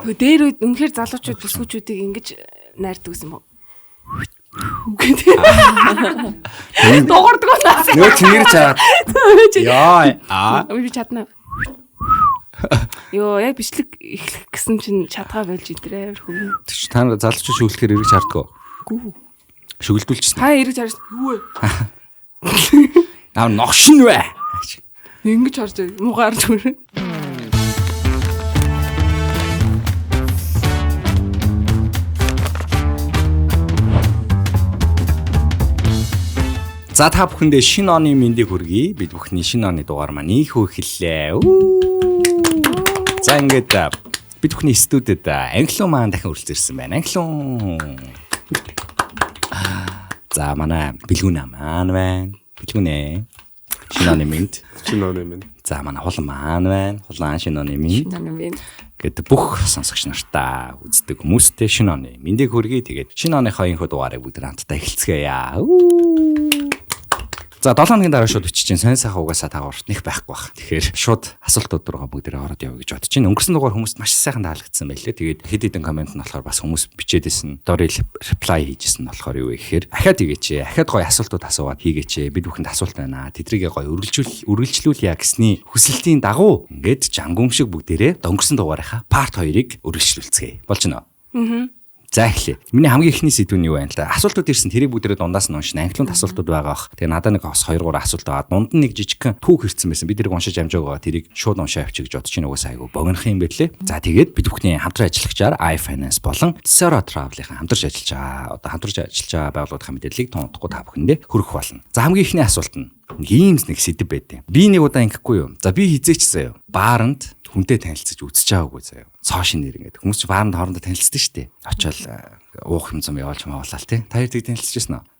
Дээр үед үнэхээр залуучууд бүсгүүчүүдийг ингэж найрдаг гэсэн юм уу? Догордог байна. Нөө чинэр чаад. Яа. Би чадна. Йоо, яг бичлэг эхлэх гэсэн чинь чадгаа болж идрээ хөвгөн. Та нар залуучууд шүглэхээр эргэж хардггүй. Гүү. Шүглдүүлчихсэн. Та эргэж харж юу вэ? Аа ногшин вэ? Ингэж харж муугаар зүрх. За та бүхэндээ шинэ оны мэндийг хүргэе. Бид бүхний шинэ оны дугаар маань ийхүү эхэллээ. За ингээд бид бүхний студид англиун маань дахин үргэлжлүүлсэн байна. Англиун. За манай бэлгүүн маань байна. Бэлгүүнээ. Шинэ оны мэнд. За манай хулан маань байна. Хулан шинэ оны мэнд. Гэт бүх сонсогч нартаа үздэг хүмүүстээ шинэ оны мэндийг хүргэе. Тэгээд шинэ оныхоо энэхүү дугаарыг бүгд хамтдаа эхэлцгээе. За 7 хоногийн дараа шууд өчиж чинь сонь сайхан угаасаа таагуурт них байхгүй бах. Тэгэхээр шууд асуултууд руугаа бүгдээ ороод явъя гэж бодож байна. Өнгөрсөн дугаар хүмүүст маш сайхан таалагдсан байлээ. Тэгээд хэд хэдэн комент нь болохоор бас хүмүүс бичээдсэн, дорыг reply хийжсэн нь болохоор юу вэ гэхээр ахаад хийгээч. Ахаад гоё асуултууд асуугаад хийгээч. Бид бүхэнд асуулт байна. Тэдрийг гоё үргэлжлүүлье гэсний хүсэлтийн дагуу ингээд жангум шиг бүгдээрээ өнгөрсөн дугаарынхаа part 2-ыг үргэлжлүүлцгээе. Болж байна уу? За эхлэе. Миний хамгийн ихний сэдв нь юу вэ л да? Асуултууд ирсэн тэрийг бүгдээ дундаас нь уншина. Англиунд асуултууд байгаа бах. Тэгээ надад нэг 2 3 асуулт байгаа. Дунд нь нэг жижигхэн түүх ирсэн байсан. Би тэрийг уншиж амжаагаа. Тэрийг шууд уншаа авчиг гэж бодож чинь угаасаа айгу богинох юм байлээ. За тэгээд бид бүхний хамтран ажиллагчаар iFinance болон Zero Travel-ийн хамтарч ажиллаж байгаа. Одоо хамтарч ажиллаж байгаа байгууллагын мэдээллийг тунхдахгүй та бүхэндээ хүргэх болно. За хамгийн ихний асуулт нь ийм нэг сэдв байдیں۔ Би нэг удаа ингэхгүй юу? За би хизээч заяа. Бааранд хүнтэй танилцаж үзэж байгаагүй заяа. Цоошин нэр ингээд хүмүүс ч бааранд хоорондоо танилцдаг шүү дээ. Очоод уух юм зам явуулж маавлаа тий. Та хоёр тийг танилцчихсан уу?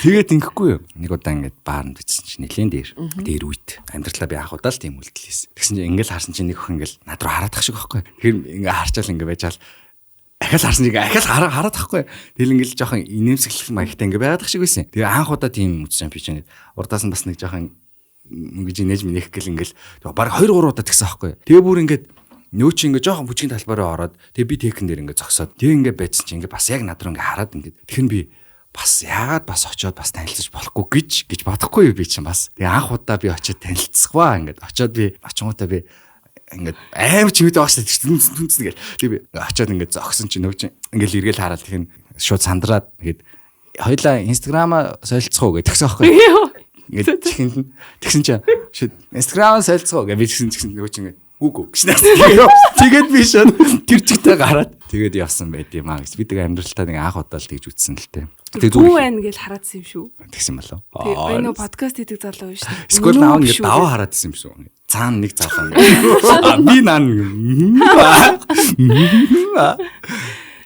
Тэгээд ингэхгүй юу? Нэг удаа ингээд бааранд бичсэн чинь нэлээд дээр үйт. Амьдралаа би анх удаа л тийм үйлдэл хийсэн. Тэгсэн чинь ингээл харсан чинь нэг өх ингээл над руу хараадах шиг байхгүй. Тэгэхээр ингээ харчаал ингээ байжаал ахал харсан нэг ахал хараад тахгүй. Тэгэл ингээл жоохон инээмсэглэх маягтай ингээ байгаад шиг байсан. Тэгээ анх удаа тийм үзсэн би чинь урдаас нь бас нэг жоохон ингэж инээж минийх гэл ингээл баг 2 3 удаа тэгсэн аахгүй. Тэгээ бүр ингээд нөө чи ингээ жоохон бүжгийн талбараа ороод тэгээ би техникэн дээр ингээ зогсоод тэгээ ингээ байцсан чи ингээ бас яг над руу ингээ хараад ингээ тэгэхээр би бас яагаад бас очиод бас танилцаж болохгүй гэж бодохгүй юу би чинь бас. Тэгээ анх удаа би очиод танилцсахваа ингээд очиод би очингуудаа би ингээд амар чимэд байгаа шүү дээ түнцэн гэл. Тэгээ би очиод ингээд зогсон чи нөө чи ингээл эргэл хараад тэгэн шууд сандраад тэгээд хоёлаа инстаграмаа солилцох уу гэж тэгсэн аахгүй. Ингээд чихэнд тэгсэн чи шууд инстаграмаа солилцох уу гэж би тэгсэн нөө чи ингээд үгүй гэж. Тэгээд би шууд тэр чигтээ гараад тэгээд явсан байд юм аа гэж. Бид нэг амьдралтаа нэг анх удаа л тэгж үтсэн л тээ. Тэггүй байна гэж хараадсан юм шүү. Тэгсэн болов. Тэгээ энэ подкаст хийдэг залуу биш үү? Скол наав ингэ даваа хараадсан юм шүү. Цаана нэг залуу ингэ. Би наан.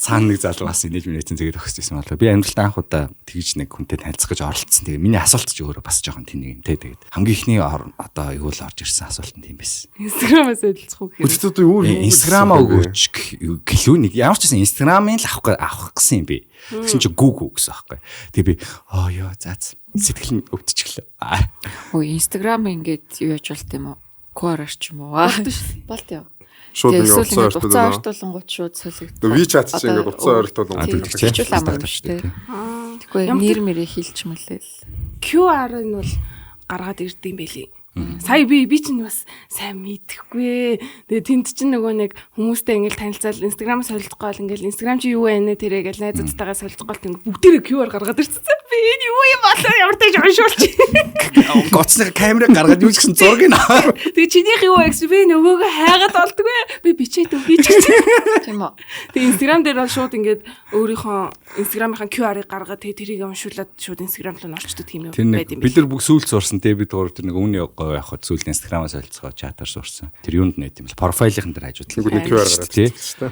Цаана нэг залуу бас инээж минийсэн тэгээд өгсөжсэн болов. Би амьдралтаа анх удаа тэгж нэг хүнтэй танилцах гэж оролцсон. Тэгээ миний асуулт ч өөрөө бас жоохон тэнэг юм те. Тэгээд хамгийн ихний одоо юу л орж ирсэн асуулт нь тийм байсан. Инстаграмаас солилцох уу гэхээр. Инстаграмаа өгөөч гэлүү нэг ямар ч гэсэн инстаграмын л авах гэсэн юм би. Тэгсэн чи гүүгүү гэсэн аахгүй. Тэгээ би ёо заац сэтгэл нь өвдчихлээ. Ой инстаграм ингээд юу яж болт юм уу? QR ч юм уу? Болт яа. Шууд ингээд уцаа ойртуулангууд шууд солигдсон. WeChat ч ингээд уцаа ойртуулангууд хичээл амар шүү дээ. Тэгвэл нэр мэрээ хэлж мэлээл. QR нь бол гаргаад ирд юм байли. Сая би чинь бас сайн мэдэхгүй. Тэгээ тэнд чинь нөгөө нэг хүмүүстэй ингээл танилцал инстаграм солилцохгүй бол ингээл инстаграм чи юу вэ нэ тэрэ гэж найзуудтайгаа солилцохгүй бол бүгдээрээ QR гаргаад ирчихсэн. Би энэ юу юм болоо ямар тааж уншуулч. Гоцны камераа гаргаад юу гэсэн зургийг аваа. Тэгээ чинийх юу вэ гэсэн би нөгөөгөө хайгаад болдгоо. Би бичээд өгье ч гэсэн. Тийм үү. Тэгээ инстаграм дээр бол шууд ингээд өөрийнхөө инстаграмынхаа QR-ыг гаргаад тэрийг уншуулад шууд инстаграм руу орчдөг тийм юм байд юм. Бид нар бүх сүүлд сурсан те бид гурав тэр нэг өмнө яг хот сүүлд инстаграмаас солилцохоо чатаар сурсан. Тэр юунд нэт юм бэл профайлын дээр хажуудлаа. Нэг QR гараад тийм шүү дээ.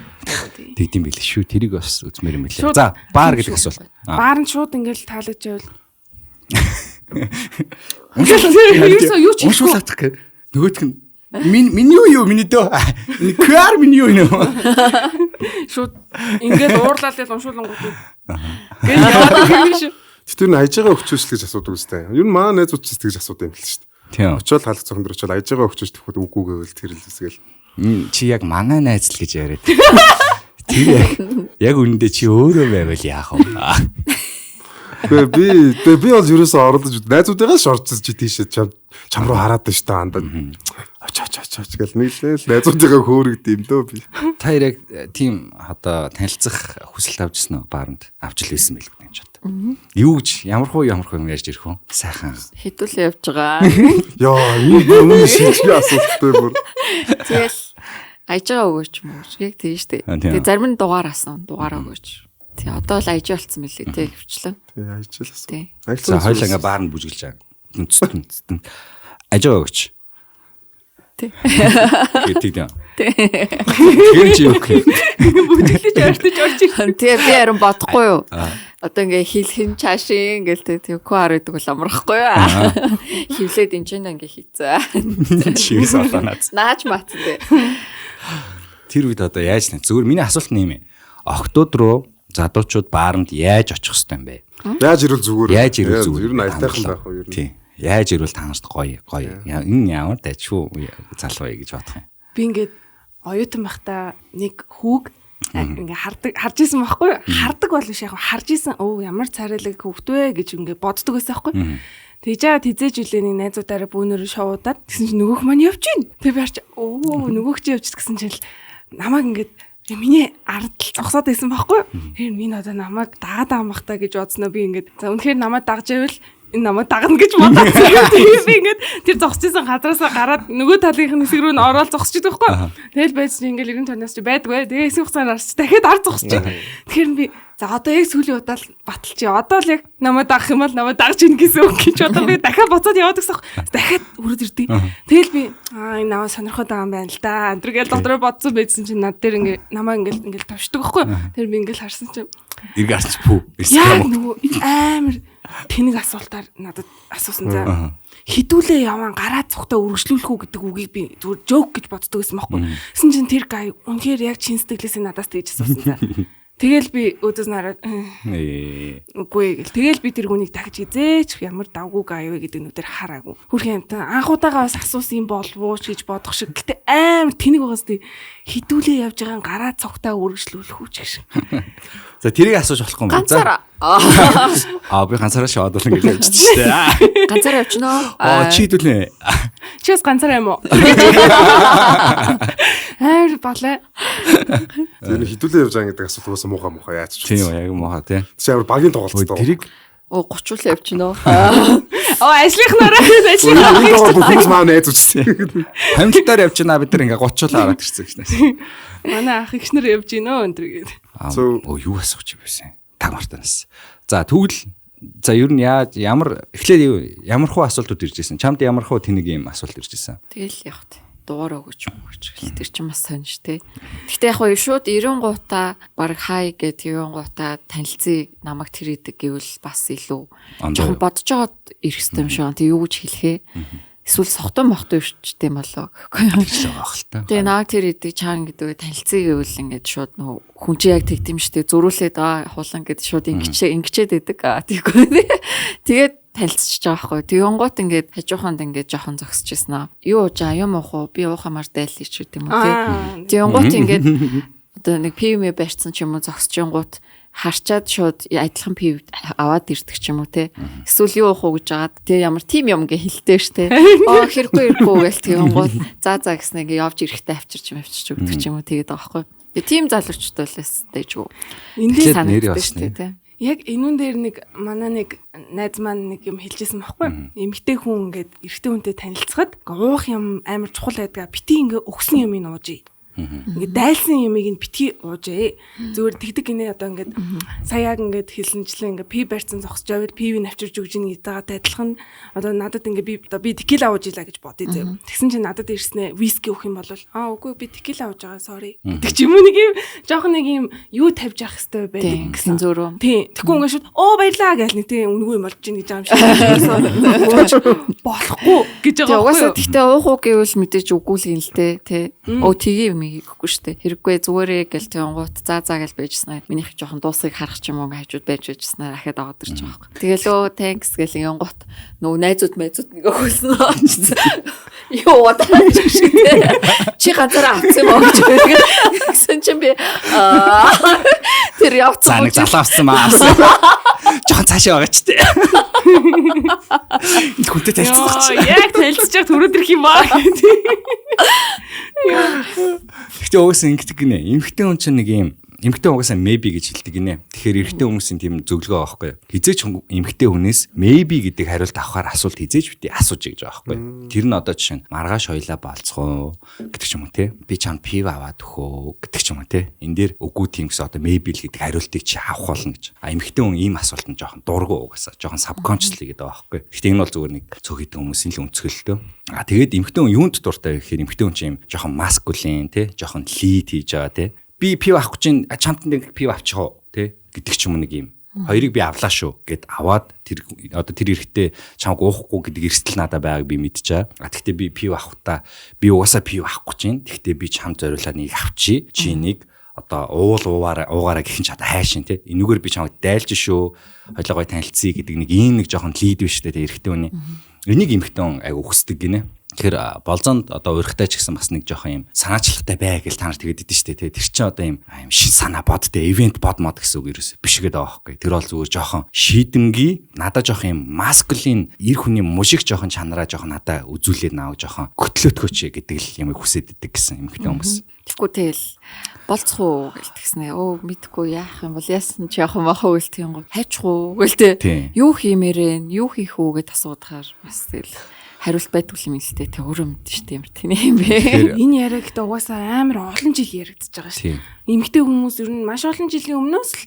Тэгдэм билээ шүү. Тэрийг бас үзмээр юм билээ. За баар гэдэг асуулт. Баар нь шууд ингээл таалагдчихвал юу ч уншуулах гэх нөгөөх нь миний юу миний дөө QR миний юу нэ шууд ингээд уурлаад л уншуулангууд гэж яваад юм шүү. Тэр нь хайж байгаа өвчөөс гэж асуудаг үстэй. Юу нь маа найз учраас тэгж асуудаг юм л шүү дээ. Тийм. Очоод хаалт цохон дөр очоод аяж байгаа өгчөж тэхүүд үгүй гэвэл тэр л хэсгээл. Чи яг манай найз л гэж яриад. Тэр яг үнэндээ чи өөрөө байвал яах вэ? Тэгээ би бол ерөөсөө оролдож найзуудыгаа шорцсон чи тийшээ чам руу хараад байна шүү дээ андаа. Очооч гэл нийлээл найзуудыгаа хөөрөгд юм дөө би. Та яг тийм одоо танилцах хүсэлт авчихсан уу бааранд? Авч л байсан байл гэж бод. Юу гэж ямар хуу юм ярьж ирэх вэ? Сайхан. Хитүүлээ явж байгаа. Яа, энэ шинжлэх асуулттай бүр. Тэгэл аяж байгаа өгөөч юм уу? Яг тийм шүү дээ. Тэгээ зарим нь дугаар асан, дугаар өгөөч. Тий, одоо л аяж болцсон мэлээ тий хөвчлэн. Тий, аяжлаа. Тий. За хоёлаа ингээ баарнд бүжгэлж байгаа. Үндэстэн. Ажаа өгч. Тий. Гэдэг юм. Тий. Тэр чи юу гэх юм? Бүжиглэж орчиж орж ирсэн. Тий, би харин бодохгүй юу? Одоо ингээ хилхэн чаашин гээл тий QR гэдэг бол амрахгүй юу? Хивлээд энэ ч ингээ хийцээ. Чивээс олоонаас. Нааж мац тий. Тэр үед одоо яаж нэ? Зүгээр миний асуулт нь юм ээ. Октод руу задуучууд бааранд яаж очих хэвтэй юм бэ? Яаж ирвэл зүгээр. Ер нь айтайхан байх уу ер нь. Тий. Яаж ирвэл танарт гоё. Энэ ямар дайчгүй залуу гэж бодох юм. Би ингээд оюутан байхдаа нэг хүүг ингээ харж исэн байхгүй юу? Хардаг бол биш яг харж исэн. Ямар царайлаг хөвгтвэ гэж ингээ боддог байсан байхгүй юу? Тэгж яагаад хизээж үлээ нэг найзуудаараа бүүнөрөө шоудаад тэгсэн чинь нөгөөх маань явж гин. Тэг би харч нөгөөх чи явж гэсэн чинь намайг ингээд миний ард зогсоод байсан байхгүй юу? Тэр минь одоо намайг дагаад амахтаа гэж бодсноо би ингээд за үнэхээр намайг дагж ивэл энэ намайг дагна гэж бодоод тэгээд би ингээд тэр зогсчихсан газараасаа гараад нөгөө талынхын хэсэг рүү н ороод зогсчих байхгүй юу? Тэгэл байж чи ингээд 90 тонноос чи байдгүй. Тэгээ хэсэг хугацаар арч дахиад ард зогсчих. Тэгэхээр би за одоо яг сүүлийн удаал баталчи. Одоо л яг намайг дагах юм бол намайг дагж ийн гэсэн үг гэж одоо би дахиад буцаад яваад гэсэн. Дахиад үрд ирдээ. Тэгэл би энэ намайг сонирхоод байгаа юм байна л да. Өдргээл дотроо бодсон байсан чинь над дээр ингээд намайг ингээд тавьшдаг байхгүй юу? Тэр би ингээд харсан чинь эрг арч пүү. Яа нөгөө амар тэнэг асуултаар надад асуусан за. Хідүүлээ яван гараа цухтаа үргэлжлүүлэх үү гэдэг үгийг би зүгээр жоок гэж боддог байсан байхгүй. Гэсэн чинь тэр гай үнэхээр яг чин сэтгэлээсээ надаас тэгж асуусан за. Тэгэл би өөдөөс нараад үгүй гэл. Тэгэл би тэр хүнийг дахиж хизээч ямар давгүй гай вэ гэдэг нүдээр хараагүй. Хөрхэн амтан анхудаага бас асуусан юм болов уу гэж бодох шиг. Гэтэ амар тэнэг байгаас тий хідүүлээ явж байгаа гараа цогтаа үргэлжлүүлэх үү гэж. За тэрийг асууж болохгүй юм байна. Ганцаараа. Би ганцаараа шууд болон гэж явчихсан шүү дээ. Ганцаараа явчихноо. Чи хэдүүлнэ. Чи бас ганцаараа юм уу? Балай. Тэр хідүүлээ явж байгаа гэдэг асуулт уусаа муухай яаж ч. Тийм яг муухай тий. Чи ямар багийн тоглолт тоо. Тэрийг 30 явчихноо. Ажлынхнаараа хүмүүс маа найз үчсэн. хамтдаар явчихнаа бид нар ингээ 30 гараад ирсэн гэж нэ. Манай ах ихнэр явж гинөө өнтер гээд. Юу асууж байсан. Таг мартанаас. За тэгвэл за ер нь ямар эхлээд ямар хуу асуултууд ирж ирсэн. Чамд ямар хуу тэнэг юм асуулт ирж ирсэн. Тэгэл явах тий. Дугаар өгөөч юм гэж хэл тэр чинь бас сонж тий. Гэхдээ яг хоо шууд 90 гутаа баг хай гэд 90 гутаа танилцъя намайг тэр идэг гэвэл бас илүү жоохон бодож жоод ирэх юм шүү. Тэг юу гэж хэлэхээ. Эсвэл сохтон мохтой өвчтэй юм болоо гэхгүй юм шиг байгаа хэл та. Тэгээ наа тэр идэг чаан гэдэг танилцъя гэвэл ингээд шууд нөө хүн чи яг тэгдэм штэ зөрүүлээд хулан гэд шууд ингэчээд идэг. Тэггүй. Тэгээд танилцчихж байгаа байхгүй. Тэгэнгუთ ингээд хажууханд ингээд жоохон зогсчихсан аа. Юу ууж юм уух уу? Би уухамар дайлчих гэдэг юм уу тий. Тэгэнгуთ ингээд одоо нэг пивмэ барьцсан ч юм уу зогсчихгоот харчаад шууд адилхан пив аваад ирдэг ч юм уу те. Эсвэл юу уух уу гэж байгаа. Тэгээ ямар тим юм гээ хэлтэй штэ. Хэрэггүй гээл тэгэнгуут за гэснэ ингээ явж ирэхтэй авчирч өгдөг ч юм уу тэгээд байгаа байхгүй. Тэгээ тим залуучтай лээс дэжгүй. Эндээ санагддаг штэ те. Яг энүүн дээр нэг манай нэг найз маань нэг юм хэлжсэн байхгүй. Эмэгтэй хүн ингээд эрэгтэй хүнтэй танилцахад уух юм амар чухал байдаг. Бити ингээ өгсөн юм ин уужий. Ингээд дайлсан ямыг нь битгий уужээ. Зүгээр тэгдэг гинэ одоо ингээд саяаг ингээд хэлсэнчлэн ингээд пив барьцсан зогсож байвал пивийг авчирж өгж ийн гэдэгтэй адилхан одоо надад ингээд би текила ууж илаа гэж бодъё заяа. Тэгсэн чинь надад ирснэ виски өгөх юм бол үгүй би текила ууж байгаа sorry гэдэг ч юм уу нэг юм жоохон нэг юм юу тавьж явах хэрэгтэй байдаг гэсэн зөөрөө. Тийм. Тэгэхгүй ингээд шууд баярлаа гэж нэг тийм үнгүй юм болж ийн гэж байгаа юм шиг. Болохгүй гэж байгаа. Угаасаа тэгтээ уух уу гэвэл мэдээж үгүй л юм л те. Тгий юм хийхгүй штэ. Хэрэггүй зүгээрээ гэл тэнгуут заа гэж байжснаа. Минийх жоохон дуусыг харах ч юм уу хажууд байж байжснаа ахаад аваад ирж байгаа байхгүй. Тэгэл өө thanks гэл янгуут нөгөө найзууд нэг хөлсөн. Юу удаа шиг чи ганцаараа авсан юм уу гэсэн чинь би тэр явцсан. Нэг залуу авсан маа авсан. Жохон цаашаа байгаа ч тээ. Хүнтэй танилцсан. Яг танилцж яг төрөд ирэх юм аа. Гэхдээ угаасаа ингэдэг гинэ. Эмэгтэй хүн чинь нэг юм эмэгтэй угаасаа maybe гэж хэлдэг гинэ. Тэгэхээр эрэгтэй хүмүүсийн тийм зөвлөгөө байхгүй. Хизээч эмэгтэй хүнээс maybe гэдэг хариулт авахаар асуулт хизээч битээ асууж гэж байгаа байхгүй. Тэр нь одоо жишээ нь маргааш хоёлаа болцгоо гэдэг ч юм уу те. Би чам пив аваад өгөө гэдэг ч юм уу те. Энд дээр үгүй тийм гэсэн одоо maybe л гэдэг хариултыг чи авах болно гэж. Эмэгтэй хүн ийм асуултанд жоохон дургу угаасаа жоохон subconsciously гэдэг байгаа байхгүй. Гэхдээ энэ бол зүгээр нэг цөөхөд хүмүүсийн л өнцгөлтөө. Тэгээд эмэгтэй хүн юунд дуртай вэ гэхээр эмэгтэй хүн чинь жоохон masculine те. Жоохон lead хийж байгаа те. Би пив авахгүй чинь чамд нэг пив авчихо тий гэдэг ч юм нэг юм. Хоёрыг би авлаа шүү гэд аваад тэр одоо тэр эрэхтэй чамг уухгүй гэдэг эрсдэл надад байгааг би мэдчихэе. Гэхдээ би пив авахтаа би угаасаа пив авахгүй чинь. Гэхдээ би чамд зориулаад нэг авчи. Чи нэг одоо уугаараа гэх юм ч одоо хайшин тий. Энүүгээр би чамд дайлж шүү. Хойлоо гой танилцъя гэдэг нэг ийм нэг жоохон лид биш тий эрэхтэй үний. Энийг эмхтэн айгу өгсдөг гинэ. Тэгэхээр болзонд одоо урихтай ч гэсэн бас нэг жоохон юм санаачлагтай бай гэж та нар тэгээд идэв штэ тий. Тэр чинь одоо юм шин санаа бод тий ивент бод мод гэсэн үг ерөөс биш гэдэг байгаа байхгүй. Тэр бол зүгээр жоохон шийдэнгийн надад жоохон юм маскулин эр хүний мужик жоохон чанараа жоохон надад үзүүлээд нааг жоохон көтлөөтгөөч гэдэг л юм хүсээд идэг гэсэн эмэгтэй хүмүүс. Тэгэхгүй тэгэл болцох уу гэлтгснэ. Өө мэдхгүй яах юм бол яасан ч яах юм бахаа гэлт юм гоо. Хайчих уу гэлтэй. Юу хиймээрээ юу хийх үү гэд асуудахаар бас тэгэл хариулт байдгүй юм л дээ. Тэ өөрөө мэдэн штэ юм тийм бэ. Энэ яриаг гэдэг угаасаа амар олон жил яригдчихэж байгаа шүү. Эмэгтэй хүмүүс ер нь маш олон жилийн өмнөөс л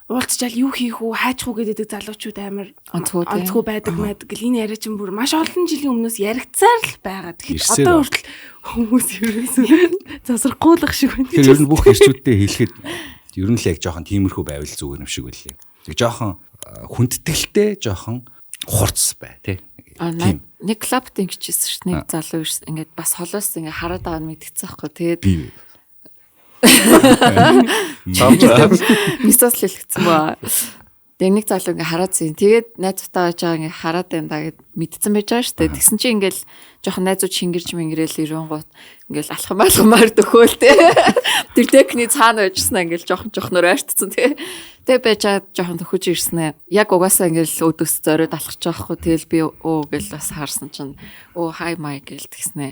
уулзчаал юу хийх үү, хайчих уу гэдэг залуучууд амар онцгой байдаг гэл энэ яриа чинь бүр маш олон жилийн өмнөөс яригдсаар л байгаа. Тэгэхээр одоо хүртэл хүмүүс ерөөсөө засрахгүйх шиг байна. Тэгэхээр ер нь бүх ирчүүдтэй хэлэхэд ер нь л яг жоохон тиймэрхүү байвал зүгээр юм шиг байлээ. Тэг жоохон хүндэтгэлтэй жоохон хурц бай тий. Нэг клубт ингэжсэн шүү дээ. Нэг залуу ирсэн. Ингээд бас холоос ингээд хараад байгаа нь мэдгэцсэн байхгүй. Тэгээд мисос л хэлчихсэн баа. Тэгээд нэг залуу ингээд хараад зин. Тэгээд найзтайгаа байж байгаа ингээд хараад байна да гэд мэдсэн байж байгаа шүү дээ. Тэгсэн чинь ингээд жоохон найзууд шингэрж мэнгэрэл ирэнгуут ингээд алхамаар дөхөөл тэ. Тэр техник цаана байжснаа ингээд жоохон ойртсон тэ. Тэгээ байжгаад жоохон төхөж ирсэн ээ. Яг угаасаа ингээл өдөөс зориод алхаж байгаа хгүй. Тэгэл би гэл бас харсан чинь хай май гэл тэгснэ.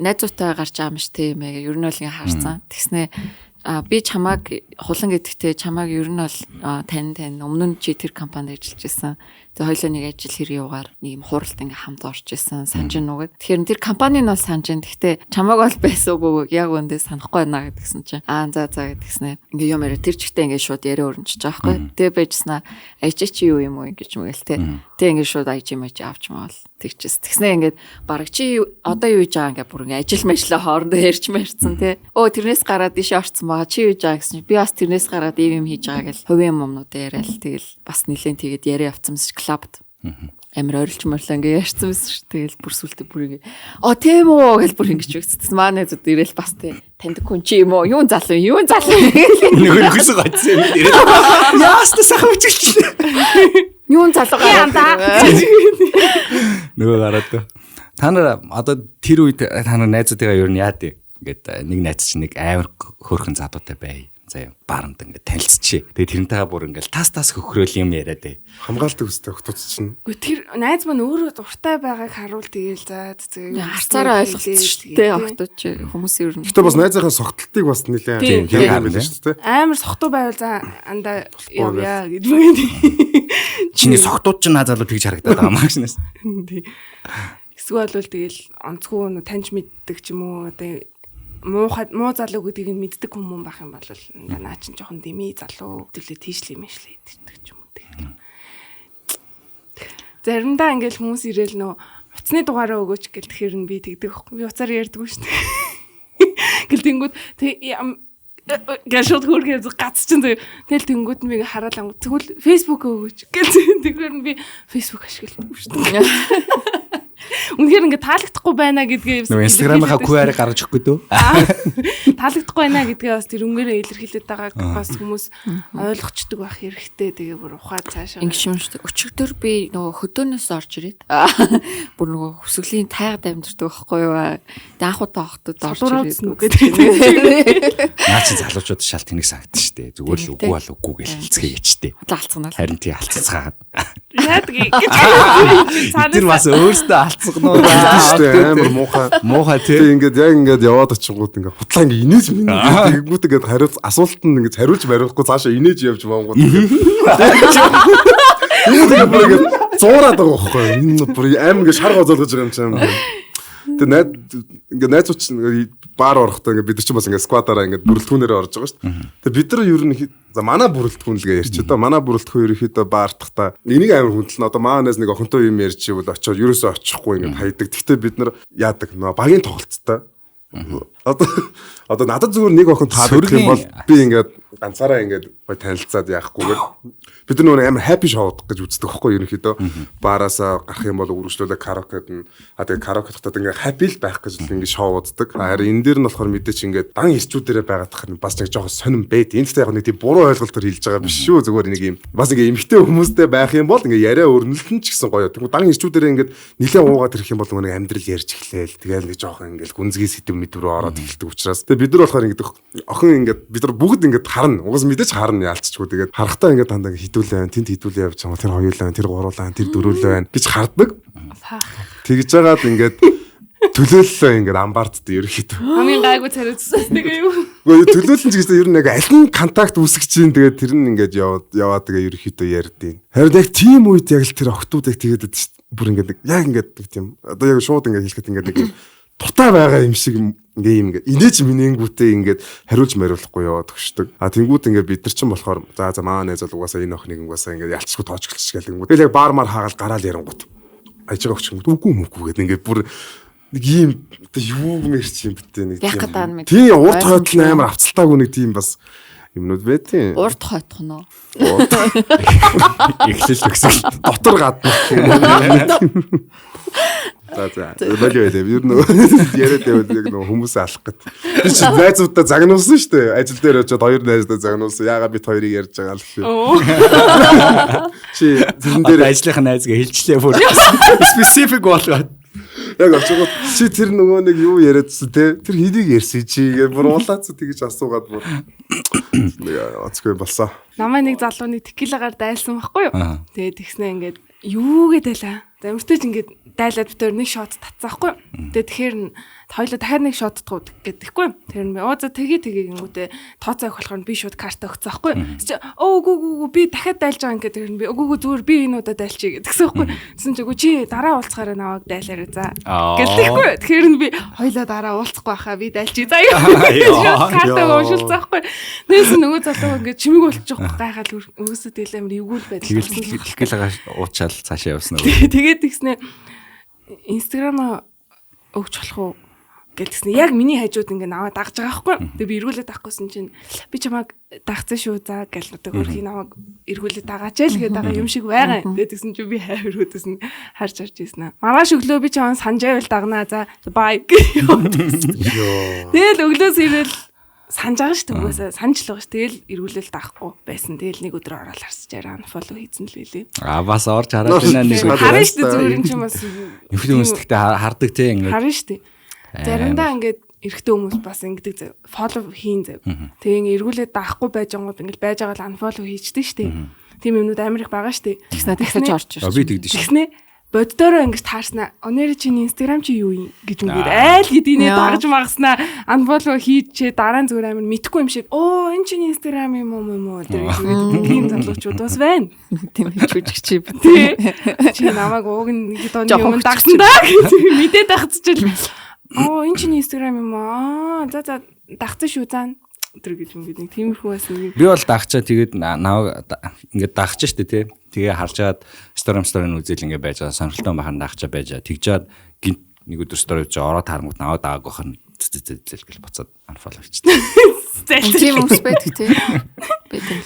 Найзуутай гарч байгаа юм ш тийм ээ. Ер нь бол ингээ харсан. Тэгснэ би чамааг хулан гэдэгтээ чамааг ер нь бол тань өмнө нь чи тэр компанид ажиллаж байсан. Тэгээ хоёлоо нэг ажил хэрэг юугаар нэг юм хуралд ингээ хамт орж исэн санаж нүгэд. Тэгэхээр тэр компани нь бол санаж. Гэхдээ чамааг бол байсан үгүй яг үндэ санахгүй байна гэдгсэн чинь за гэдгснэ. Ингээ юм яриа тэр чигтээ ингээ шууд яриа өрнөж байгаа байхгүй. Тэгээ байжснаа аяч чи юу юм уу ингэж мэгэл те. Тэгээ ингээ шууд аяч юм авч маавал тэгчээс. Тэгснэ ингээд бараг чи одоо юу хийж байгаа ингээ бүр ингээ ажил мэжлээ хоорондоо ярьж мэрцэн те. Тэрнээс гараад ишээ орцсон байгаа чи юу хийж байгаа гэсэн чи би бас тэрнээс гараад юм хийж байгаа гэл хувийн юмнуудаа яриад тэгэл бас нилээн тэгээд яриа явцсан клубд амар ойрлж морлоо ингээ ярьсан байсан шүү. Тэгэл бүр сүлдө бүрийг тийм үү гэж бүр ингэж өгсөн. Манай зүд ирээл бас таньдаг хүн чи юм уу? Юун залуу нөгөө хүсэг гацсан юм ирээл. Яаста сайхан үчилчихлээ. Юун залуу гараад нөгөө гараад. Та нар одоо тэр үед та нар найзуудыгаа юу яад ингээд нэг найз чинь нэг амар хөөрхөн задуутай бай. Заяа баранд ингээд танилцчихъя. Тэгээ тэрнтэйгээ бүр ингээд тас хөхрөөл юм яриад бай. Хамгаалдаг үстэй хтуц чинь. Гэхдээ тэр найз маань өөрөө дуртай байгааг харуул тэгээл харцаараа ойлголцсон шүү дээ. Окточ хүмүүсийн ер нь. Гэхдээ бас найзынхаа согтолтыг бас нэлээд юм байна шүү дээ. Амар согтуу байвал анда явъя гэж байна. Чиний согтууд ч наа залуу тэгж харагдаад байгаа маа гинэс. Эсвэл бол тэгэл онцгүй таньж мэддэг ч юм уу одоо муу залуу гэдгийг мэддэг хүмүүс байх юм бол наа чин жоохон дими залуу төлөө тийшлээ мэшлээ гэдэг ч юм уу тэгэл. Заримдаа ингээл хүмүүс ирээл нөө уцсны дугаараа өгөөч гэл тэгэхээр нь би тэгдэг байхгүй. Би уцаар ярьдаг шүү дээ. Гэл тэнгүүд гашууд хөргөө гацчихсан тэгэл тэнгүүд нь би хараалаа тэгвэл фэйсбүүк өгөөч гэл тэгэхээр нь би фэйсбүүк ашигладаг шүү дээ. Үнэхээр ингээд таалагдахгүй байна гэдгээ Instagram-аа QR гаргаж өгөхгүй дөө. Таалагдахгүй байна гэдгээ бас тэр өнгөөрөө илэрхийлээд байгааг бас хүмүүс ойлгочдөг байх хэрэгтэй. Тэгээ бүр ухаад цаашаа. Ингэ шимшдэг. Өчигдөр би нөгөө хөдөөнөөс орж ирээд бүр нөгөө хүсгэлийн тайгад амьдэрдэг байхгүй юу. Тэгээ анхудаа охтод орж ирээд. Наа чи залуучууд шал тэнэг санагдсан шүү дээ. Зүгээр л үгүй бол үгүй гэж хэлцгээе гэжтэй. Алцганаа. Харин тий алццаагаад. Яадаг гэж. Тэр бас өөртөө алцгноо. Амар муухай тий ингээд яг ингээд яваад очингууд ингээд хутлаа ингээд инээж минь тэгэнгүүт ингээд хариулт асуултанд ингээд хариулж мариулахгүй цаашаа инээж явж маангууд. Юу тэгээд зуураад байгаа байхгүй юу? Бүр аим ингээд шар гоцолгож байгаа юм чинь. Тэгээд ингээд найзууч баар орохдоо ингээд бид нар ч бас ингээд сквадаараа ингээд бүрэлдэхүүнээрээ орж байгаа шүү дээ. Тэгээд бид нар ер нь за манай бүрэлдэхүүн л гэж ярьчих. Одоо манай бүрэлдэхүүн ерөөхдөө баартахта энийг амар хүндэлнэ. Одоо маанаас нэг охинтой юм ярьж ивэл очиод ерөөсөө очихгүй ингээд хайдаг. Гэхдээ бид нар яадаг нөө багийн тоглолттой. Одоо надад зүгээр нэг охин таалагдах юм бол би ингээд ганцаараа ингээд гой танилцаад яахгүйгээр бид нар амар happy show гэж үздэг байхгүй ерөнхийдөө баараасаа гарах юм бол үргэлжлүүлээ караокед нь тэгээ караокед дотоод ингээд happy л байх гэж ингээд шоу уддаг. Харин энэ дээр нь болохоор мэдээч ингээд дан ирчүүдэрээ байгаад тахад бас нэг жоохон сонирн байд. Энэ гэхдээ яг нэг тийм буруу ойлголтоор хэлж байгаа биш шүү. Зүгээр нэг юм бас ингээд эмхтэй хүмүүстэй байх юм бол ингээд яриа өрнөлтөн ч гэсэн гоё. Тэгвэл дан ирчүүдэрээ ингээд нилээ уугаад ирэх юм бол нэг амьдрал ярьж эхлээл. Тэгээд нэг жоохон ингээд гүнзгий сэдв мэдрүү ороод эхэлдэг учраас. Тэгээд бид нар болохоор ингээд охин ингээд бид нар бүгд ингээд харна. Угаас мэдээж харна яалцчихгүй. Тэгээд харахтаа ингээд дандаа хідүүлээ байна. Тэнд хідүүлээ явж байгаа. Тэр хоёулаа байна. Тэр гуруулаа. Тэр дөрвөлөө байна гэж харддаг. Тэгж жагаад ингээд төлөөллөө ингээд амбаардтай ерөөхдөө. Хамгийн гайгүй царайцсан тэгээ юу. Гэхдээ төлөөлөн ч гэсэн ер нь яг аль нь контакт үүсгэж чинь тэгээд тэр нь ингээд яваад тэгээ ерөөхдөө ярьдیں۔ Харин яг тийм үед яг л тэр охтуудыг тэгээд бүр ингээд яг ингээд тийм одоо яг шууд ингээд хэлэхэд ингээд нэг дуртай байгаа юм шиг ингээд инээж минийнгүүтээ ингээд хариулж мариулахгүй яваад өгчдөг. Тэнгүүд ингээд бид нар ч юм болохоор за маа найз бол угаасаа энэ охиныг угаасаа ингээд ялцчихгүй тоочглож гээл. Тэгэл яг баармаар хаагаад гараал ярингууд. Аж байгаа өгч юм үгүй мөхгүй гэдэг ингээд бүр нэг юм юу мэрч юм битээ нэг тийм. Тийм урт хойдол амар авцалтаагүй нэг тийм бас юмнууд байдیں۔ Урт хойдох нь уу? Эхлэл өгсөн. Дотор гадна. За болоо ер нь яриад байвал яг нэг хүмүүс алах гэд. Би чи найзуудаа загнуулсан шүү дээ. Ажил дээр очиод хоёр найздаа загнуулсан. Яагаад бид хоёрыг ярьж байгаа л шүү. Чи зэн дээр ажлынхаа найзгаа хэлчлээ бүр. Specific болгоод. Яг очиод чи тэр нөгөө нэг юу яриадсан те тэр хэдийг ярьсан чи гэж бүр уулаац тэгэж асуугаад бүр оцгүй болсон. Намаа нэг залууны текилагаар дайлсан байхгүй юу? Тэгээд тэгснэ ингээд юу гэдэлээ. Замиртаж ингээд дайлаад битээр нэг шот татсаахгүй. Тэгээд тэгэхээр хоёлоо дахиад нэг шот татгууд гэдэггүй. Тэр нь оо за тэгээ гингүүтээ тооцоо авах болохоор би шууд карта өгсөн байхгүй. Үгүй би дахиад дайлж байгаа ингээд тэр нь би үгүй зүгээр би энэ удаа дайлчих гэдгсэн байхгүй. Тэсэн чи үгүй чи дараа уулзахаараа наваг дайлаарай за гэлтэхгүй. Тэгэхээр нь би хоёлоо дараа уулзахгүй байхаа би дайлчих заяа. Карта уушилсан байхгүй. Нээс нөгөө залуу ингээд чимэг болчих гайхаад өгөөсөө тэгэл амир эвгүүл байдал. Тэгэл уучаал цаашаа явсан уу. Тэгээд тэгснэ Instagram өгч болох уу гэлтгснэ. Яг миний хажууд ингээ наваа дагж байгаа байхгүй. Тэгээ би эргүүлээд авахгүйсэн чинь би чамайг дагцсан шүү за гэл одоо хөрхийн наваг эргүүлээд дагаач л гэдэг байгаа юм шиг байгаа. Тэгээ тэгсэн чи би хайруудаас нь харж ирсэн. Маргааш өглөө би чамаа санжаавал дагнаа за бай. Тэгэл өглөөс ирээл санаж байгаа шүү дээ. Угаасаа санаж л байгаа шүү. Тэгэл эргүүлэл даахгүй байсан. Тэгэл нэг өдөр ороод харсаж яраа unfollow хийсэн л байлээ. Бас орж хараад байна нэг. Харин шүү дээ зүгээр юм чи бас. Инфлюенсертэй хардаг те ингээд. Харин шүү дээ. Заримдаа ингээд эрэгтэй хүмүүс бас ингэдэг зав. Follow хийн зав. Тэгээ эргүүлээд даахгүй байж ангууд ингээд байж байгаа л unfollow хийчихдээ шүү дээ. Тийм юмнууд амар их байгаа шүү дээ. Тэгснэ дахиж орж ирсэн. Би тэгдэж шүү. Тэгснэ боддороо ингэж таарснаа. Өнөөдөр чиний Instagram чи юу юм гэж үгээд айл гэдгийг дагаж магаснаа unfollow хийчээ дараа нь зүгээр амар мэдхгүй юм шиг. Энэ чиний Instagram юм уу гэдэг ийм залуучууд бас байна. Тийм хүчж чи. Чи намайг ууг нь хэд оны өмнө дагсан даа гэж мэдээд тахчихжээ. Энэ чиний Instagram юм аа. За дагцсан шүү заа. Тэр гэж нэг тиймэрхүү байсан. Би бол дагчаа тэгээд наваг ингээд дагч штэ тий. Тэгээ харжаад story-ын үзэл ингээд байж байгаа сонирхолтой байхад дагчаа байж байгаа. Тэгжээд гинт нэг өдөр story гэж ороод харангууд наваа даагааг бахна зэл гэл буцаад unfollow хийчихсэн. Тийм ус байдаг тий.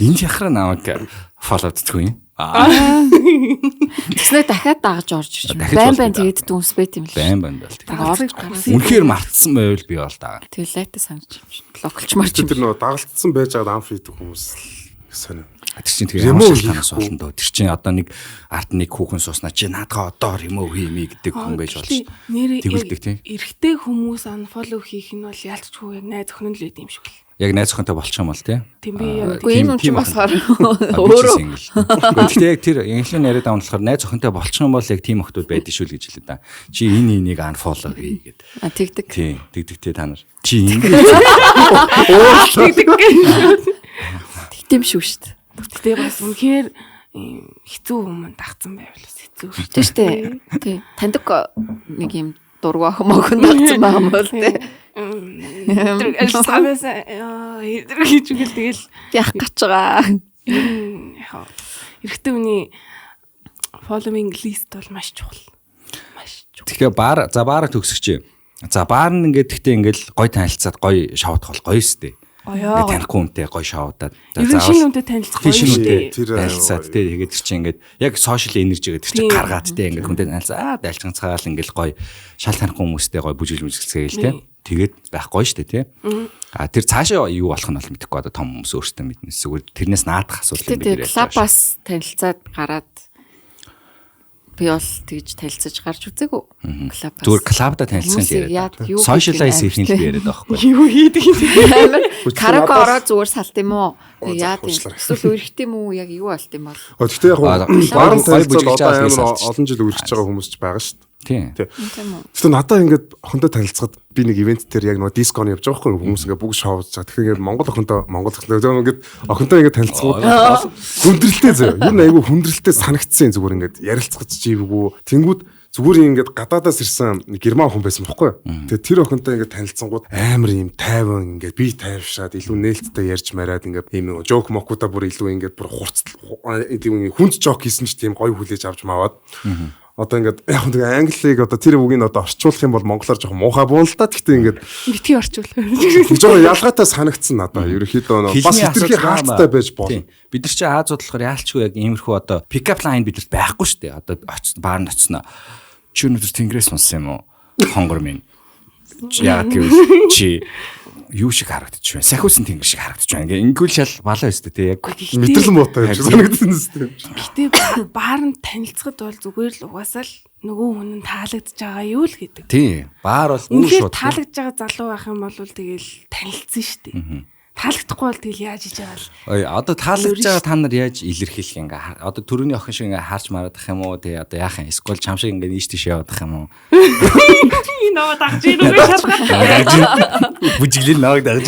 Энэ яхраа наваг follow дтгүй юм. Тэснэ дахиад дагаж орж ирж байна. Байн тэгээд дүнс байт юм л. Байн бол тийм. Орж Үнэхээр мартсан байвал би бол даа. тэгээд лайта санаж юм шиг. Блоклч марч юм. Тэр нөгөө дагалдсан байж байгаа амф хийдэг хүмүүс сонио. Тэр чинь тэгээ ямар шалтгаанаас болно дөө. Тэр чинь одоо нэг арт нэг хүүхэн сууснаа чи наадгаа одоо ремов хиймээ гэдэг хүн байж болж. Тэгүүлдэг тийм. Эрэгтэй хүмүүс unfollow хийх нь бол ялцгүй яг найз охин л үүд юм шиг л. Яг найз охинтой болчих юм бол тийм. Тийм би яг Үгүй энэ юм басаар өөрөө. Гэхдээ яг тэр инглишн яриад байгаа болохоор найз охинтой болчих юм бол яг тийм охтууд байдаг шүү л гэж хэлээ да. Чи энэ энийг unfollow хий гэдэг. тэгдэг. Тийм, тэгдэг те та нар. Чи ингэ Тэгдэм шүү шүү дээ. Тэгтээ бас үнэхээр хэцүү хүмүүс дагцсан байвал бас хэцүү шүү. Тийм шүү дээ. Тий. Таньдаг нэг юм дургу охин мохин дагцсан байгаа юм бол тий. Тэр савээс хийж үгэл тэгэл Яах гэж байгаа. эрэгтэй хүний following list бол маш чухал. Маш чухал. тэгэхээр баар төгсөгч. За баар нь ингээд гэхдээ ингээд гой танилцаад гой шавуудах бол гоё өстэй. Гоёо. Танихгүй хүнтэй гой шавуудаад. Ер нь шинэ үнтэй танилцах гоё шүү дээ. Танилцаад те тэгээд тэр чинь ингээд яг social energy гэдэг чинь гаргаад те ингээд хүнтэй танилцаа дайлчганцгаал ингээд гой шал танихгүй хүмүүстэй гой бүжиглж мүжгэлцгээгээл те. Тэгээд байх гоё штэ тий. А тэр цаашаа юу болох нь бол мэдэхгүй одоо том хүмүүс өөрсдөө мэднэ. Зүгээр тэрнээс наадах асуудал юм байна. Тэгээд клабас танилцаад гараад би бол тэгж танилцаж гарч үзээгүй. Клабас. Зүгээр клабда танилцсан л яриад. Socialize хийх нь л яриад байхгүй. Юу хийдэг юм. Караоке ороо зүгээр салт юм уу? Яа тийм. Эсвэл үерхтэй юм уу? Яг юу болт юм бол. Гэхдээ яг баарн танилцаад одоо амар олон жил үргэлж байгаа хүмүүс ч байгаа шүү дээ. Тийм. Гэхдээ надаа ингээд охинтой танилцахад би нэг ивент дээр яг нөгөө дисконы явж байгаа хгүй хүмүүс ингээд бүгд шоу үзэж байгаа. Тэгэхээр ингээд Монгол ингээд охинтой ингээд танилцсан хүндрэлтэй зөө. Юу нэг айгүй хүндрэлтэй санагдсан зүгээр ингээд ярилцгаж чийвгүй. Тэнгүүд зүгээр ингээд гадаадаас ирсэн нэг герман хүн байсан бохгүй. Тэгээ тэр охинтой ингээд танилцсангууд амар юм тайван ингээд би тайвшаад илүү нээлттэй ярьж мараад ингээд ийм жок мокуудаа бүр илүү ингээд бүр хурцтай хүнд жок хийсэн ч тийм гоё хүлээж авч маваад. Одоо ингээд яг нэг англиг одоо тэр үгийг одоо орчуулах юм бол монголоор жоохон муухай буун л та. Гэхдээ ингээд битгий орчуулах. Жоохон ялгаатай санагдсан надаа. Ерөнхийдөө бас хитрхи хаалттай байж болно. Бид нар чи Азууд болохоор яалчгүй яг иймэрхүү одоо pick up line бидэрт байхгүй шүү дээ. Одоо баарнд очсноо. Чи өнөөдөр тэнгэрээс унсан юм уу? Хонгор минь. Яг гэвэл чи юу шиг харагдаж байна. Сахиусан тэнгэр шиг харагдаж байна. Ингээл шал балаа өстэй тий яг мэдрэл муутай юм шиг санагдсан зү. Гэтэ баарнд танилцахад бол зүгээр л угаасаа л нөгөө хүн нь таалагдж байгаа юу л гэдэг. тий. Баар бол үе шууд таалагдж байгаа залуу байх юм бол тэгэл танилцсан шүү дээ. Таалагдахгүй бол тэгэл яаж хийж байгаа л. Одоо таалагдж байгаа та нар яаж илэрхийлэх юм ингээ одоо төрөний охин шиг ингээ харж мараадах юм уу тий одоо яах юм эсвэл чам шиг ингээ ийш тийш яваадах юм уу Ноо дагж ирүүгээ шалгаад. бүжиглэн ног дагж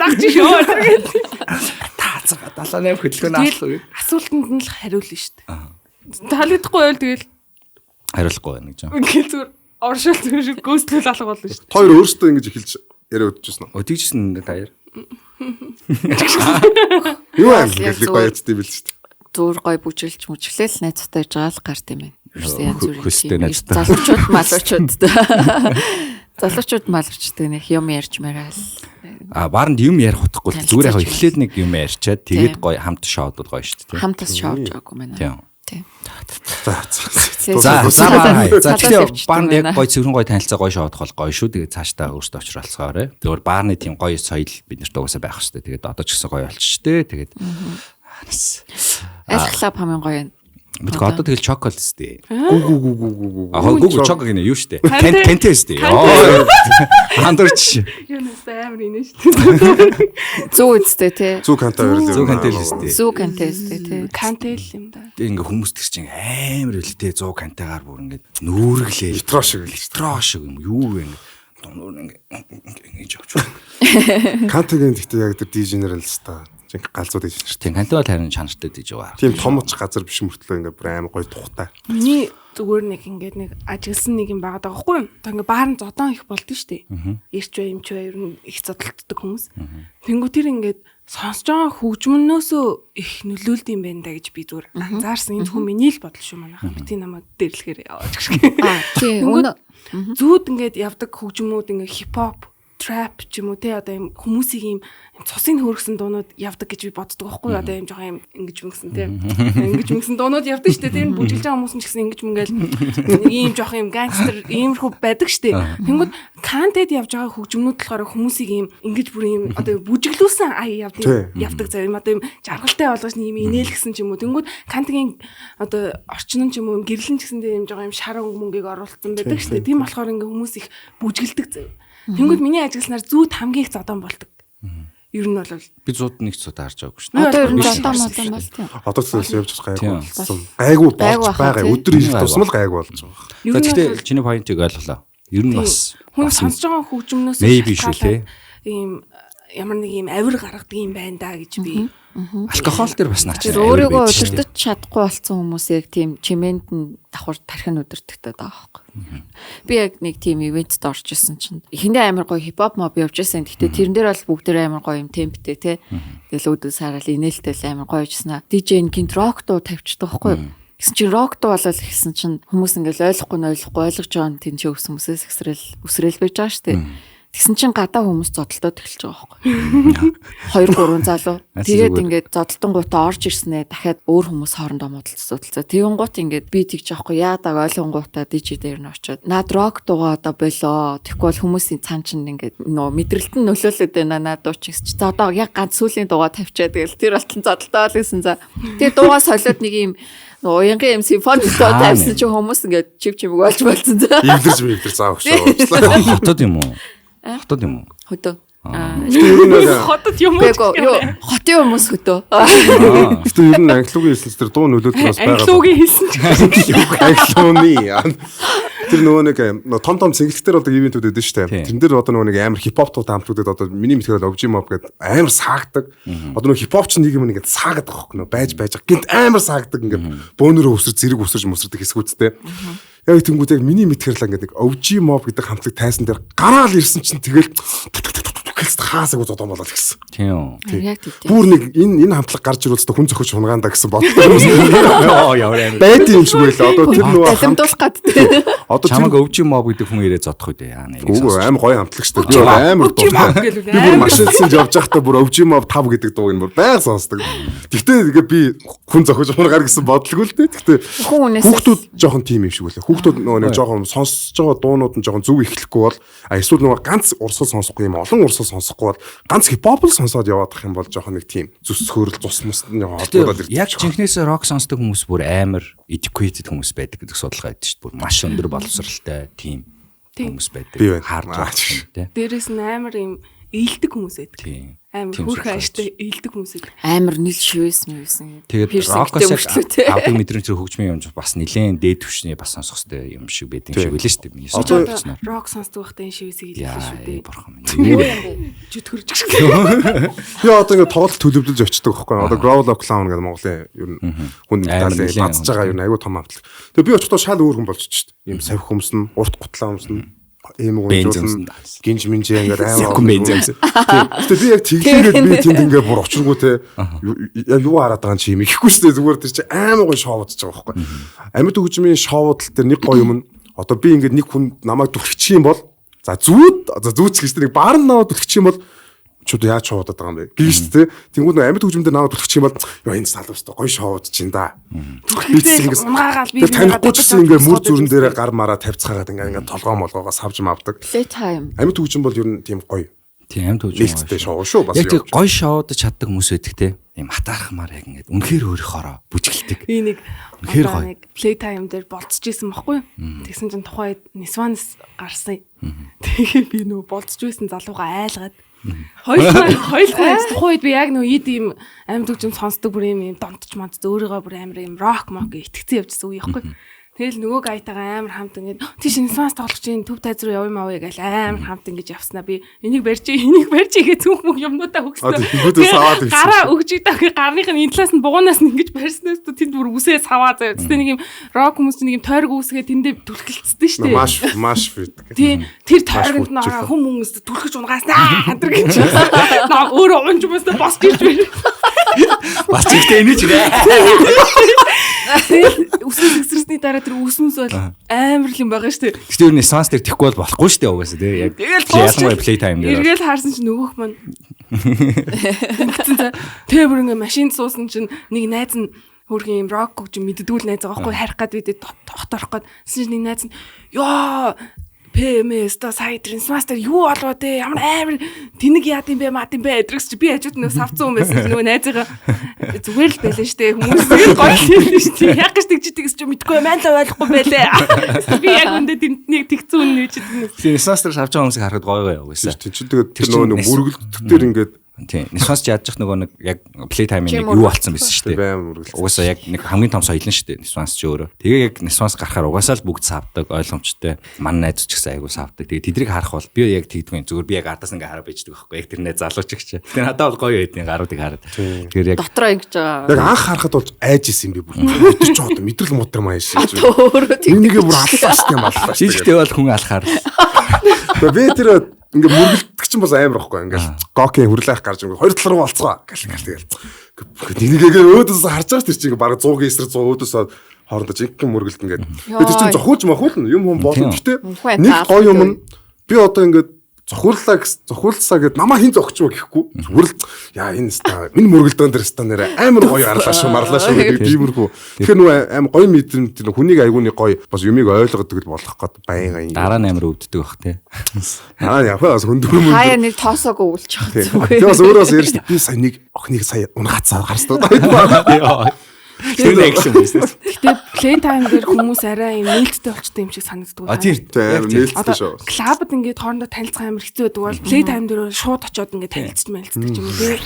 Дагж шоо. таацгаа 78 хөдөлгөөн аалах. Асуултанд нь л хариулна шүү дээ. Таалагдахгүй байвал тэгэл хариулахгүй байна гэж. ингээл зүгээр оршил зүгээр шиг гүйцэтгэл алга болно шүү дээ. Хоёр өөрсдөө ингэж эхэлж яриа өдчихсэн үү? Тэгжсэн таяр. Юу аим гэж баяцтай бил шүү дээ. Зур гой бүжиглж мүжглээл найзтай яж байгаа л гард юм байна. Хөстэй найзтай. Залуучууд малчдаг нэг юм ярьж мараал. Баарнд юм ярих утгагүй зүгээр яг эхлээд нэг юм ярьчаад тэгээд гоё хамт шоудууд гоё шүү дээ. Хамтас шоудж байгаагүй байна. Тийм. За тэгэхээр баарнд яг гоё цэврэн гоё танилцаа гоё шоудах бол гоё шүү. Тэгээд цаашдаа өөртөө очролцгоорой. Тэгвэл баарны тийм гоё соёл бид нарт угаасаа байх хэрэгтэй. Тэгээд одоо ч гэсэн гоё болчих штэ. Тэгээд аль клуб хамгийн гоё юм. Мэдгүй одоо тэгэл чокол өстэй. Гү. Гү чокол гинэ юу штэ. Кенте өстэй. Хандурч. Юунаас амар инэ шүү дээ. Зүү үстэй тий. Зүү канта өрлөө. Зүү кантэл өстэй. Зүү канте өстэй тий. Кантел юм да. Тэг ингээ хүмүүс тэр чинь амар үлдээ 100 кантагаар бүр ингээ нүүрглээ. Метро шиг л. Метро шиг юм юу вэ? Ингээ жогч. Кантагийн гэхдээ яг тэр дижнер л та. Жинк галзууд ийж шүү. Тийм кантал харин чанартай диж байгаа. Тийм томч газар биш мөртлөө ингээ бүр амар гоё тухтай. Миний зүгээр нэг ингээд нэг ажигласан нэг юм байгаа даахгүй юу? Та ингээ баарн зодон их болд нь штэ. Ирч бай юм ч бай ер нь их зодтолддог хүмүүс. Тэнгүү тэр ингээд сонсож байгаа хөгжмөнөөсөө их нөлөөлд юм байна да гэж би зүгээр анзаарсан. Энэ хүн миний л бодол шүү манайхаа. Бити намайг дэрлэхээр яваач гэх. Тийм. Зүүд ингээд явдаг хөгжмүүд ингээ хипхоп trap ч юм уу те одоо юм хүмүүсийн юм цусыг хөргсөн дуунууд явдаг гэж би боддог байхгүй одоо юм жоохон юм ингэж мөнгсөн те ингэж мөнгсөн дуунууд явдаг штэ тэр бүжиглж байгаа хүмүүс нь ч гэсэн ингэж мөнгөөл ийм жоохон юм гангстер иймэрхүү байдаг штэ тэнгүүд контент явж байгаа хөгжмнүүд болохоор хүмүүсийг ийм ингэж бүр ийм одоо бүжиглүүлсэн ая явдаг зарим одоо юм жаргалтай болгож ийм инээлгсэн ч юм уу тэнгүүд контентын одоо орчин нь ч юм уу гэрлэн ч гэсэндээ ийм жоохон юм шар мөнгийг оруулсан байдаг штэ тийм болохоор ингээ хүмүүс их бүжгэлдэг зав. Тэнгүүд миний ажигласнаар зүүд хамгийн их зодон болдог. Ер нь бол би зууд нэг цууд харж байгаагүй шүү дээ. Одоо ер нь зодон болон бол тийм. Одоо цэцэл явж гайгүй болсон. Гайгүй болж байгаа. Өдөр ирэх тусмал гайгүй болж байгаа. Гэхдээ чиний поинтыг ойлголоо. Ер нь бас хүн сонсож байгаа хөгжмнөөс maybe шүү лээ. Ийм ямар нэг ийм авир гаргадаг юм байна да гэж би. Алкогол дээр бас наач. Өөрийгөө удирдах чадахгүй болсон хүмүүс яг тийм чимээнд нь давхар тархин удирдахтай байгаа байхгүй. Би яг нэг тийм ивентэд орж исэн чинь эхэндээ амар гоё хипхоп моб явж исэн. Гэхдээ тэрэн дээр бол бүгд амар гоё юм темптэй те. Тэгэл өөдөө саарал инээлтэй амар гоё жиснаа. DJ гинт рок дуу тавьчихдаг байхгүй. Гэсэн чинь рок дуу болол ихсэн чинь хүмүүс ингээл ойлгохгүй ойлгож байгаа нь тэн чи өвсөн хүмүүсээс өсрэл байж байгаа штэ. Тэгсэн чинь гадаа хүмүүс зодтолтод эхэлж байгаа байхгүй. 2-3 залуу. Тэгээд ингээд зодтолтонгуудаа орж ирснээр дахиад өөр хүмүүс хоорондоо муудалцсан. Тэгэн гут ингээд би тэгж аахгүй яадаг ойлгонгуудаа DJ дээр нь очиод наад рок дуугаа одоо болоо. Тэгэхгүй бол хүмүүсийн цаан чинь ингээд нөө мэдрэлт нь нөлөөлөд байна наад дуу чи. За одоо яг ганц сүүлийн дуугаа тавьчаад тэгэл тэр болтон зодтолтоо л гэсэн за. Тэгээд дуугаа солиод нэг юм уянгийн юм симфони дуу тавьсан чинь хүмүүс ингээд чив болж болсон за. Эвдэрч заах шүү. Хотод юм уу? Хотод юм уу? Хөдөө. Хотод юм уу? Хотын хүмүүс хөдөө. Гэтэ ер нь англиугийн хэлсэн тэр дуу нөлөөлөл бас байгаа. Англиугийн хэлсэн ч англиуны тэр нөгөө нэг том синглтэр болдог ивентүүд байдаг шүү дээ. Тэрэн дээр одоо нөгөө нэг амар хипхоп туу хамтлагуудад одоо миний мэдхээр OG Mob гэдэг амар саагдаг. Одоо нөгөө хипхоп ч нэг юм ингээд саагаад байгаа хөөе. Байж гинт амар саагдаг ингээд бөөнөрөө өсөр зэрэг өсөрж мөсөрдөг хэсгүүдтэй. Яг тэнгууд яг миний мэдхээр л ингээд нэг OG Mob гэдэг хамтлаг тайсан дээр гараал ирсэн чинь тэгэл хаасаг зодон болол гэсэн. Тийм. Бүр нэг энэ хамтлаг гарч ирвэл хүн зөхөж хунгаанда гэсэн боддог юм. Яваа. Байд юм шиг байл. Одоо тэр нөгөө хамтуулах гад. Одоо чамаг өвчим моб гэдэг хүн ирээ зодох үү яа нэг. Үгүй амар гоё хамтлаг шүү дээ. Амар дуу. Би бүр машинсанд явж байхдаа бүр өвчим моб 5 гэдэг дууг нь бүр байг сонсдог. Гэхдээ тэгээ би хүн зөхөж хунгаар гэсэн бодлого л дээ. Гэхдээ хүүхдүүд жоохон тийм юм шиг байлаа. Хүүхдүүд нөгөө нэг жоохон сонсож байгаа дуунууд нь жоохон зүг эхлэхгүй бол эсвэл нөгөө ганц урсгал сонсохгүй юм олон урсгал сонсохгүй бол ганц хипхоп л сонсоод яваадах юм бол жоохон нэг тийм зүсхөөрл цус мусны холбоотой ирдэг. Яг жинхнээсээ рок сонсдог хүмүүс бүр амар educated хүмүүс байдаг гэдэг судалгаа байдаг шүү дээ. Бүр маш өндөр боловсралтай тийм хүмүүс байдаг. Харж байна тийм. Дээрээс нь амар юм ээлдэг хүмүүс байдаг. Амар хөөрхөн ааштай ээлдэг хүмүүс байдаг. Амар нийл шивээсэн. Тэгээд рокоос авдаг мэдрэмж хөгжмийн юм бас нэлээд дээд түвшний бас сонсох хэрэгтэй юм шиг байдаг юм шиг байлаа шүү дээ. Одоо рок сонсдог байхдаа энэ шивээсийг хэлсэн шүү дээ. Бурхан минь. Жүтгэрж. Яа одоо ингэ тоглолт төлөвлөж очдөг байхгүй. Одоо Growl of Clown гэдэг Монголын ер нь хүн талаар бацж байгаа ер нь аюу том хамтлаг. Тэгээд би очихдоо шал өөр хүн болж шүү дээ. Ийм савх хүмүүс нь, урт гутлаа хүмүүс нь ийм гонжуулсан гинж минжээ ингээд амар бензин. Гэтэ би яг тэглээгээд би тэнд ингээд бүр очиргуу те юу хараад байгаа юм чи юм ихгүй шүү дээ зүгээр тэр чи амар гоё шоу бодож байгаа байхгүй. Амьд хөгжмийн шоуд л тэр нэг гоё юм нь одоо би ингээд нэг хүн намайг дүрхчих юм бол за зүүч гэж нэг баар наваад дүрхчих юм бол чууд яаж шоудаад байгаа юм бэ гэж шүү дээ. Тэнгүүд нэг амьд хөгжмөнд наваад дүрхчих юм бол ёо энэ салуустай гоё шоуд чинь да. Дүрхчихээ унгаагаал би танихгүй ч ингээд мүр зүрэн дээрээ гар мараа тавьцгаагаад ингээд толгоо молгоогоо савж мавдаг. Playtime. Амьд хөгжим бол ер нь тийм гоё. Тийм амьд хөгжим шоу шүү бас. Яг тийм гоё шоудаж чаддаг хүмүүс байдаг те. Ийм хатаархмаар яг ингээд үнэхээр өөрийнхоороо бүжгэлдэг. Би нэг үнэхээр гоё. Playtime дээр болцож исэн байхгүй. Тэгсэн чинь тухайд Nisvans гарсан. Тэгээ би нөө болцож байсан залууга айлгаад хоёулаа тухайд би яг нөө ид ийм амьд хөгжим сонсдог бүр ийм донтч мод өөрийгөө бүр амар ийм рок мок итгэцэн явжсан үе байхгүй. Тэгэл нөгөө гайтагаа амар хамт ингээд тийш Nisvans тоглож чинь төв тайз руу явъя мавъя гэж амар хамт ингэж явснаа би энийг барьж гэж цүнх мөх юмнуудаа өгснөө. Гараа өгж идэг гарных нь энэ талаас нь бугуунаас нь ингэж барьснаас тэнд бүр үсээ саваа заяа. Тэд нэг юм рок хүмүүс нэг юм тойрог үсгээ тэндээ түлхэлцсэн шүү дээ. Маш фит. Тэр тойрогт нь хүмүүс түлхэж унгааснаа хандар гэж. Наа өөрөө унж юмсаа босч ирж байна. Бас ихтэй энэ ч нэ. Тэгэл үсээс эксэрсний дараа тэр үсмэс бол амар л юм байгаа шүү дээ. Гэтэ юу нисанс дээр тэхгүй бол болохгүй шүү дээ угаасаа тий. Яг ялангуяа play time дээр. Эргээл хаарсан чинь нөгөөх маань ингэсэн тэ бүр ингээ машинд суусан чинь нэг найз нь хөргийн юм рок гэж мэддгүүл найз байгаа байхгүй харих гад бидээ тогтоорох гад чинь нэг найз нь ёо PMS та сая трансмастер юу болоо те ямар амар тэнэг яад юм бэ мат юм бэ эдрэгс чи би хажууд нэг савцсан юм байсан нөгөө найзыгаа зүгээр л байлаа штэ хүмүүс гоё хэлсэн штэ яг гэж тэгж чи мэдгүй маань л ойлгохгүй байлээ би яг үндэ тэнтнийг тэгцэн үнэ гэж тийм трансмастер авч байгаа хүмүүсийг харахад гоё гоё байсан. Чи тэгээд тэр нөгөө мөргөлтдөр ингээд тийм нисанс яаж нэг нэг яг play time-ийн юу болцсон байсан шүү дээ. Угаасаа яг нэг хамгийн том соёлон шүү дээ нисанс чи өөрөө. Тэгээ яг нисанс гарахаар угаасаа л бүгд савдаг ойлгомжтой. Манай найз ч гэсэн айгуу савдаг. Тэгээ тэдрийг харах бол би яг тэгдэггүй зүгээр би яг адаас ингээ хараа bijдэг байхгүй. Яг тэр найз залууч их чи. Тэгээ надад бол гоё байдیں۔ Гаруудыг хараад. Тэгэхээр яг дотроо ингэж байгаа. Яг анх харахад бол айж исэн би бүр. Тэр ч одоо мэдрэл мутар маяг шиж. Энийгээ бүр аллаа штэ юм аллаа. Шижтэй бол хүн алхаар. Би тэр ингээ мөргөлдөг чинь бас амар байхгүй ингээ гокийн хүрлээх гарч ингээ хоёр тал руу болцгоо гэл тэгээл өөдөөс харж байгаа тэр чинь ингээ бараг 100-ийн эсрэг 100 өөдөөс хоорондоо жинхэнэ мөргөлд ингээ тэр чинь зохиулж махуулна юм боломжтой нэг гоё юм би одоо ингээ зохиулсаа гэд намаа хин зогч мө гэхгүй зүгээр л яа энэ ста энэ мөргөлдөөн дээр ста нэрэ амар гоё гарлаа шүү марлаа шүү гэдэг тиймэрхүү тэгэхээр нөө амар гоё мэдрэмт тэр хүнийг айгууны гоё бас юмыг ойлгодог л болох гээд баян дараа нь амар өвддөг бах тий яхаа хөндөрмөр хаяа нэг тоосоог өвлж байгаа зүгээр би бас өөрөөс ярьж би сая нэг охиныг сая унгацаа харстаа тэр экшн бизнес. Гэтэ play time дээр хүмүүс арай юм нээлттэй болчтой юм шиг санагддаг. Тийм нээлттэй шүү. Клабд ингээд хоорондоо танилцах амар хэцүү байдаг бол play time дээр шууд очиод ингээд танилцж мэлцдэг юм тий.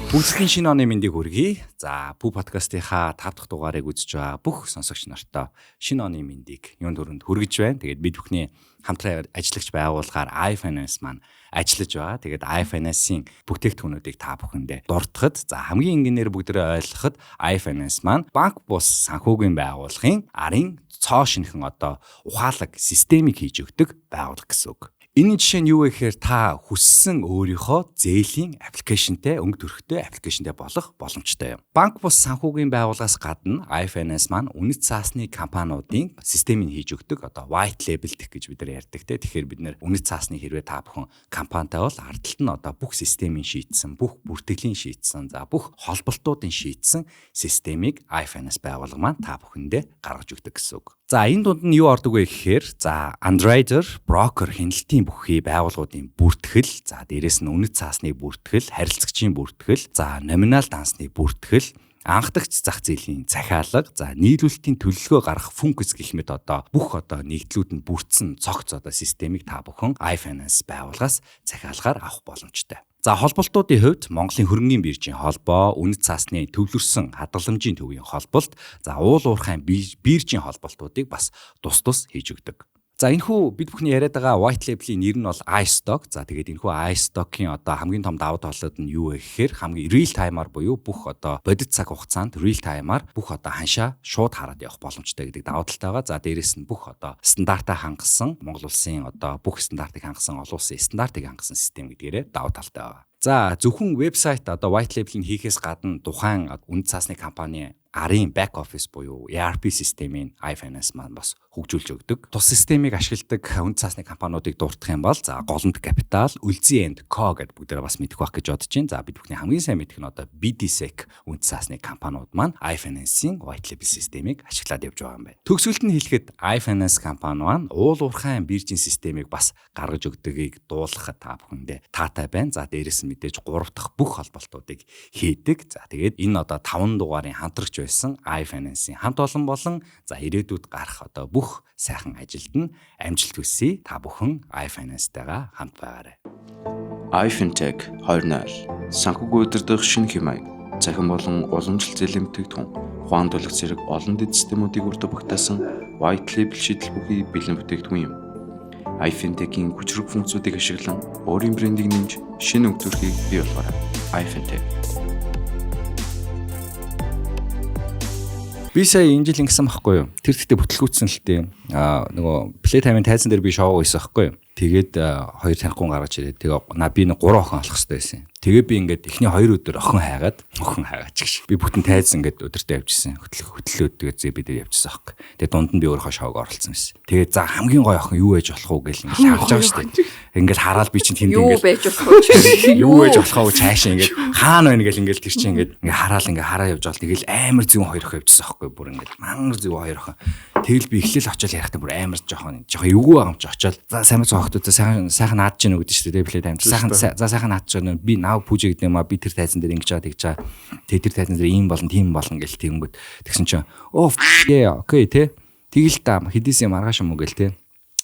Бүгдийн шинэ оны мэндийг хүргэе. За, Пүү подкастынхаа 5 дахь дугаарыг үзэж байгаа бүх сонсогч нартаа шинэ оны мэндийг юунд хүргэнд хүргэж байна. Тэгээд бид бүхний хамтран ажиллагч байгууллагаар iFinance маань ажиллаж байгаа. Тэгээд iFinance-ийн бүтээгдэхүүнүүдийг та бүхэндээ дурдахад, за хамгийн энгийнээр бүгдээрээ ойлгоход iFinance маань банк бус санхүүгийн байгууллагын арын цоо шинхэн одоо ухаалаг системийг хийж өгдөг байгууллага гэсэн үг. Энэ жишээ нь юу вэ гэхээр та хүссэн өөрийнхөө зээлийн аппликейшнтэй өнгө төрхтэй аппликейшнтэй болох боломжтой юм. Банк бус санхүүгийн байгууллагаас гадна iFinance маань үнэт цаасны компаниудын системийг хийж өгдөг одоо white label гэх гэж бид нар ярьдаг те. Тэгэхээр бид нар үнэт цаасны хэрвээ та бүхэн компанитай бол ардталт нь одоо бүх системийг шийдсэн, бүх бүртгэлийн шийдсэн, за бүх холболтуудын шийдсэн системийг iFinance байгууллага маань та бүхэндээ гаргаж өгдөг гэсэн үг. За энэ дунд нь юу ордог вэ гэхээр за underwriter, broker хяналтын бүхий байгууллагуудын бүртгэл, за дээрэс нь үнэт цаасны бүртгэл, харилцагчийн бүртгэл, за номинал дансны бүртгэл, анхдагч зах зээлийн захиалга, за нийлүүлэлтийн төлөлгөө гаргах функц гэх мэт одоо бүх одоо нэгдлүүд нь бүрдсэн цогц одоо системийг та бүхэн iFinance байгууллагаас захиалгаар авах боломжтой. За холболтуудын хувьд Монголын хөрөнгөний биржийн холбоо, үнэт цаасны төвлөрсөн хадгаламжийн төвийн холболт, за уул уурхайн биржийн холболтуудыг бас тус хийж өгдөг. За энэхүү бид бүхний яриад байгаа white label-ийн нэр нь бол iStock. За тэгээд энэхүү iStock-ийн одоо хамгийн том давуу талууд нь юу вэ гэхээр хамгийн real time-аар буюу бүх одоо бодит цаг хугацаанд real time-аар бүх одоо ханшаа шууд хараад явах боломжтой гэдэг давуу талтай байгаа. За дээрэс нь бүх одоо стандартаа хангасан Монгол улсын одоо бүх стандартыг хангасан олон улсын стандартыг хангасан систем гэдгээрээ давуу талтай байгаа. За зөвхөн вебсайт одоо white label-ийг хийхээс гадна тухайн үнэт цаасны компани арын back office буюу ERP системийн iFinance маань бас хөгжүүлж өгдөг. Тус системийг ашигладаг үнэт цаасны компаниудыг дурдах юм бол за голомт капитал, Үлзий & Co гэдэг бүгдээрээ бас мэдэх байх гэж бодож байна. За бид бүхний хамгийн сайн мэдэх нь одоо BDSEC үнэт цаасны компаниуд маань iFinance-ийн white label системийг ашиглаад явж байгаа юм байна. Төгсгөлт нь хэлэхэд iFinance компани маань уул уурхайн биржийн системийг бас гаргаж өгдөгийг дуулгахад та бүхэндээ таатай байна. За дээрээс нь мэдээж 3 дахь бүх холболтуудыг хийдэг. За тэгээд энэ одоо 5 дугаарын хамтрагч байсан iFinance-ийн хамт олон болон за ирээдүйд гарах одоо бүх сайхан ажилд нь амжилт хүсье. Та бүхэн iFinance-тайгаа хамт байгаарай. iFintech 2.0 санхүүгийн удирдах шинэ хэмээг цахим болон уламжлалт зээлийн бүтээгдэхүүн ухаан төлөх зэрэг олон дэд системүүдийг өртөө багтаасан white label шийдэл бүхий бэлэн бүтээгдэхүүн юм. iFintech-ийн хүчрэг функцүүдийг ашиглан өөрийн брендийг нэмж шинэ өнгө төрхийг бий болгоорой. iFintech. Би сая энэ жил ингэсэн байхгүй юу? Тэр ихтэй бүтлгүүцсэн л тээ. Нөгөө play time-ын тайзан дээр би шоу хийсэн байхгүй юу? Тэгээд хоёр танхимын гаргаж ирээ. Тэгээ би нэг 3 охин алах хэрэгтэй байсан. Тэгээ би ингээд эхний 2 өдөр охин хайгаад ч гэж. Би бүтэн тайз ингээд өдөртөө явжсэн. Хөтлөөд тэгээ би дээр явжсан аахгүй. Тэгээ дунд нь би өөрөө шоог оролцсон байсан. Тэгээ за хамгийн гоё охин юу ээж болох уу гэж ингээд харж байгаа шүү дээ. Ингээд хараад би чинь тэнд ингээд юу байж болох вэ? Юу ээж болох уу цаашаа ингээд хаана байна гэл ингээд тэр чинь ингээд хараал ингээд хараа явж байгаа. Тэгэл амар зөв 2 охин явжсан аахгүй. Бүр ингээд мангар зөв 2 охин. Тэгэл би эхлээл очил ярихтаа бүр амар жоохон эвгүй байгаа юм чи очил. За сайн мэцэн охтууд сайхан наадж гэнэ гэдэг шүү дээ. Плей тайм. Сайхан наадж гэнэ. Би нав пүүж гэдэг юм а би тэр тайзан дээр ингэж байгаа тэгж байгаа. Тэр тайзан дээр ийм болон тийм болон гэл тэгэнгүүт тэгсэн чинь окей те. Тэгэл та хэдийс юм маргааш юм уу гэл те.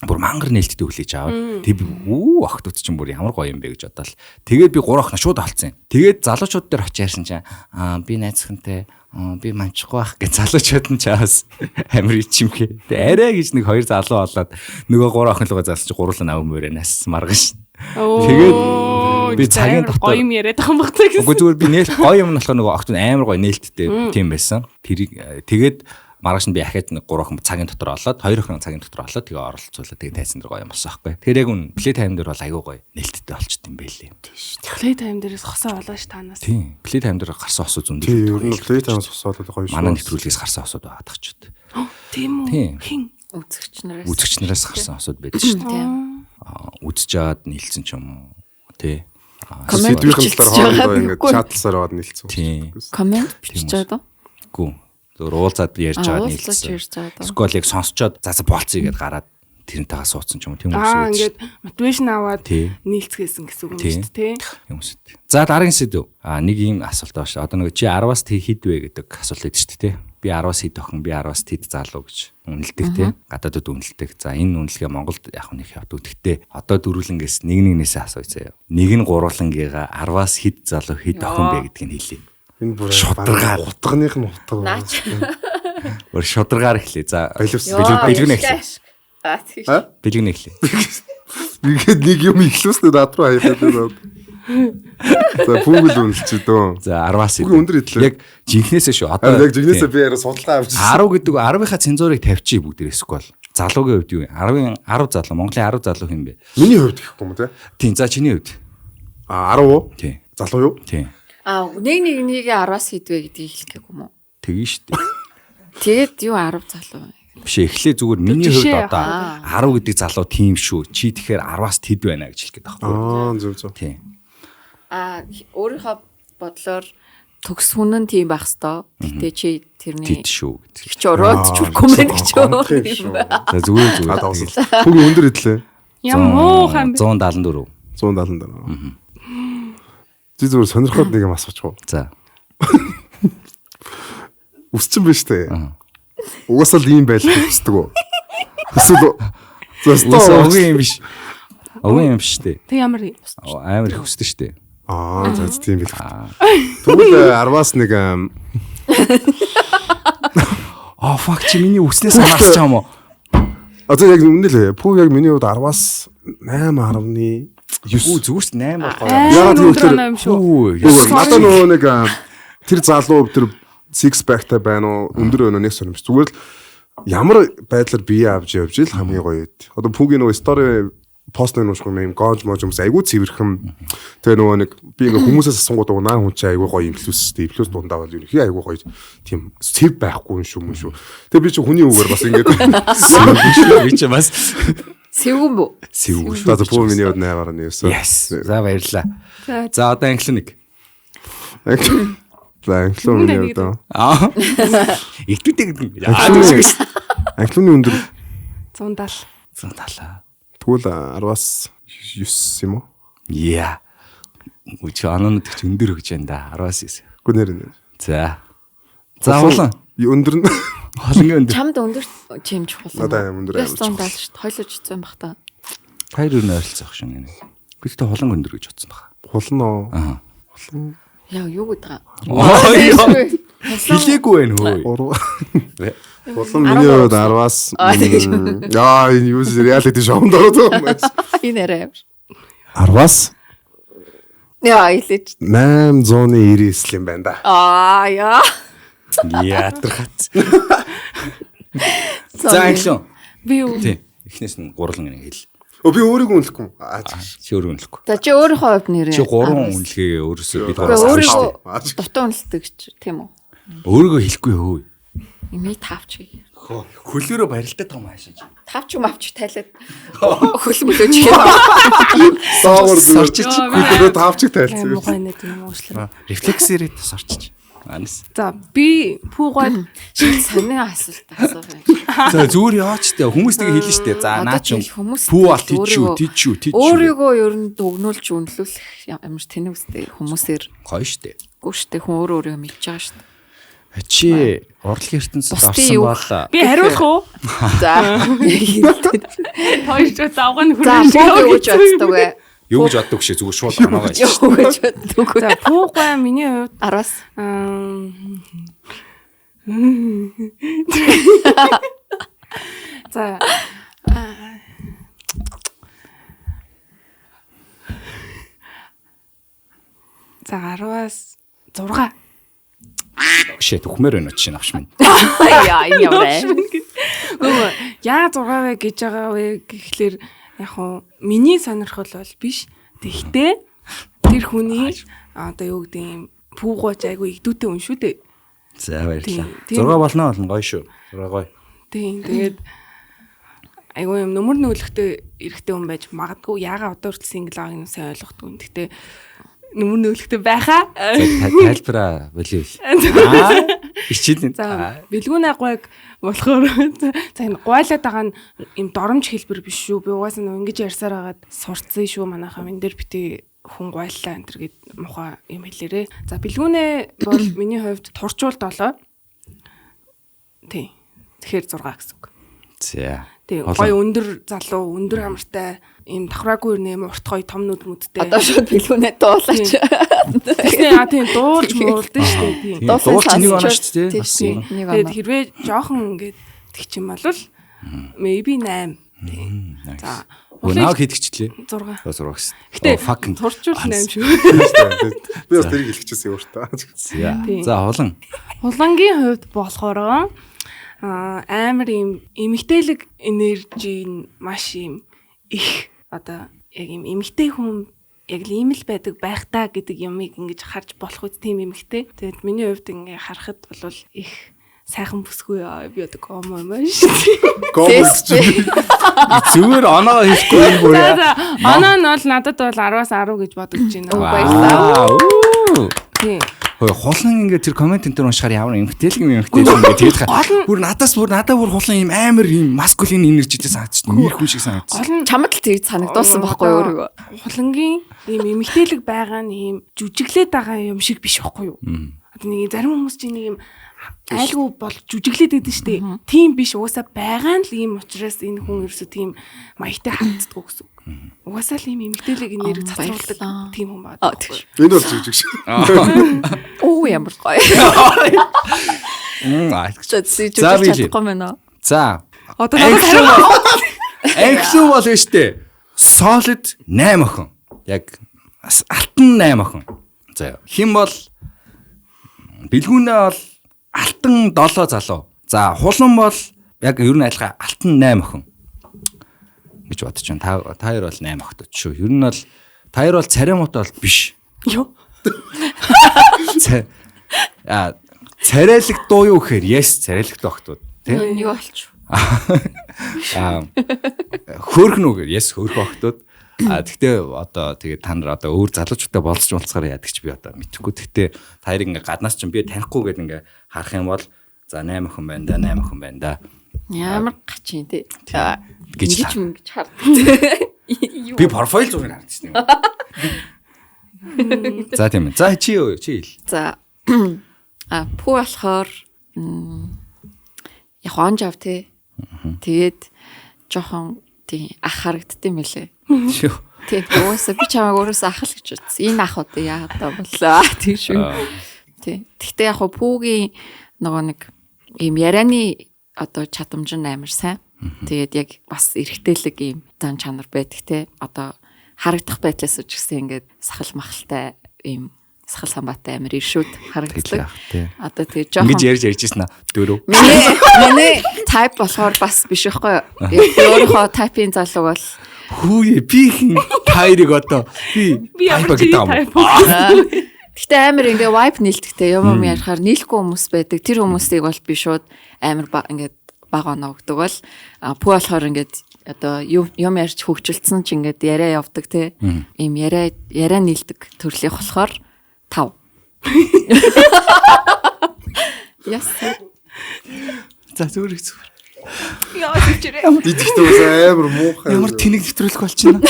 Бүр мангар нээлттэй хүлээж аваад тэг би охтууд чинь бүр ямар гоё юм бэ гэж бодлоо. Тэгээд би 3 охин шууд олцсон. Тэгээд залуучууд дээр очиж ярьсан чинь би найзхантай би манчихгүй байх гэж залуучууд нь чаас амир ичимхээ. Тэг арай гэж нэг 2 залуу болоод нөгөө 3 охин лугаа заасан чинь гурлаа наваг мөрөнэс маргааш. Тэгээд би цагийн дотор гоё юм яриад байгаа юм багтаа гэсэн. Үгүй зүгээр би нээлт гоё юм болохоор нөгөө охтууд амар гоё нээлттэй тийм байсан. Тэрийг тэгээд маргааш нь би ахаад 3 охин цагийн дотор олоод 2 охин цагийн дотор олоод тэгээ оролцуулаад тэгээ тайзан дээр гоё юм болсон аахгүй. Тэгэхээр яг үн плей тайм дээр бол аягүй гоё нээлттэй болчт юм байлээ. Плей тайм дээрээс хосоо олоош танаас. Тийм. Плей тайм дээр гарсан осууд зөндөө. Тийм, ер нь плей таймс хосоод гоё шүү. Манай нэвтрүүлгээс гарсан осууд байгаа ч гэдэг. Тийм үү? Хин Үзэгч нараас гарсан осууд байдаг шүү дээ. Үзэж жаад нийлсэн ч юм уу. Тий. Коммент бичлэлээр хоорондоо ингээд чатлсаар аваад нийлсэн. Тийм. Коммент бичиж байгаа дөө. Үгүй. Зөв уулзаад ярьж байгаа нийлсэн. Скол яг сонсчоод за болцъё гэдээ гараад тэрнтэйгээ суудсан ч юм уу тийм үү. Ингээд мотивашн аваад нийлцгээсэн гэсэн үг юм шүү дээ. Тийм үү. За дараагийн сэдв. Нэг юм асуулт байна шүү. Одоо нэг чи 10-аас хэд вэ гэдэг асуулт өгдөө шүү дээ. Би 10-аас хэд охин, би 10-аас хэд залуу гэж үнэлдэг те. Гадаадд үнэлдэг. За энэ үнэлгээ Монголд яг нэг явдаг. Гэхдээ одоо дөрвөлнгээс нэгнээсээ асууя заяа. Нэг нь гурвалангийга 10-аас хэд залуу, хэд охин бэ гэдгийг хэлье. Энэ бүр шударгаар утганых нь утга. Өөр шударгаар эхлэе. За бэлгэнэ эхлэе. Бэлгэнэ эхлэе. Ингээд нэг юм ихлүүлснэ над руу хаяад. За пүүгэл үнэлчих дөө. За 10-аас пүүгийн өндөр идлээ. Яг жинхнээсээ шүү. Одоо яг жинхнээсээ би яриа судалгаа авчихсан. 10 гэдэг 10-ийнхаа цензурыг тавьчих бүгдээрээс гол. Залуугийн хувьд юу вэ? 10 залуу, Монголын 10 залуу хэм бэ? Миний хувьд гэхгүй юм те. Тийм, за чиний хувьд. 10 уу? Тийм. Залуу юу? Тийм. Нэг 10-аас хэдвэ гэдгийг хэлэх гээгүй юм уу? Тэгнь шүү дээ. Тэгээд юу 10 залуу вэ? Биш эхлээ зүгээр миний хувьд одоо 10 гэдэг залуу тийм шүү. Чи тэгэхээр 10-аас тэд байна гэж хэлэх гээд байна. Зөв. Тийм. Өөрийнхөө бодлоор төгс хүн нь тийм байх хэвээр. Гэтэ чи тэрний тэд шүү гэдэг. Чи ороод ч комент гэж юм байна. За зүгээр. Пүүгийн өндөр идлээ. Ямар хаан бэ? 174. 174. Чи зүгээр сонирхоод нэг юм асуучих уу? За. Үсчин биш үү? Угаасаа л ийм байх хүсдэг үү? Эсвэл огийн юм биш. Огийн юм биш үү? Тэг ямар амар их хүсдэг шүү дээ. За тийм бил. Тэгвэл 10-аас нэг fuck чи миний үснээс хамаарч байгаа юм уу? Одоо яг үнэ л пүү яг миний хувьд 10-аас 8.9 зүгээрс 8 болохоо. Яг тийм юм шүү. Надад нөгөө нэг тэр залуу тэр six pack-тай байна уу? Өндөр өнөө нэг сонирмж. Зүгээр л ямар байдлаар бие авч явж ил хамгийн гоё үед. Одоо пүүгийн нөгөө story пост нэмэх юм гоож мож юмс айгуу цэвэрхэн. Тэгээ нөгөө нэг би ингээ хүмүүсээс асуугууд наа хүн чи айгуу гоё инфлюенстэй. Инфлюенс дундаа бол юу хий айгуу гоё тийм цэв байхгүй юм шүү. Тэгээ би чи хүний үгээр бас ингээ би чи бас Сэвгэн бүү? Сэвгэн. За пүү миний хувьд 8.9. Yes. За баярлаа. За одоо англин нэг. За англин миний хувьд. Итгэдэг гэдэг. Англины өндөр 170. 170. Тэгвэл 10-аас 9 юм уу? Яа. Үгүй анонод ч өндөр өгч байна да. 10-аас 9. Гү нэр. За. За улан. Өндөр нь холонгийн өндөр. Чамд өндөр чимж холон. Надаа өндөр амар. 170 шүү дээ. Хойлож хэцүү бах та. Хоёр өөр нь ойролцоох шүү нэг. Би тэгтээ холон өндөр гэж бодсон баха. Холон оо. Холон. Яа юу гэдэг вэ? Хилээгүй байна хөө. Холон миний хувьд 10-аас яа энэ юу реалити шоунд ороод байгаа юм. Энэ арай. 10-аас яа илээч. 899 юм байна да. Яа. Яатрахат. За англин. Би юу? Тийм. Эхнээс нь гурлан нэг хэл. Би өөрийгөө үнэлэхгүй. Чи өөрөө үнэлэхгүй. За чи өөрийнхөө хувьд нэрээ. Чи 3 үнэлгээ өөрөөсөө бид Гэхдээ 3 өөрийгөө дутуу үнэлдэг тийм үү? өөрийгөө хэлэхгүй хөө. Эми тавч. Хөлөөрөө барилдаад том хаашаач. Тавч юм авч тайлаад хөл мөлөөж хийх. Доогор сорчиж хөлөөрөө тавчиг тайлцсан. Муухай нэг юм уушлаа. Рефлексээр сорчиж. Анис. За би пүүгаад Шил сони асуулт асуух юм. За зүгээр яваач тээ. Хүмүүс тэгээ хэлнэ штэ. За наа ч хүмүүс пүү бол тийчүү. Өөрийгөө ер нь дүгнүүлж үнэлүүлэх ямар ч тэнэг үстэй хүмүүсээр Гоё штэ. гоо штэ хүн өөрийгөө мэдж байгаа штэ. Чи урлагийн ертөнцид орсон бол би хариулах уу? За. Хоёр ч давган За хүрэн юу гэж боддог вэ? юу гэж боддог шээ зүгээр шууд оноогоо Юу гэж боддог вэ? За пүүгаа миний хувьд 10-аас за за 10-аас 6 шээ төхмөр өнөч чинь авч минь. яа яваа. Гөө яа 6 вэ гэж байгаа вэ гэхлээр яг хуу миний сонирхол бол биш. Тэгтээ тэр хүний одоо юу гэдэг юм пүүгооч айгу игдүүтэй хүн шүү дээ. За баярлалаа. Тийм. 6 болно гоё шүү. 6 гоё. Тийм тэгээд айгу юм нөмөр нөөлөхтэй эрэхтэй хүн байж магадгүй яагаад одоо хүртэл сингл байгааг нь сайн ойлгохгүй. Тэгтээ нөмөр нөөлөхтэй байхаа. Тайлбараа болио. Ичээд. За бэлгүүн агвайг болохоор за энэ гуайлаад байгаа нь юм доромж хэлбэр биш шүү. Би угаасаа нэг ингэж ярьсаар хагаад сурцсан шүү манайхаа энэ дээр бити хүн гуайлаа энэ төр гэд муха юм хэлээрээ. За бэлгүүнээ бол миний хувьд турчуул 7. Тий. Тэгэхээр 6 гэсэн үг. За. Тий. Гой өндөр залуу, өндөр хамартай, ийм давхраагүй нэм урт гой том нүд мүдтэй. Одоо шууд бэлгүүнээ дуулаач. Тийм дуулж муулдаг шүү дээ. Тийм. Дуулч нэг оноо шүү дээ. Бас Тийм. Тэгээд хэрвээ жоохон ингээд тэг чим болвол maybe 8. За. Нааг хийдэгчлээ. 6. 6 гэсэн. Гэтэ fucking турчуул 8 шүү. Би бас тэрийг хэлчихсэн юм уртаа. За хулан. Хулангийн хувьд болохоор амар юм эмэгтэйлэг энержи нь маш юм их одоо яг юм эмэгтэй хүн яг л ийм л байдаг байх та гэдэг юмыг ингэж харж болох үст тийм эмэгтэй. Тэгээд миний хувьд ингээ харахад бол их сайхан бүсгүй би одоо гомо юм байна шүү. Зүгээр оноо хийхгүй юм бүр. За оноо нь бол надад бол 10-аас 10 гэж бодож байна. Баярлалаа. Тийм. Хулан ингээ тэр комент энэ төр уншихаар ямар эмхтэйлэг ингээ тэгээд бүр надад бүр хулан юм амар юм маскулин энержитэй санагдчих. Мэр хүн шиг санагдчих. Чамд л тэгж санагдуулсан байхгүй юу өөрийгөө. Хулангийн ийм эмэгтэйлэг байгаа нь ийм жүжиглээд байгаа юм шиг биш байхгүй юу? Одоо нэг зарим хүмүүс чинь нэг юм айлгүй бол жүжиглээд байдаг шүү дээ. Тийм биш угаасаа байгаа нь л ийм учраас энэ хүн ерөөсөө тийм маягтай ханддаг гэсэн үг. Угаасаа л ийм эмэгтэйлэг энерги цацруулдаг тийм хүн байна. Энэ бол зүгжиг шиг. Оо ямар гоё. За би чадахгүй мэнэ. За. Одоо надад хариу. Экслүү бол штэ. Solid 8 охин. Яг алтан 8 охин. За. Хин бол бэлгүүнээ бол алтан 7 залуу. За хулан бол яг ер нь айлгаа алтан 8 охин гэж бодож байна. Та хоёр бол 8 охтод шүү. Ер нь бол та хоёр бол цариамут бол биш. Йоо. Царайлаг дуу юу гэхээр yes царайлаг дуу охтууд тийм. Юу болчих. Хөөрхөн үгээр yes хөөрхөн охтууд. Тэгтээ одоо тэгээ та нар одоо өөр залуучуудтай болцож уулзахаар яадаг ч би одоо мэдэхгүй. Тэгтээ та хоёрыг ингээ гаднаас ч би танихгүй гэдэг ингээ харах юм бол за 8 охин байна да 8 охин байна да. Ямар гачин тий. гэж хардаг. Би профайл зургийг хардсан юм. За тийм ээ. За чи хэл. За пүү болохоор яг онжав тий. Тэгээд жоохон тий ах харагддсан мөлий. Шүү. Тий уусаа би чамайг өөрөөсөө ах л гэж үзсэн. Энэ ах уу яа одоо болоо тий шүү. Тий. Гэхдээ яг пүүгийн нөгөө нэг ийм ярианы одоо чадамж нь амар сайн. Тэгээд яг бас эргэжтэйлэг ийм дан чанар байдаг те. Одоо харагдах байдлаас ч гэсэн ингээд сахал махалтай ийм сахал самбаатай амар иршүүд харагддаг. Одоо тэгээд жоохон ингэж ярьжсэн аа дөрөв. Миний type болохоор бас биш байхгүй юу? Яг өөрийнхөө type-ийн залуу бол Хүү би тайрыг одоо би ямар чи тайп. Гэтэ амар ингээ vibe нийлдэхтэй юм ярихаар нийлэхгүй хүмүүс байдаг. Тэр хүмүүсийг бол би шууд амар ингээд баг оноо өгдөг бол пүү болохоор ингээд одоо юм ярьж хөгжилдсөн ч ингээд яриа явдаг те. Ийм яриа нийлдэг төрлийнх болохоор 5. Яс. За зүгээр. Яа тийчрээ. Идэгтэй амар муухай. Ямар тэнэг нэвтрүүлэх болчихно.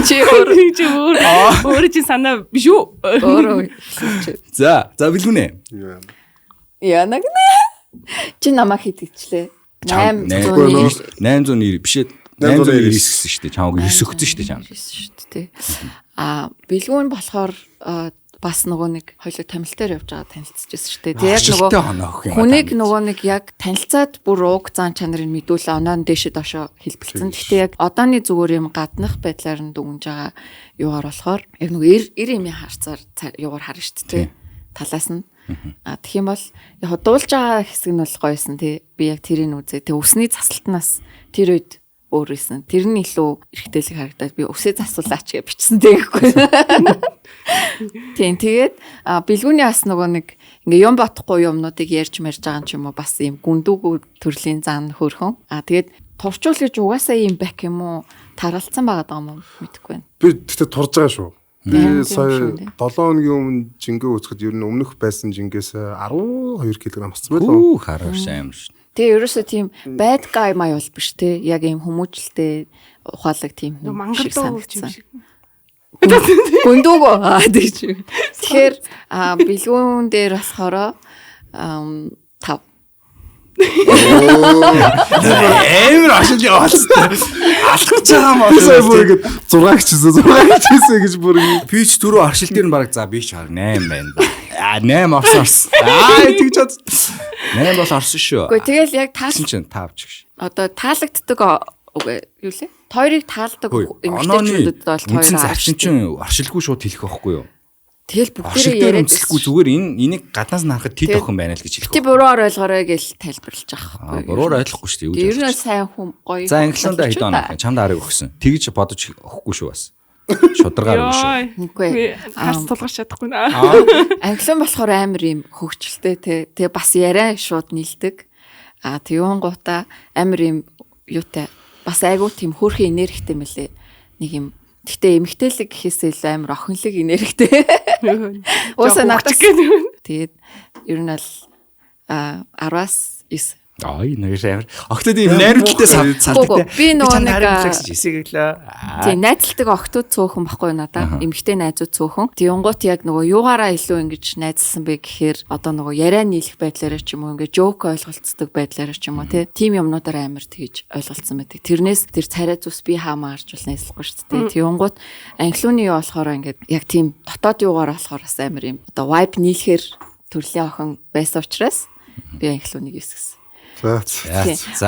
Чи өөр чи санаа биш үү? Өөрөө. За бэлгүнэ. Яна гэнэ. Чи намайг хитгчлээ. 890 биш ээ. 890 гэсэн шүү дээ. Чамаг 9 өгсөн шүү дээ чам. шүү дээ. Бэлгүүн болохоор бас нөгөө нэг хоёул тамилтаар явж байгаа танилцчихсан шүү дээ. Яг нөгөө хүнийг нөгөө нэг яг танилцаад бүр ууг зан чанарыг мэдүүлээ оноо дээшээ доошоо хэлбэлцэн. Гэхдээ яг одооны зүгээр юм гаднах байдлаар нь дүнж байгаа юугаар болохоор яг нөгөө эр эмийн харцаар юугаар харна шүү дээ. Талаас нь. Тэгэх юм бол яг дуулж байгаа хэсэг нь бол гоёсэн тий. Би яг тэрийг үзээ. Тэг өсний засалтнаас тэр үед өөрөөсөн. Тэр нь илүү эргэтэлэг харагдаад би өсөө засуулаач гэж бичсэн тэгэхгүй. Тийм тэгээд бэлгүүний бас нөгөө нэг ингээ юм бодохгүй юмнуудыг ярьж марж байгаа юм ч юм уу бас ийм гүндүүг төрлийн зан хөөрхөн. Тэгээд турчуул гэж угаасаа ийм бак юм уу таралцсан байгаа юм мэдэхгүй байна. Би тэгтээ турж байгаа шүү. Би сая 7 хоногийн өмнө жингээ үүсгэхэд ер нь өмнөх байсан жингээс 12 кг авсан байлаа. Харааш аим шүү. Тэгээ ерөөсөө тийм bad guy маяг бол биш те. Яг ийм хүмүүжлтэй ухаалаг тийм шиг санагдсан. Гүндүүг тэгж. Тэгэхээр бэлгүүн дээр болохоор 5. Амар ашиг яваалцтай. Алхаж байгаа юм уу? Сая бүр ингэ 6 чийсэн гэж бүр пич түрүү аршил дээр нь баг за би ч 8 байна. 8 орсон. Тэгж бод. 8 бол орсон шүү. Гэхдээ тэгэл яг таалсан чинь 5 ч гэж. Одоо таалагддаг юу лээ? Тойрыг таалдаг эмэгтэйчүүдэд бол тойроо авчин чинь аршилгүй шууд хэлэх байхгүй юу? Тэгэл бүгдээрээ яриад өмсөхгүй зүгээр энийг гаднаас нь харахад тэд охин байна л гэж хэлэх. Тэ буруугаар ойлгоорой гэж тайлбарлаж байгаа байхгүй. Буруугаар ойлгохгүй шүү дээ. Ер нь сайн хүн гоё. За англиудаа хэд оноо чамд арыг өгсөн. Тэгж бодож өгөхгүй шүү бас. Шударгаар өгсөн шүү. Үгүй. Хас тулгаж чадахгүй наа. Англиан болохоор амар юм хөгжилтэй те. Тэгээ бас яриа шууд нийлдэг. Тэгвэл гута амар юм юутай бас айгуу тийм хөөрхөн энергитэй мөлий. Нэг юм. Гэхдээ эмгтээлэг гэхээсээ илүү амар охинлог энергитэй. Уусаа надад тэгээд ер нь бол 10-аас 9. Нэг амар. Октод ийм найрамдалтай салдаг. Би нөгөө нэг эсэгэлээ. Тийм найзалдаг октод цөөхөн баггүй надаа. Эмгтэй найзууд цөөхөн. Тэнгуут яг нөгөө юугаараа илүү ингэж найзалсан бэ гэхээр одоо нөгөө яриа нийлэх байдлаараа ч юм уу ингээд жоок ойлголцдог байдлаараа ч юм уу тийм юмнуудаар амар тэгж ойлголцсон байдаг. Тэрнээс тэр царай зүс би хаамаа гарч бол найзлахгүй шүү дээ. Тэнгуут англиуны юу болохоор ингээд яг тийм дотоод юугаар болохоор бас амар юм. Одоо vibe нийлэхээр төрлийн охин байсан учраас би англиуныг эсгэсэн. За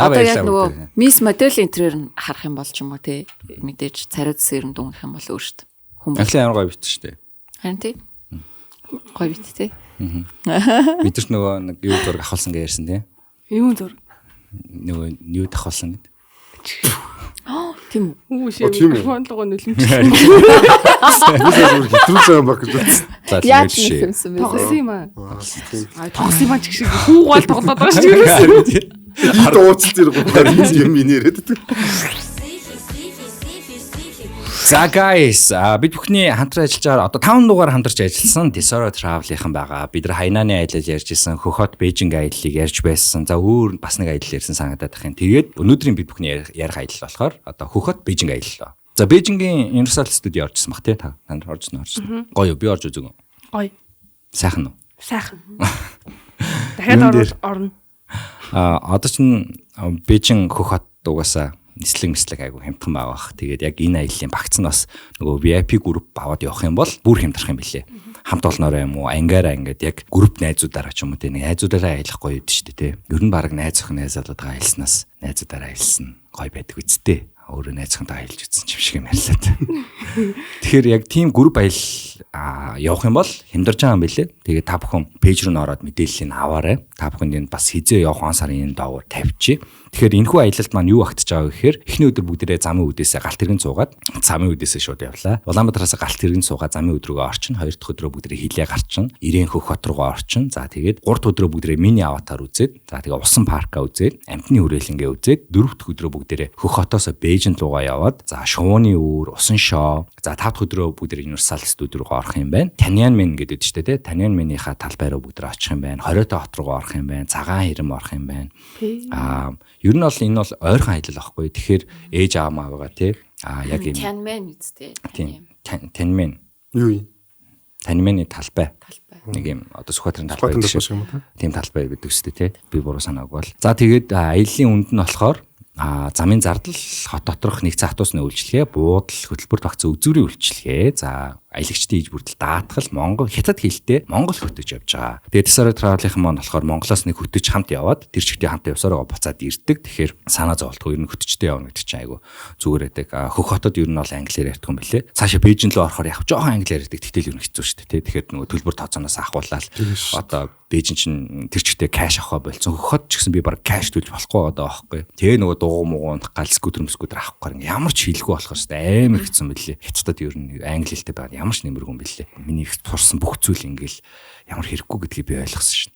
одоо яг нөгөө мисс модель интерьер нь харах юм бол ч юм уу те мэдээж царайд сэрэн дүнгэх юм бол өөрт хүмүүс анхлын амар гоё бит шүү дээ. Харин тий. Гоё бит те. Бид ч нөгөө нэг юу зураг авахулсан гэж ярьсан тий. Юу зураг? Нөгөө юу авахулсан гэд. Тийм үү. Микрофон руу нөлөмжлөө. Хэтрүүлсэн юм баг гэж бодсон. Яаж нөхөмсөн бэ? Тогсон юм аа. Тогсон юм аа ч шиг хүүгэл тоглоод байгаа шүү дээ. Ид ууцл тэр гоо юм яриад байдаг. За guys, бид бүхний хамтран ажиллаж байгаа одоо 5 дугаар хамтарч ажилласан Tesoro Travel-ийнхан байгаа. Бид нар Хайнаны аялал ярьж исэн, Хөхөт Бээжинг аяллыг ярьж байсан. За өөр бас нэг аялал ярьсан санагдаад байна. Тэгээд өнөөдрийн бид бүхний ярих аялал болохоор одоо Хөхөт Бээжинг аялал. За Бээжингийн Universal Studio оржсэн баг тий та нар оржсон. Гоё юу? Би орж үзэв. Гоё. Сайхан уу? Сайхан. Дахиад орно. Одоо чинь Бээжин Хөхөт угаасаа нислэг айгу хямдхан байгаа бах. Тэгээд яг энэ аяллаа багц нь бас нөгөө VIP групп аваад явах юм бол бүр хямдрах юм билээ. Хамт олноороо юм уу, ангаараа ингээд яг групп найзуудаараа ч юм уу тийм найзуудаараа аялах гоё юм шүү дээ тий. Ер нь баг найз охин найзаалуудаа аялснаас найзуудаараа аялсан гоё байдаг үсттэй. Өөрөө найз охинтой аялж үзсэн юм шиг юм ярьлаа. Тэгэхээр яг тийм групп аялал явах юм бол хямдарч байгаа юм билээ. Тэгээд та бүхэн пэйж рүү ороод мэдээллийг аваарай. Та бүхэнд энэ бас хизээ явах он сарын энэ доогуур тавьчих. Тэгэхээр энэхүү аялалд маань юу агтж байгаа вэ гэхээр эхний өдөр бүгдээрээ замын үдээсээ галт тэрэгэн цуугаад замын үдээсээ шууд явлаа. Улаанбаатараас галт тэрэгэн цуугаад замын үд рүүгээ орчин. 2 дахь өдрөө бүгдээрээ хилээ гарчин. Ирээн хөх хот руугаа орчин. За тэгээд 3 дахь өдрөө бүгдээрээ мини аватар үзээд. За тэгээд усан парка үзээд, амтны хүрээлэнгээ үзээд, 4 дахь өдрөө бүгдээрээ хөх хотоос Бээжин руугаа яваад, за шувууны үүр, усан шоо. За 5 дахь өдрөө бүгдээрээ Universal Studio руугаа орох юм байна. Таньян гэдэг ч тийм Таньян-ийнхаа талбай руу бүгдээрээ очих юм байна. Хориотой хот руугаа орох юм байна. Цагаан хэрэм орох юм байна. Ер нь бол энэ бол ойрхон аялал байхгүй. Тэгэхээр ээж аав маавгаа тий. Яг юм. Таньмэн үстэй. Таньмэн. Юу юм? Таньмэний талбай. Нэг юм одоо Сүхбаатарын талбай гэдэг шиг. Тийм талбай гэдэг үстэй тий. Би буруу санаагүй бол. За тэгээд аяллаа үнд нь болохоор замын зардал, хот доторх нэгэн автобусны үйлчилгээ, буудал, хөтөлбөр багц үзүүрийн үйлчилгээ, за аялагчдын иж бүрдэл даатгал, Монгол хятад хэлтэй Монгол хөтөж явж байгаа. Тэгээд Desire Travel-ийн маань болохоор Монголоос нэг хөтөж хамт яваад тэр чигтээ хамт явсараа буцаад ирдэг. Тэгэхээр санаа зовлтгүй ер нь хөтөжтэй явна гэдэг чинь айгу зүгээр байдаг. Хөх хотод ер нь бол англиар ярьдаг юм билээ. Цаашаа Бээжин рүү орохоор яг жоохон англиар ярьдаг. Тэгтэл ер нь хэцүү шүү дээ. Тэгэхээр нөгөө төлбөр тооцооноос ахуулаад одоо Бээжин чинь тэр чигтээ кэш авах болцсон. Хөх хот ч гэсэн би баг кэш төлж болохгүй одоо аахгүй. Тэгээ нөгөө дуугу муунд гал скутер авах гар ямар ч хийлгүй болохоор шүү дээ. Амар хэцүү мөлий. Хятадд ер нь англи хэлтэй байгаа ямар ч нэмэргүй юм бэлээ. Миний их турсан бүх зүйл ингээл ямар хэрэггүй гэдгийг би ойлгосон шин.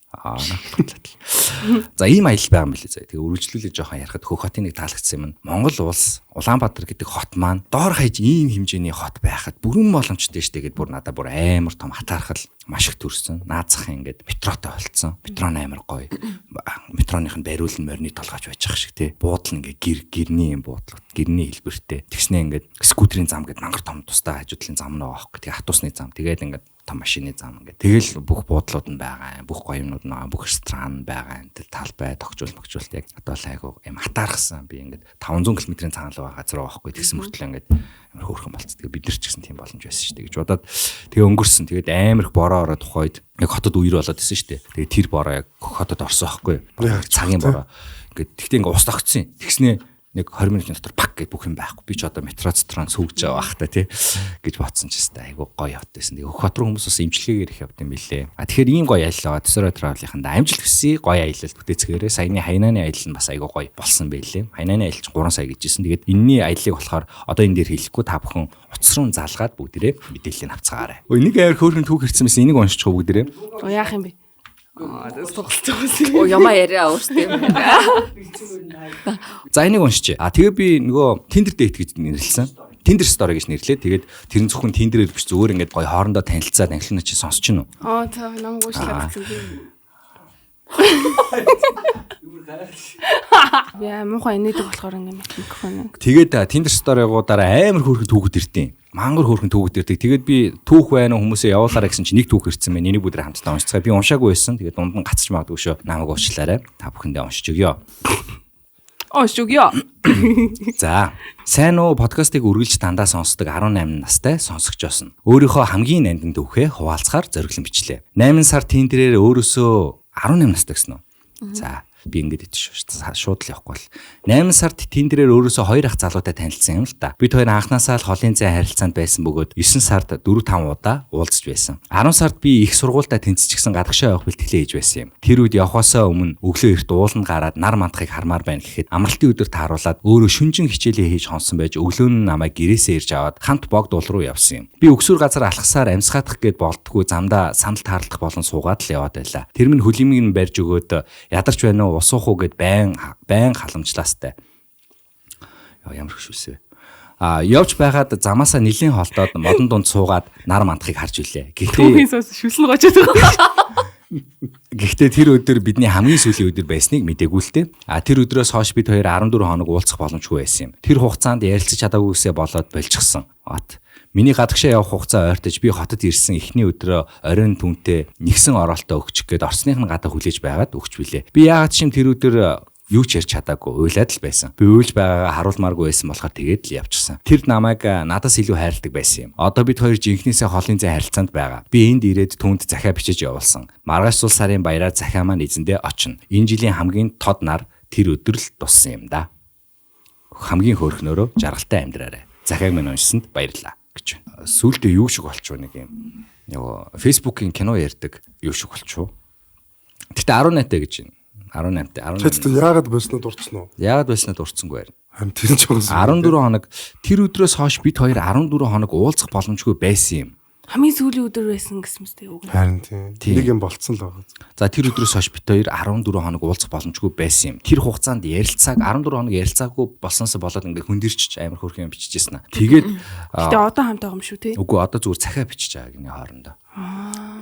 За ийм аялал байгаа юм билээ. Тэгээ үргэлжлүүлээ жоохон ярихад Хөх хотын нэг таалагдсан юм. Монгол улс Улаанбаатар гэдэг хот маань доор хаяж ийм хэмжээний хот байхад бүрэн боломжтой штэ гэд бүр надад бүр амар том хатаархал маш их төрсөн. Наазах ингээд метротой болцсон. Метро амар гоё. Метроных нь бариулан морины толгойч байж ах шиг тий. Буудал нь ингээд гэрний юм буудлууд. Гэрний хэлбэртэй. Тэгснээ ингээд скутерийн зам гэд мангар том тустай хажуудлын зам нөө авах гэдэг автобусны зам. Тэгээд ингээд том машины зам ингээд. Тэгэл бүх буудлууд нь байгаа. Бүх гоё юмнууд нь бүх ресторан байгаа. Тэгэл талбай тогжуулт яг одоо л айгу юм хатаархсан. Би ингээд 500 км-ийн цаанал байгаа газар байхгүй. Тэгсэн мөртлөө ингээд амар хөөрхөн болцсон. Тэгээ бид нар ч гэсэн тийм боломж байсан шүү дээ гэж бодоод тэгээ өнгөрсөн. Тэгээд амар их бороо ороод тухайд яг хотод үер болоод исэн шүү дээ. Тэгээ тэр бороо яг хотод орсон байхгүй. Цагийн бороо. Ингээд тэгтээ ингээд ус тогтсон. Тэгснээ нэг 20 минутын дотор пак гэж бүх юм байхгүй. Би ч одоо метроцтран сүүгж байгаа бах та тий гэж бодсон ч гэсэн айгу гоё явдсан. Тэгээ хот руу хүмүүс бас имчилгээгээр их явд юм билээ. Тэгэхээр ийм гоё аялал аваад Desire Travel-ийнхэнд амжилт хүсье. Гоё аялал бүтээцгээрээ саяны Хайнааны аялал нь бас айгу гоё болсон байлээ. Хайнааны аялал чинь 3 сая гэжсэн. Тэгээд энэний аяллыг болохоор одоо энэ дээр хэлэхгүй та бүхэн утас руу залгаад бүгдээрээ мэдээллийг авцгаарай. Ой нэг амар хөөрхөн түүх ирсэн байсан. Энийг уншчих бүгдээрээ. Яах юм бэ? Ямаа яриа өөртөө. За энийг уншиж. Тэгээ би нөгөө Tinder date гэж нэрлсэн. Tinder story гэж нэрлээ. Тэгээд тэр нь зөвхөн Tinder-ээр биш зүгээр ингээд гоё хоорондоо танилцаад англино чи сонсож гинөө. За нам гоошлаа гэсэн. Яа муухай инээдэг болохоор ингээд микрофон. Тэгээд Tinder story-гуудаараа амар хөөрхөн түүхүүд ирдیں۔ Мангар хөөрхөн түүхүүд ирдэг. Тэгээд би түүх байна уу хүмүүсээ явуулаарай гэсэн чинь нэг түүх ирсэн байна. Энийг бүдрээ хамтдаа уншицгаа. Би уншаагүй байсан. Тэгээд дунд нь гацч магадгүй шүү. Намайг уучлаарай. Та бүхэндээ уншиж өгье. За, сайн уу подкастыг үргэлж дандаа сонсдог 18 настай сонсогч байсан. Өөрийнхөө хамгийн нандин түүхээ хуваалцахаар зориглон бичлээ. 8 сар Tinder-ээр өөрөөсөө 18 настай гэсэн үү? За, би ингээд шууд л явахгүй бол 8 сард Tinder-ээр өөрөөсөө 2 ах залуутай танилцсан юм л да. Бид хоёр анхнаасаа л холын зай харилцаанд байсан бөгөөд 9 сард 4-5 удаа уулзч байсан. 10 сард би их сургуультай тэнцчихсэн гадагшаа явах бэлтгэлээ хийж байсан юм. Тэр үед явхаасаа өмнө өглөө эрт ууланд гараад нар мандахыг хармаар байна гэхэд амралтын өдөр тааруулаад өөрөө шүнжин хичээлээ хийж хонсон байж өглөө нь намайг гэрээсээ ирж аваад хамт богд уул руу явсан юм. Би өксүр газар алхасаар амсгаадах гээд болтгүй замдаа сандал таарлах болон суугаад л яваад байлаа. Тэр минь хөлимийг нь барьж өгөөд ядарч байна уу ус уух уу гэд байн халамжлаастай. Ямар хөшүүлсэ. Явж байгаад замаасаа нэлийн холдоод модон дунд суугаад нар мандахыг харж илээ. Шүлсэн гочод байгаа. Гэхдээ тэр өдөр бидний хамгийн сүүлийн өдөр байсныг мэдээгүй л дээ. Тэр өдрөөс хойш бид хоёр 14 хоног уулзах боломжгүй байсан юм. Тэр хугацаанд ярилцаж чадаагүйсээ болоод болчихсон. Миний гадагшаа явах хугацаа ойртож би хотод ирсэн эхний өдрөө оройн түнтэй нэгсэн оролтоо өгчих гээд орсных нь гадаа хүлээж байгаад өгч билээ. Би яагаад ч юм тэр өдөр юу ч ярьж чадаагүй уйлаад л байсан. Би уйлж байгаагаа харуулмааргүй байсан болохоор тэгээд л явчихсан. Тэр намайг надаас илүү хайрладаг байсан юм. Одоо бид хоёр жинхнээсээ холын зай харилцаанд байгаа. Би энд ирээд түүнд захиа бичиж явуулсан. Маргааш сул сарын баяраар захиа маань эзэндээ очино. Энэ жилийн хамгийн тод нар тэр өдөр л туссан юм да. Хамгийн хөөрхнөөрөө жаргалтай амьдраарай. Захиаг минь уншсанд баярлалаа. гэж байна. Сүүлдээ юу шиг болчихоо нэг юм. Нөгөө Facebook-ийн кино ярьдаг юу шиг болчихоо. Гэтэ 18-тай гэж байна. 18-тай. Чи яагаад болсноо дурцсан уу? Яагаад болсноо дурцсангүй байна. Харин тэр ч бас 14 хоног тэр өдрөөс хойш бид хоёр 14 хоног уулзах боломжгүй байсан юм. Хамгийн сүүлийн өдөр байсан гэсэн мэт үг. Харин тийм. Нэг юм болцсон л байгаа. За тэр өдрөөс хойш бид хоёр 14 хоног уулзах боломжгүй байсан юм. Тэр хугацаанд ярилцааг 14 хоног ярилцаагүй болсноос болоод ингээ хүндэрчж амар хөрх юм бичижсэн аа. Тэгээд гэтээ одоо хамт байгаа юм шүү тий. Үгүй одоо зүгээр цахиа бичиж байгаа гинэ хоорондоо.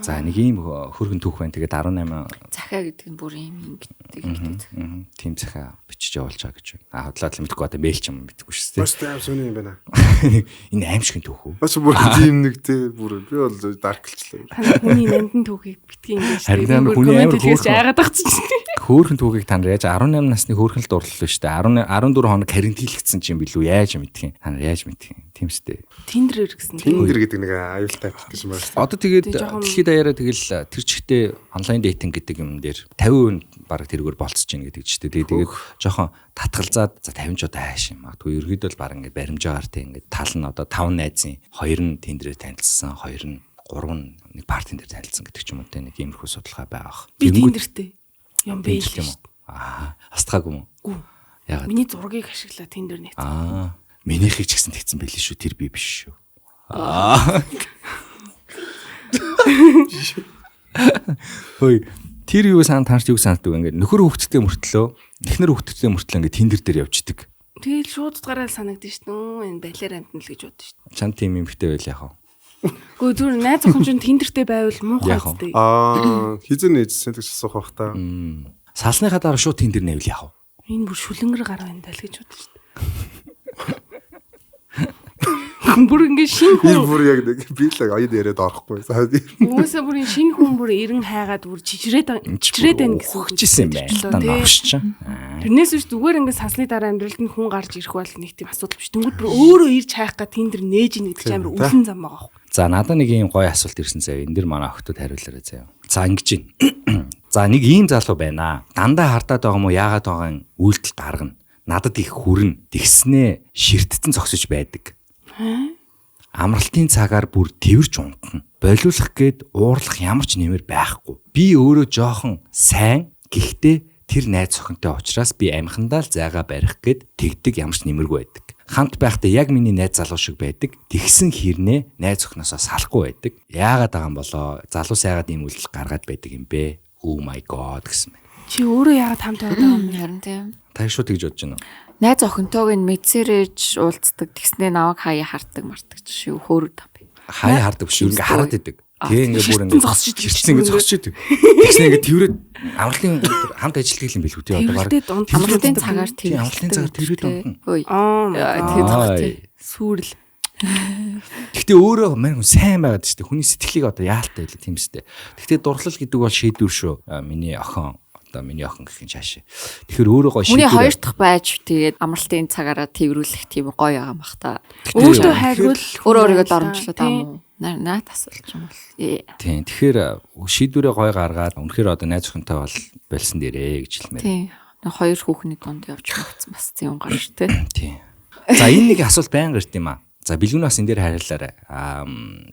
За нэг ийм хөрхөн түүх байна. Тэгээд 18 цахиа гэдэг нь бүр юм гэдэг. Тийм цахиа бичиж явуулж байгаа гэж байна. Худлаад л мэдгүй одоо мэйл ч юм мэдгүй шүү дээ. Бас аим сүний юм байна. Энэ аимшигын түүх үү? Бас бүр тийм нэг тий бүр би бол дарклчлаа. Хүний нандин түүхийг битгий ингэж харин хүний амар хэлж айгаад байгаа ч. Хөөхөн түүхийг та нар яаж 18 насны хөөхөн л дурлал шүү дээ. 14 хоног карантинлэгдсэн чинь билүү яаж мэдэх юм? Та нар яаж мэдэх юм? Тийм шүү дээ. Тиндер гэсэн. Тиндер гэдэг нэг аюултай аппликейшн байна. Одоо тэгээд дэлхийд даяараа тэгэл тэр чигтээ онлайн дейтинг гэдэг юм дээр 50% баг тэргээр болцож гин гэдэг ч дээ. Тэгээд жоохон татгалзаад за 50 ч удаа хайш юм. Магадгүй ерөөдөө л баг ингээд баримжаагаар тий ингээд тал нь одоо 5 найзын 2 нь Тиндерээр танилцсан, 2 нь 3 нь нэг партийн дээр танилцсан гэдэг ч юм уу тий нэг иймэрхүү судалгаа байгаа. Би Тиндертэй юм бэ юм. Астгаагүй юм уу? Яагаад? Миний зургийг ашиглаа Тиндер нэт. Минийхийг ч гэсэн тэгсэн байли шүү. Тэр би биш шүү. Хөөе. Тэр юу танарч юу санагдав ингээд нөхөр хүүхдтэй мөртлөө эхнэр хүүхдтэй мөртлөө ингээд Тиндер дээр явждаг. Тэгэл шууд гараал санагдаж шít нөө энэ балер амтна л гэж бодож шít. Чам тийм эмхтэй байл яах вэ? Гэхдээ зүгээр найз охин чинь Тиндертэй байвал муухай зүтэй. Хизээ нээжсэн гэж асуух бах та. Салсныхаа дараа шууд Тиндер нэвэл яах вэ? Энэ бүр шүлэнгэр гар байна даа л гэж бодож шít. Бүр ингэ шинэ хүн бүр яг нэг би л аяд яриад орохгүй. Хүмүүсээ бүр шинэ хүн бүр эрен хайгаад бүр чичрээд байна гэсэн үг хэлчихсэн юм байна. Навш ч. Тэрнээс биш зүгээр ингэ сансны дараа амьдралд нь хүн гарч ирэх бол нэг тийм асуудал биш. Тэнгүүд бүр өөрөө ирж хайх га Тиндер нээж ийн гэдэг чинь амар үлэн зам байгаа хөө. За надад нэг ийм гоё асуулт ирсэн заяа. Энэ дэр манай охтод хариулаарай заяа. За ингэж байна. За нэг ийм залуу байна. Дандаа хардаад байгаа юм уу? Яагаад байгаа юм? Үйлдэл гаргана. Надад их хүрнэ. Тэгснээ ширтцэн зогсож байдаг. Амралтын цагаар бүр тэрвэрч унтна. Болиулах гээд уурлах ямар ч нэмэр байхгүй. Би өөрөө жоохон сайн. Гэхдээ тэр найз охинтой уулзраас би амхандаа л зайгаа барих гээд тэгдэг ямар ч нэмэргүй байдаг. Хамт байхдаа яг миний найз залуу шиг байдаг. Тэгсэн хэрнээ найз охиноосоо салахгүй байдаг. Яагаад байгаа юм болоо? Залуу сайгаад ийм үйлдэл гаргаад байдаг юм бэ? Oh my god гэсэн мэн. Чи өөрөө яагаад хамт байдаг юм? Харин тийм. Та шууд тэгж бодож байна уу? Найз охинтойг нь мэдсэрэж уулздаг. Тэгснээ наваг хаяа хартдаг мартдаг ч шүү хөөрөд тав. Хаяа хардаг биш ингээ хараад идэг. Тэгээ ингээ бүр ингээ зогсчихсон ингээ зогсчихдаг. Тэгснээ ингээ тэрвэрэд амралтын хамт ажилладаг юм билүү тий одоо баг. Амралтын цагаар тэр. Амралтын цагаар тэрвэрэд унтна. Тэгээд сүрэл. Гэхдээ өөрөө мань хүн сайн байгаад шүү дээ. Хүний сэтгэлийг одоо яалтай байлаа тийм шүү дээ. Гэхдээ дурлал гэдэг бол шийдвэр шүү. Миний охин одоо миний охин гэх юм чаашаа. Тэгэхээр өөрөө гоё шийдвэр. Хүний хоёр дахь байж тэгээд амралтын цагаараа тэрвэрлэх тийм гоё байгаа юм бах та. Өөртөө хайргуул өөрийгөө доромжлоо таа мó. Наад асуулж юм бол. Тийм. Тэгэхээр шийдвэрээ гоё гаргаад үнэхээр одоо найз охинтой бол болсон дээрээ гэж хэлмээр. Тийм. Хоёр хүүхний дунд явж магцсан бас юм гарч тий. Тийм. За энэ нэг асуулт байнга ирд юм аа. За бэлгүүнээс энэ дээр хариулаарай.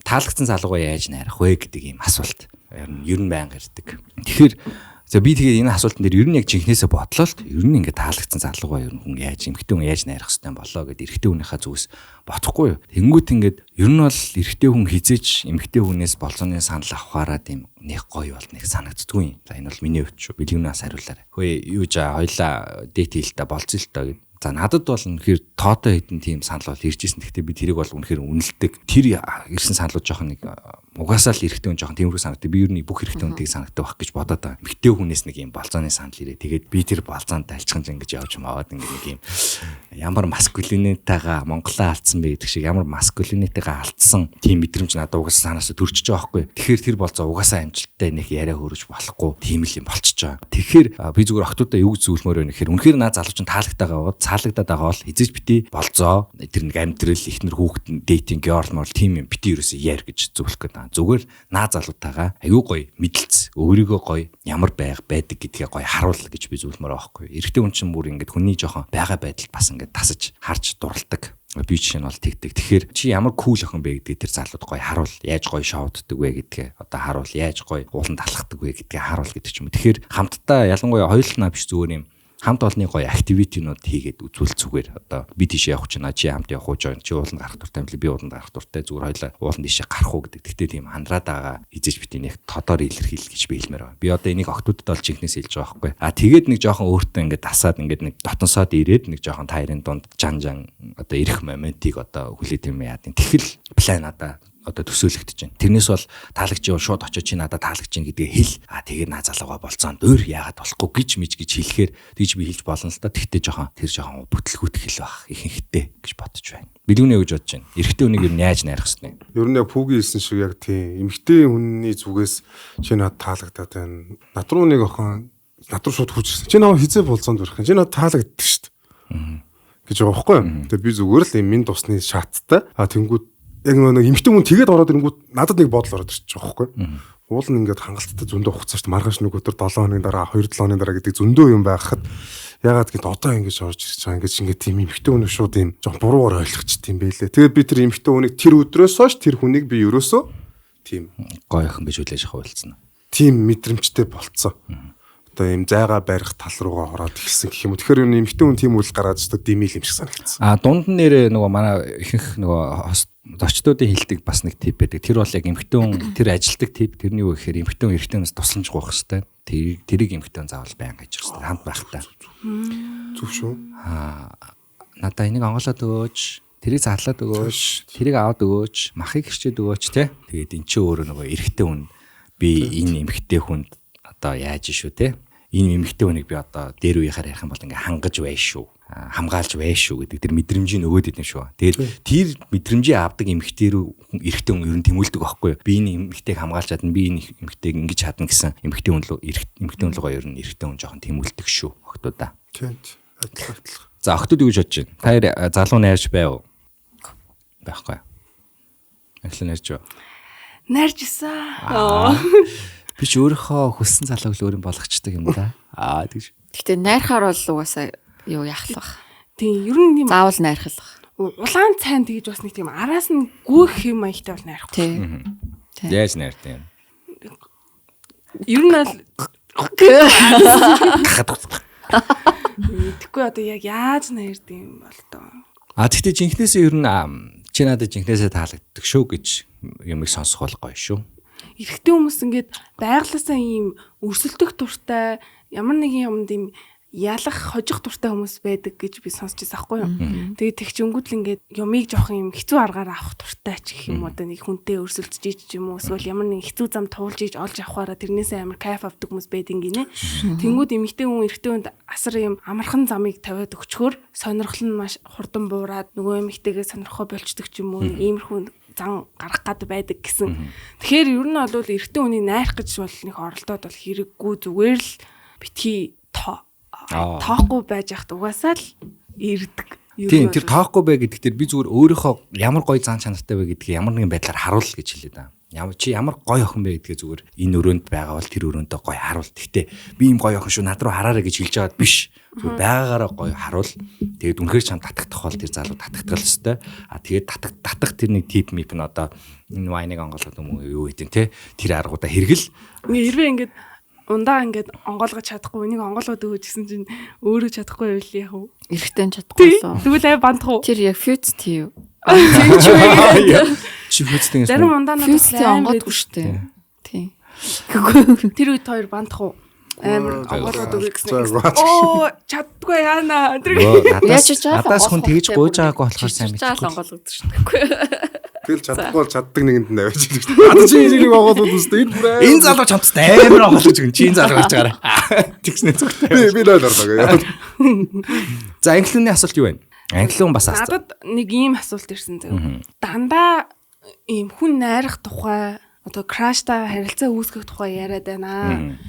Таалагдсан залуугаа яаж найрах вэ гэдэг ийм асуулт. Ер нь байнга ирдэг. Тэгэхээр за би тэгээд энэ асуултан дээр ер нь яг жинхнээсээ бодлоо л ер нь ингээд таалагдсан залуугаа ер нь хүн яаж эмхтэй хүн яаж найрах хэвтэй болоо гэд эрэгтэй хүнийхээ зүгээс бодохгүй юу. Тэнгүүт ингээд ер нь бол эрэгтэй хүн хизээч эмхтэй хүнээс болцооны санал авахаараа тийм нэг гоё бол нэг санагддгүй юм. За энэ бол миний хувьд шүү. Бэлгүүнээс хариулаарай. Хөөе юу жаа хоёлаа дээт хийлтэ болцсон л таа гэд. За надад бол үнэхээр тоотой хэдэн тийм санал бол ирж ирсэн. Гэхдээ би тэрийг бол үнэхээр үнэлдэг. Тэр ирсэн саналууд жоохон нэг угаасаа л эрэгтэй хүн жоохон тиймэрхүү санагдав. Би ер нь бүх эрэгтэй хүнтэй санагдах байх гэж бодоод байгаа. Эмэгтэй хүнээс нэг юм болцооны санал ирээ. Тэгээд би тэр болцоонд альчхан ингэж явж маваад ингэ нэг юм ямар маскулинитайгаа Монголоо алдсан бэ гэдэг шиг ямар маскулинитайгаа алдсан тийм мэдрэмж надад угаасаа санаасаа төрчихөж байгаа байхгүй. Тэгэхээр тэр болцоо угаасаа амжилттай нэг яриа хөрөж болохгүй тийм л юм болчихж байгаа. Тэгэхээр би зүгээр охтуудаа юу гэж зөвлөмөр байна гэхээр үнэхээр наа залуучин таалагдаагаа цаалагдаад байгаа бол эзэж бити болцоо тэр нэг амьдрал ихнэр хүүхэд дейтинг яормор тийм юм бити ерөөсөө яар гэж зөвлөх гэдэг. Зүгээр наа залуутайгаа аюу гоё мэдлэлц өөрийгөө гоё ямар байдаг гэдгээ гоё харуул гэж би зөвлөмөр байгаа байхгүй. Эрэгтэй хүн чинь бүр ингээд хүний жоохон байгаа байдал бас ингээд тасаж харж дуралдаг. Би жишээ нь бол тэгдэг. Тэгэхээр чи ямар кул охин бэ гэдгийг тэр залууд гоё харуул. Яаж гоё шоуддаг вэ гэдгээ одоо харуул. Яаж гоё ууланд алхахдаг вэ гэдгээ харуул гэдэг ч юм уу. Тэгэхээр хамтдаа ялангуяа хоёулаа биш зүгээр юм хамт олонны гоё активитинууд хийгээд үзүүл зүгээр одоо би тийшээ явах чинь чи хамт явах уу чи ууланд гарах дуртай юм ли би ууланд гарах дуртай зүгээр хоёлаа ууланд тийшээ гарах уу гэдэг. Тэгтээ тийм хандраад байгаа хизээж бит нэг тодор илэрхийлэх гэж би хэлмээр байна. Би одоо энийг октодод бол жинхнээс хэлж байгаа байхгүй. Тэгээд нэг жоохон өөртөө ингээд дасаад ингээд нэг дотносоод ирээд нэг жоохон тайрын дунд жан одоо ирэх моментийг одоо хүлээд юм яа. Тэгхэл план одоо төсөөлөгдөж байна. Тэрнээс бол таалагч юу шууд очиж чи надад таалагч чинь гэдгээ хэл. Тэгээд наа залууга болцсон дөр яагаад болохгүй гэж хэлэхээр тэгж би хэлж болно л да. Тэгтээ жоохон бүтлгүүтэх хэл байх ихэнхдээ гэж бодож байна. Билгүнэ гэж бодож байна. Эрэгтэй хүнийг юу яаж найрах хэвчээ. Ер нь яг Пүүгийн хэлсэн шиг яг тийм эмэгтэй хүний зүгээс чи надад таалагдаад байна. Над руу нэг охин над руу шууд хурж ирсэн. Чи намайг хизээ болцоонд өрөх. Чи надад таалагддаг шүү дээ. Гэж байгаа байхгүй юу? Тэгээд би зүгээр л юм минь тусны шааттай. Тэнгүүд яг нэг эмэгтэй хүн тэгээд ороод ирэнгүүт надад нэг бодол ороод ирчих жоохгүй. Уул нь ингээд хангалттай зөндөө хугацаашд маргааш нэг өдөр 7 хоногийн дараа 2-7 хоногийн дараа гэдэг зөндөө юм байхад ягаад гэвэл одоо ингэж орж ирж байгаа ингээд тийм эмэгтэй хүн шууд юм жоо буруугаар ойлгочих тийм байлээ. Тэгээд би тэр эмэгтэй хүнийг тэр өдрөөс хойш тэр хүнийг би ерөөсөө тийм гоё охин гэж хүлээж авах байлцсан. Тийм мэдрэмжтэй болцсон. Одоо юм зайгаа барих тал руугаа ороод ирсэн гэх юм. Тэгэхээр энэ эмэгтэй хүн тийм үйл гараад ч димил юм шиг санагдсан. Дунд нь нэрээ нөгөө манай ихэнх нөгөө зочдуудын хэлдэг бас нэг тип байдаг. Тэр бол яг эмэгтэй хүн тэр ажилдаг тип. Тэрний юу гэхээр эмэгтэй хүн эрэгтэй хүнээс тусламж гуйх хэвээр. Тэрийг эмэгтэй хүн заавал байнга хийж хэвээр хамт байхтай. Зүг шүү. Надаа энийг онгоолоод өгөөч. Тэрийг зарлаад өгөөч. Тэрийг аваад өгөөч. Махыг хэрчээд өгөөч те. Тэгээд эн чинь өөрөө нөгөө эрэгтэй хүн би энэ эмэгтэй хүнд одоо яаж шүү те. Энэ эмэгтэй хүнийг би одоо дээр үеийнхаар ярих юм бол ингээ хангаж байна шүү. Хамгаалж байна шүү гэдэг тэр мэдрэмжийг өгөөд идэв шүү. Тэгээд тэр мэдрэмжийг авдаг эмэгтэй эрэгтэй хүн ер нь тэмүүлдэг байхгүй юу? Би энэ эмэгтэйг хамгаалж чадна, би энэ эмэгтэйг ингэж чадна гэсэн эмэгтэй хүн л эмэгтэй хүн л гоё ер нь эрэгтэй хүн жоохон тэмүүлдэг шүү. Охтуудаа. Тийм. Адилхан. За охтууд юу гэж бодож байна? Та залуу найрч байв уу? Байхгүй. Ахлаа найрч юу? Найрч исэн. Би ч өөрийнхөө хүссэн залууг л өөр юм болгочдөг юм да. Тэгж. Гэтэ найрахаар бол угаасаа юу яах л бах. Тийм, ер нь тийм заавал найрах л бах. Улаан цайн тэгж бас нэг тийм араас нь гүйх юм маягтай бол найрах. Тийм. Яаж найртай юм? Ер нь бол мэдхгүй одоо яг яаж найрдаг юм бол тоо. Тэгтээ жинхнээсээ ер нь чи надад жинхнээсээ таалагддаг шүү гэж юмыг сонсох бол гоё шүү. Эрэгтэй хүмүүс ингээд байглаасаа ийм өрсөлдөх туртай ямар нэгэн юмд ийм ялах хожих туртай хүмүүс байдаг гэж би сонсч байсан байхгүй юу. Тэгээд тэгчингүүд л ингээд юмыг жоох юм хэцүү аргаар авах туртай ч гэх юм одоо нэг хүнтэй өрсөлдөж ич юм уу эсвэл ямар нэг хэцүү зам туулж ич олж авахаараа тэрнээсээ амар кайф авдаг хүмүүс байдаг гинэ. Тэнгүүд эмэгтэй хүн эрэгтэй хүнд асар юм амархан замыг тавиад өгчхөөр сонирхол нь маш хурдан буураад нөгөө эмэгтэйгээ сонирхоо болчдөг ч юм уу иймэрхүү зан гарах гад байдаг гэсэн. Тэгэхээр ер нь бол эрэгтэй хүнийг найрах гэж бол нэг оролдоод бол хэрэггүй зүгээр л битгий тоохгүй байж яхад угаасаа л ирдэг. Тийм тэр тоохгүй бай гэдэг дээр би зүгээр өөрийнхөө ямар гоё зан чанартай вэ гэдгийг ямар нэгэн байдлаар харуул гэж хэлээд байна. Ямар гоё охин бэ гэдгээ зүгээр энэ өрөөнд байгаа бол тэр өрөөндөө гоё харуул. Гэхдээ би ийм гоё охин шүү над руу хараарай гэж хэлж байгаад биш. Зүгээр байгаагаараа гоё харуул. Тэгээд үнэхээр чам татагдах бол тэр залуу татагдгал өстой. Тэгээд татах тэр нэг тип мип нь одоо энэ вайныг онголоод юм уу юу гэдэг те тэр аргуудаа хэрэгэл. Хэрвээ ингээд ундаа ингээд онгоолгож чадахгүй энийг онгоолгоод өгөөж гэсэн чинь өөрөө чадахгүй байвал яах вэ? Эрэгтэй чадахгүй лөө. Тэгвэл ай бандах уу? Тэр яг фьюз тийм. Чи фьюзтэй гэсэн. Зарим ундаанууд фьюзтэй онгоодгүй шүү дээ. Тийм. Тэр үед хоёр бандах уу? Амар онгоолгоод өгөө гэсэн. Оо чаддгүй яана. Яаж чаа? Надаас хүн тэгж гуйж байгаагүй болохоор сайн мэдгүй. Онгоолгоод шүү дээ. Тэгэл чадахгүй бол чаддаг нэгэнд нь аваач гэж. Ад чи энийг оголоод үстэй. Энэ залуу чамцтай амар оголож өгөн. Чи энэ залуу гарч гараа. Тэгснэ зүгтэй. Би л ойлголоо. За англиуны асуулт юу вэ? Англиун бас асуулт. Надад нэг ийм асуулт ирсэн зав. Дандаа ийм хүн найрах тухай одоо краштай харилцаа үүсгэх тухай яриад байна.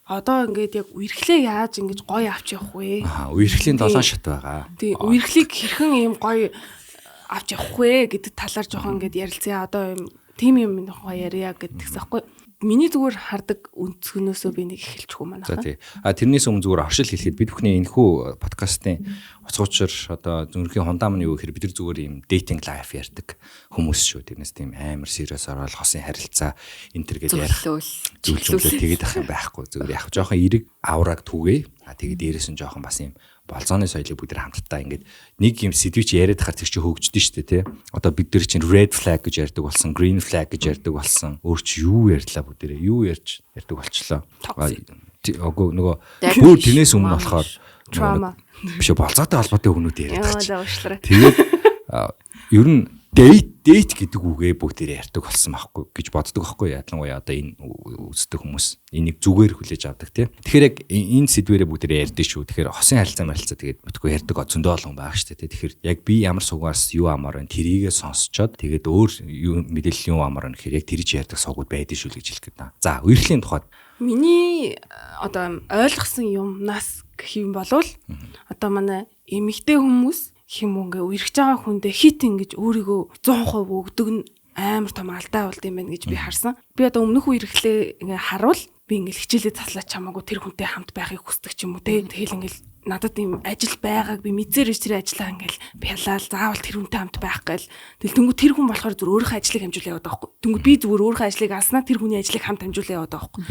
Одоо ингээд яг үерхлээ яаж ингэж гоё авч явах вэ? Үерхлийн 7 шат байгаа. Тий, үерхлийг хэрхэн ийм гоё авч явах вэ гэдэг талаар жоохон ингээд ярилцъя. Одоо тийм юм тухай ярья гэдэгс аахгүй. миний зүгээр хардаг өнцгнөөсөө би нэг эхэлчихгүй манай. За тий. Тэрнээс өмнө зүгээр оршил хэлэхэд бид бүхний энэхүү подкастын уцгуучир одоо зүрхийн хундаам нь юу гэхээр бид нар зүгээр юм dating life ярьдаг хүмүүс шүү. Тэрнээс тийм амар serious орол хосын харилцаа энэ төр гэж ярих зүйлсүүлээ тэгээд ах юм байхгүй. Зүгээр яг жоохон эрэг авраг түгээ. Тэгээд дээрээс нь жоохон бас юм болзооны соёлыг бүгд хамтдаа ингээд нэг юм сэдвч яриад хахаар тэр чинь хөгждөн шүү дээ тий. Одоо бид нар чинь red flag гэж ярьдаг болсон, green flag гэж ярьдаг болсон. Өөр чи юу ярьлаа бүгдээрээ юу ярьж ярьдаг болчлоо. Нөгөө бүр тэрнээс өмнө болохоор trauma биш болзоотой холбоотой хүмүүд ярьдаг. Тэгээд ер нь date гэдэг үгээ бүгдээрээ ярьдаг болсон байхгүй гэж боддог байхгүй ялангуяа одоо энэ үздэг хүмүүс энийг зүгээр хүлээж авдаг тийм. Тэгэхээр яг энэ сэдвэрээ бүгдээрээ ярьдэн шүү. Тэгэхээр хосын харилцаа тэгээд мэдгүй ярьдаг зөндөө олон байгаа шүү дээ. Тэгэхээр яг би ямар сугаас юу амар вэ тэрийгээ сонсчоод тэгээд өөр мэдээлэл юу амар вэ гэхээр яг тэрж ярьдаг суугууд байдэн шүү л гэж хэлэх гээд. За үерхлийн тухайд миний одоо ойлгосон юмнаас гэх юм болвол одоо манай эмэгтэй хүмүүс хэмүнгээ үерхэж байгаа хүндээ хит ингэж өөрийгөө 100% өгдөг нь амар том алдаа болд юм байна гэж би харсан. Би одоо өмнөх үерхлээ ингээ харуул би ингээл хичээлээ таслаач хамаагүй тэр хүнтэй хамт байхыг хүсдэг ч юм уу те. Тэгэл ингээл надад ийм ажил байгааг би мэдсээр ич тэр ажиллаа ингээл бялаал заавал тэр хүнтэй хамт байх гээл. Тэгэл тэнгуү тэр хүн болохоор зүгээр өөрийнхөө ажлыг хамжуулаа яваад байгаа байхгүй. Тэнгуү би зүгээр өөрийнхөө ажлыг алснаа тэр хүний ажлыг хамт хамжуулаа яваад байгаа байхгүй.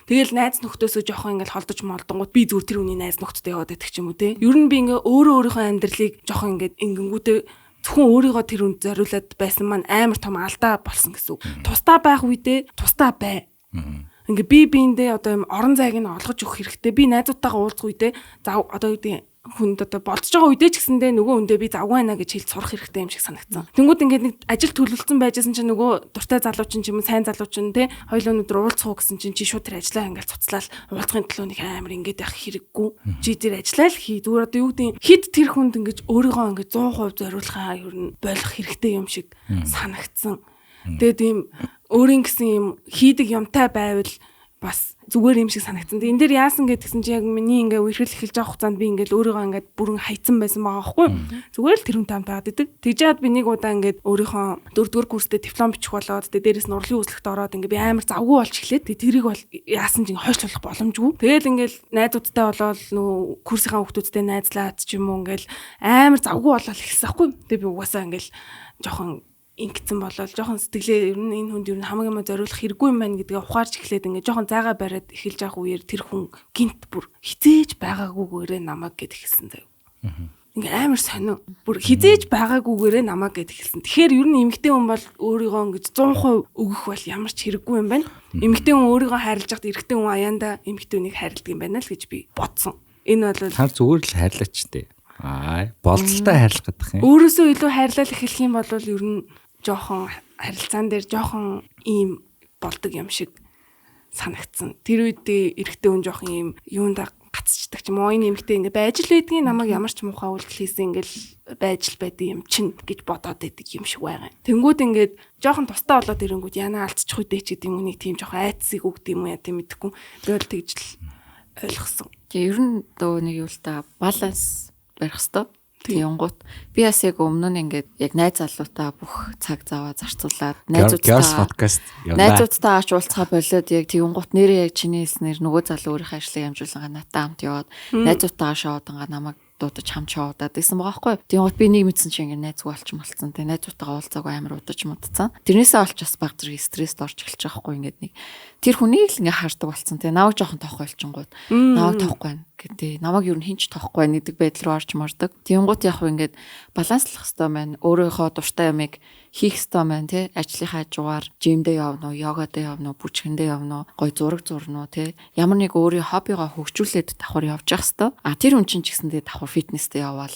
Тэгэл найз нөхдөсөө жоохон ингээл холдож молдонгууд би зүгээр тэр хүний найз нөхдөдөө яваад байдаг ч юм уу те. Ер нь би ингээ өөрийнхөө амьдралыг жоохон ингээд ингэнгүүтээ зөвхөн өөрийгөө тэр үнд зориулаад байсан маань амар том алдаа болсон гэсэн үг. Тусдаа байх үедээ тусдаа бай. Ингээ би биэндээ одоо юм орон зайг нь олгож өгөх хэрэгтэй. Би найзуудтайгаа уулзах үедээ за одоо үедээ хүнд одоо болцож байгаа үедээ ч гэсэндээ нөгөө хүндээ би завгүй байна гэж хэлж сурах хэрэгтэй юм шиг санагдсан. Тэнгүүд ингээд нэг ажил төлөвлөсөн байжсэн чинь нөгөө дуртай залуу чинь юм сайн залуу чинь те хоёул өнөдөр уулзах уу гэсэн чинь чи шууд тэр ажлаа ингээд цуцлаад уулзахын төлөө нэг амар ингээд байх хэрэггүй. Чи тэр ажлаа л хий. Зүгээр одоо юу гэдэг хит тэр хүнд ингээд өөрийгөө ингээд 100% зориулахаа ер нь болох хэрэгтэй юм шиг санагдсан. Тэгээд ийм өөрийн гэсэн юм хийдэг юмтай байвал бас зүгээр юм шиг санагдсан. Энэ дээр яасан гэдгсэн чи яг миний ингээ үерхэл эхэлж байгаа хугацаанд би ингээл өөрийгөө ингээд бүрэн хайцсан байсан байгаа байхгүй. Зүгээр л тэр хүн таамт байгаад идэг. Тэгжээд би нэг удаа ингээд өөрийнхөө 4-р курстэй диплом бичих болоод дээрээс нь урлагийн үзлэгт ороод ингээ би амар завгүй болж эхлээд тэрийг бол яасан ч хойш болох боломжгүй. Тэгэл ингээл найзуудтай болоод нөө курсынхаа хүмүүстэй найзлаад ч юм уу ингээл амар завгүй болол эхэлсэн байхгүй. Тэгээ би угаасаа ингээл жоохон ингэсэн болол жоохон сэтгэлээ ер нь энэ хүнд ер нь хамаг юм зориулах хэрэггүй юм байна гэдгээ ухаарч эхлээд ингээ жоохон зайгаа бариад эхэлж явах үеэр тэр хүн гинт бүр хизээж байгаагүйгээрээ намайг гэд эхэлсэн заяа. Ингээ амар сонио. Бүр хизээж байгаагүйгээрээ намайг гэд эхэлсэн. Тэгэхээр ер нь эмэгтэй хүн бол өөрийгөө ингэж 100% өгөх бол ямар ч хэрэггүй юм байна. Эмэгтэй хүн өөрийгөө хайрлаж хахад эрэгтэй хүн аяанда эмэгтэй хүнийг хайрладаг юм байна л гэж би бодсон. Энэ бол хар зүгээр л хайрлаач тээ. Болцолтой хайрлах гэдэг юм. Өөрөөсөө илүү хайрлал эхлэх юм бол ер нь жоохон харилцаан дээр жоохон ийм болдог юм шиг санагдсан. Тэр үедээ эрэгтэй хүн жоохон ийм юундаа гацчдаг ч юм уу. Энэ эмэгтэй ингээ байж л байдгийн намайг ямар ч муухай үйлдэл хийсэн ингээл байж л байдсан юм чин гэж бодоод байдаг юм шиг байгаа. Тэнгүүд ингээд жоохон тустай болоод ирэнгүүд янаа алдчих үедээ ч гэдэг юм нэг тийм жоохон айцсыг өгд юм уу яа тийм мэдэхгүй. Би бол тэгж л ойлгосон. Тэгээ ер нь дөө нэг юу л та баланс барих хэвээр. Тэнгуут би бас яг өмнө нь ингээд яг найз залуутай бүх цаг заваа зарцуулаад найзуудтай аач уулзгаа болоод яг тэнгуут нэрээ яг чиний хэлснээр нөгөө залуу өөрийнхөө ажлыг амжуулсан надтай хамт яваад найзуудтайгаа шоудангаа намайг дуудаж хамт шоудаад гэсэн байгаа байхгүй. Тэнгуут би нэг мэдсэн чинь ингээд найзгүй болчихмолцсон. Тэгээ найзуудтайгаа уулзаагүй амар удаж мудцсан. Тэрнээсээ олч бас баг зэрэг стресст орж эхэлж байгаа байхгүй ингээд нэг тэр хүнийг л ингээд хардаг болцсон. Тэгээ наваг жоохон тоохгүй болчихгонгууд наваг тоохгүй байна гэдэг. Намайг юу хинч тоохгүй байна гэдэг байдал руу орж мордог. Тэнгуут яг ингээд баланслах хэрэгтэй байна. Өөрийнхөө дуртай юмыг хийх хэрэгтэй байна тий. Ажлынхаа хажуугаар жимдээ явна уу, йогадээ явна уу, бүчгэндээ явна уу, гой зураг зурна уу тий. Ямар нэг өөрийн хоббигоо хөгжүүлээд давхар явж явах хэрэгтэй. А тэр хүн чинь ч гэсэндээ давхар фитнестэй яваал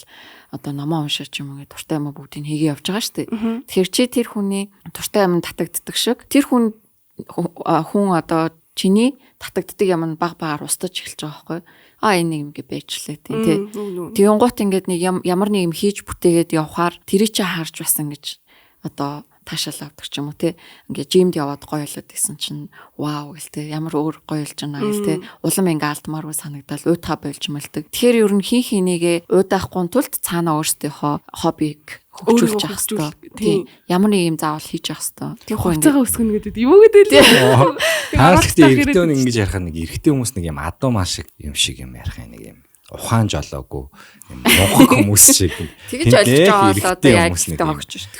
одоо намаа уншаач юм ингээд дуртай юм бүгдийг хийгээ явж байгаа шүү дээ. Тэгэхээр чи тэр хүний дуртай юм татагддаг шиг тэр хүн одоо чиний татагддаг юм нь баг багаар устж эхэлж байгаа байхгүй. Энэ юм ингээ байжлаа тий. Тэнгуут ингээд нэг ямар нэг юм хийж бүтээгээд явхаар тэрий чи харж бас ингэж одоо таашаал авдаг ч юм уу тий. Ингээ жимд яваад гоё болоод исэн чинь вау гэл тий. Ямар өөр гоё болж байна гэл тий. Улам ингээ алдмааргүй санагдал уйтаа болж мэлдэг. Тэгэхээр ер нь хин хинийгээ уйдаахгүй тулд цаана өөрсдийнхөө хоббиг хөгжүүлж явах хэрэгтэй. Тийм. Ямар нэг юм заавал хийж явах хэрэгтэй. Тийм хувцаагаа өсгөнө гэдэг юу гэдэг л. Хаалцтай эрэгтэй хүн ингэж ярих нэг эрэгтэй хүмүүс нэг юм адуу маа шиг юм ярих нэг юм ухаан жолоогүй юм мунхаг хүмүүс шиг. Тэгэж ойлгож байгаа бол одоо яг ихтэй хогч шүү.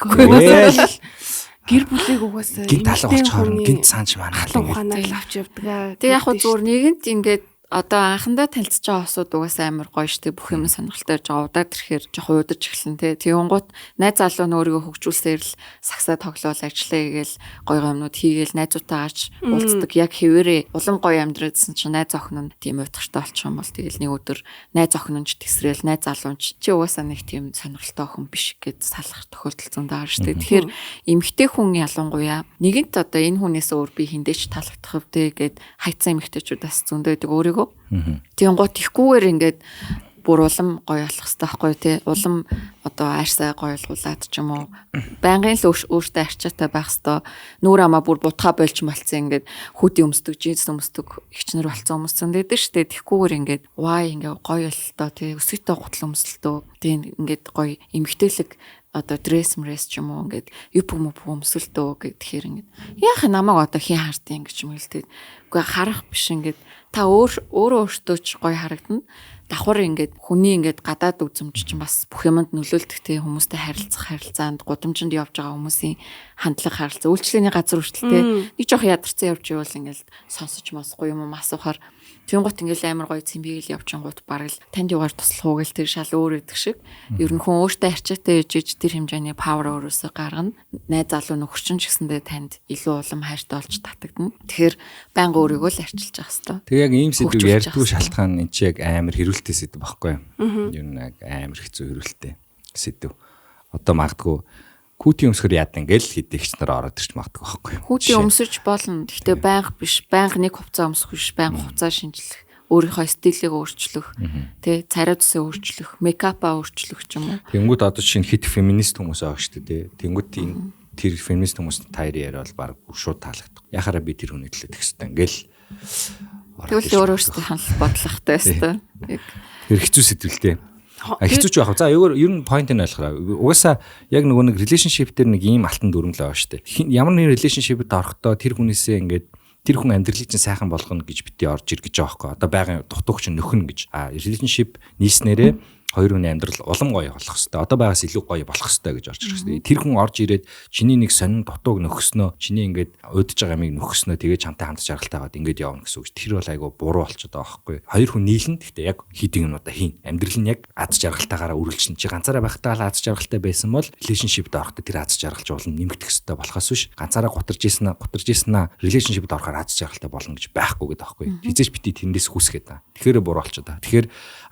Гэр бүлийг угаасаа гинт талгууч хоорон гинт санч манхал ухаанаар авч явдаг. Тэг яг зүгээр нэгэнт ингээд одоо анхандаа танилцж байгаа осууд угаасаа амар гоё штэ бүх юм сонирхолтой байж байгаа удаад ирэхээр жоохон удаж эхэлнэ те. Тэгэнгუთ найз залуу нь өөрийгөө хөгжүүлсээр л сагсаа тоглоул ажиллая гээл гоё юмнууд хийгээл найзуудтайгаарч уулздаг. Яг хэвээрээ улам гоё амьдраадсэн чинь найз охин нь тийм уйтгартай болчих юм бол тэгэл нэг өдөр найз охин нь ч тэсрээл найз залуу нь чи угаасаа нэг тийм сонирхолтой охин биш гэд салах тохиолдол зөндөө байгаа штэ. Тэгэхээр эмэгтэй хүн ялангуяа нэгэнт одоо энэ хүнээс өөр би хиндэж таалагдах вэ гэд хайцсан эмэгтэйчүүдээс зөндөө байдаг өөрийгөө. Тийм гоо тихгүүгээр ингээд бүр улам гоё болох хэрэгтэй байхгүй тий. Улам одоо арьсаа гоё болгуулад ч юм уу. Байнгын л өөртөө арчаатай байх хэрэгтэй. Нүүр амаа бүр бутгаа болж малцсан ингээд хүүтийн өмсдөг, джинс өмсдөг ихчнэр болцсон хүмүүс зөндөө штэ. Тихгүүгээр ингээд ваа ингээд гоё болтоо тий. Өсөйтэй гутал өмсөлтөө. Тийм ингээд гоё эмгтээлэг одоо дресс ч юм уу ингээд юп өмсөлтөө гэхээр ингээд яах намайг одоо хин хартын гэж юм хэлдэг. Үгүй харах биш ингээд та өөртөө ч гоё харагдана. Давхар ингээд хүний ингээд гадаад үзмж чинь бас бүх юмд нөлөөлдөгтэй хүмүүстэй харилцаанд гудамжинд явж байгаа хүмүүсийн хандлага харилцаа үйлчлэлийн газар хүртэлтэй нэг жоох ядарсан явж ивэл ингээд сонсож масгүй юм асуухаар Тэнгуут ингээл амар гоё цэмбигээл явчихгууд бараг л танд югаар туслах уу гэл тэр шал өөр өгдөг шиг. Ер нь хүн өөртөө арчаатай ижиж тэр хэмжээний павер өөрөөсөө гаргана. Найз залуу нөхөрчин ч гэсэндээ танд илүү улам хайртай болж татагдана. Тэгэхээр байнга өөрийгөө л арчилж явах хэрэгтэй. Тэг яг ийм сэдв ярьдгүй шалтгаан энэ чи яг амар хэрүүлтэй сэдв баггүй юу? Ер нь яг амар хэцүү хэрүүлтэй сэдв. Одоо магадгүй хүүтийн өмсгөр яадан ингээл хэдэгч нар ороод ирч магадгүй байхгүй юу? Хүүтийн өмсөж болно. Гэхдээ байнга биш. Байнга нэг хувцас өмсөх биш. Байнга хувцас шинжлэх, өөрийнхөө стилийг өөрчлөх, тэ царай цусаа өөрчлөх, мейкапаа өөрчлөх ч юм уу. Тэнгүүд одоо чинь хит феминист хүмүүс байгаа шүү дээ. Тэнгүүд энэ тэр феминист хүмүүс таяр яриа бол баг шууд таалагдах. Яхаараа би тэр хүний төлөө тэгстэй ингээл тэгвэл өөрөөсөө хандлах бодлохтой өстой. Тэр хэцүү сэтгэлтэй. Хэцүү ч байх. За ер нь point нь ойлгохоо. Угаасаа яг нөгөө нэг relationship дээр нэг ийм алтан дүрм л байгаа шүү дээ. Ямар нэг relationship-д орохдоо тэр хүнээсээ ингээд тэр хүн амьдралыг чинь сайхан болгоно гэж бити орж ир гэж байгаа байхгүй. Одоо байгаан дутууч нь нөхөн гэж. Relationship нийснээрээ хоёр хүний амьдрал улам гоё болох хэвээр. Одоо байгаас илүү гоё болох хэвээр гэж орж ирэх хэвээр. Тэр хүн орж ирээд чиний нэг сонин дутууг нөхснөө, чиний ингээд удаж байгаа ямиг нөхснөө тэгээ чамтай хамт жаргалтайгаад ингээд явна гэсэн үг. Тэр бол айгүй буруу болчиход байгаа байхгүй. Хоёр хүн нийлэн гэхдээ яг хийдэг юм удаа хийн. Амьдрал нь яг аз жаргалтайгаараа үргэлжлэн чи ганцаараа байхдаа л аз жаргалтай байсан бол relationship-д орохдоо тэр аз жаргалч болно нэмэгдэх хэвээр болохоос биш. Ганцаараа гутарж ийсэн relationship-д орохоор аз жаргалтай болно гэж байхгүй гэдэг байхгүй. Хизээч бити тэндээс хүсгээд байгаа. Тэгэхээр буруу болчиход байгаа. Тэгэхээр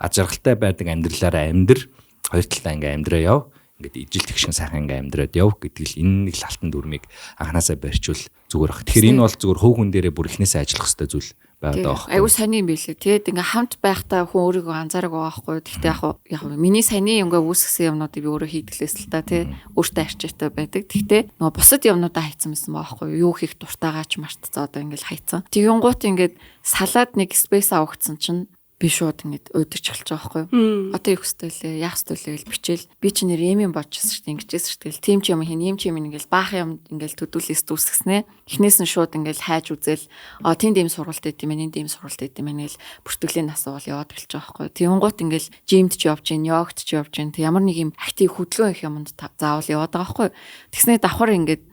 аз жаргалтай байдаг амьдрал амьдр хоёр талаа ингээм амьдраа яв ингээд ижил тэгшин сайхан ингээм амьдраад яв гэдэг л энэ нэг л алтан дүрмийг анханасаа барьчвал зүгээр баг. Тэгэхээр энэ бол зүгээр хөв хүн дээрээ бүр ихнээсээ ажиллах хэрэгтэй зүйл байгаад байгаа байхгүй. Айгуу сони юм билээ. Тэгээд ингээ хамт байхдаа хүн өөрийгөө анзаараг байгаа байхгүй. Гэхдээ яг миний саяны ингээ үүсгэсэн юмнуудыг би өөрөө хийдгэлээс л та тий өөртөө арчаатай байдаг. Гэхдээ нөгөө бусад юмнуудаа хайцсан байсан байхгүй. Юу хийх дуртайгаа ч мартцаа одоо ингээл хайцсан. Тэгэнгუთ ингээд салаад нэг спейс авагдсан чинь би шууд ингэж өдөрч эхэлж байгаа байхгүй юу. Одоо их хөстэй лээ, яах хөстэй лээ гэж бичээл би чи нэр юм болчихсон шүү дээ. Ингэжсэн шүү дээ. Тим ч юм хин, юм ч юм ингээл баах юм ингээл төдүүлээс дүүсгэснэ. Эхнээс нь шууд ингээл хайж үзэл тэнд ийм сургалт өгд юм, энд ийм сургалт өгд юм ингээл бүртгэлийн асуувал яваад эхэлж байгаа байхгүй юу. Тэнгуут ингээл жимд ч явж гин, йогт ч явж гин. Ямар нэг юм актив хөдөлгөөн их юмд заавал яваад байгаа байхгүй юу. Тэгснэ давхар ингээд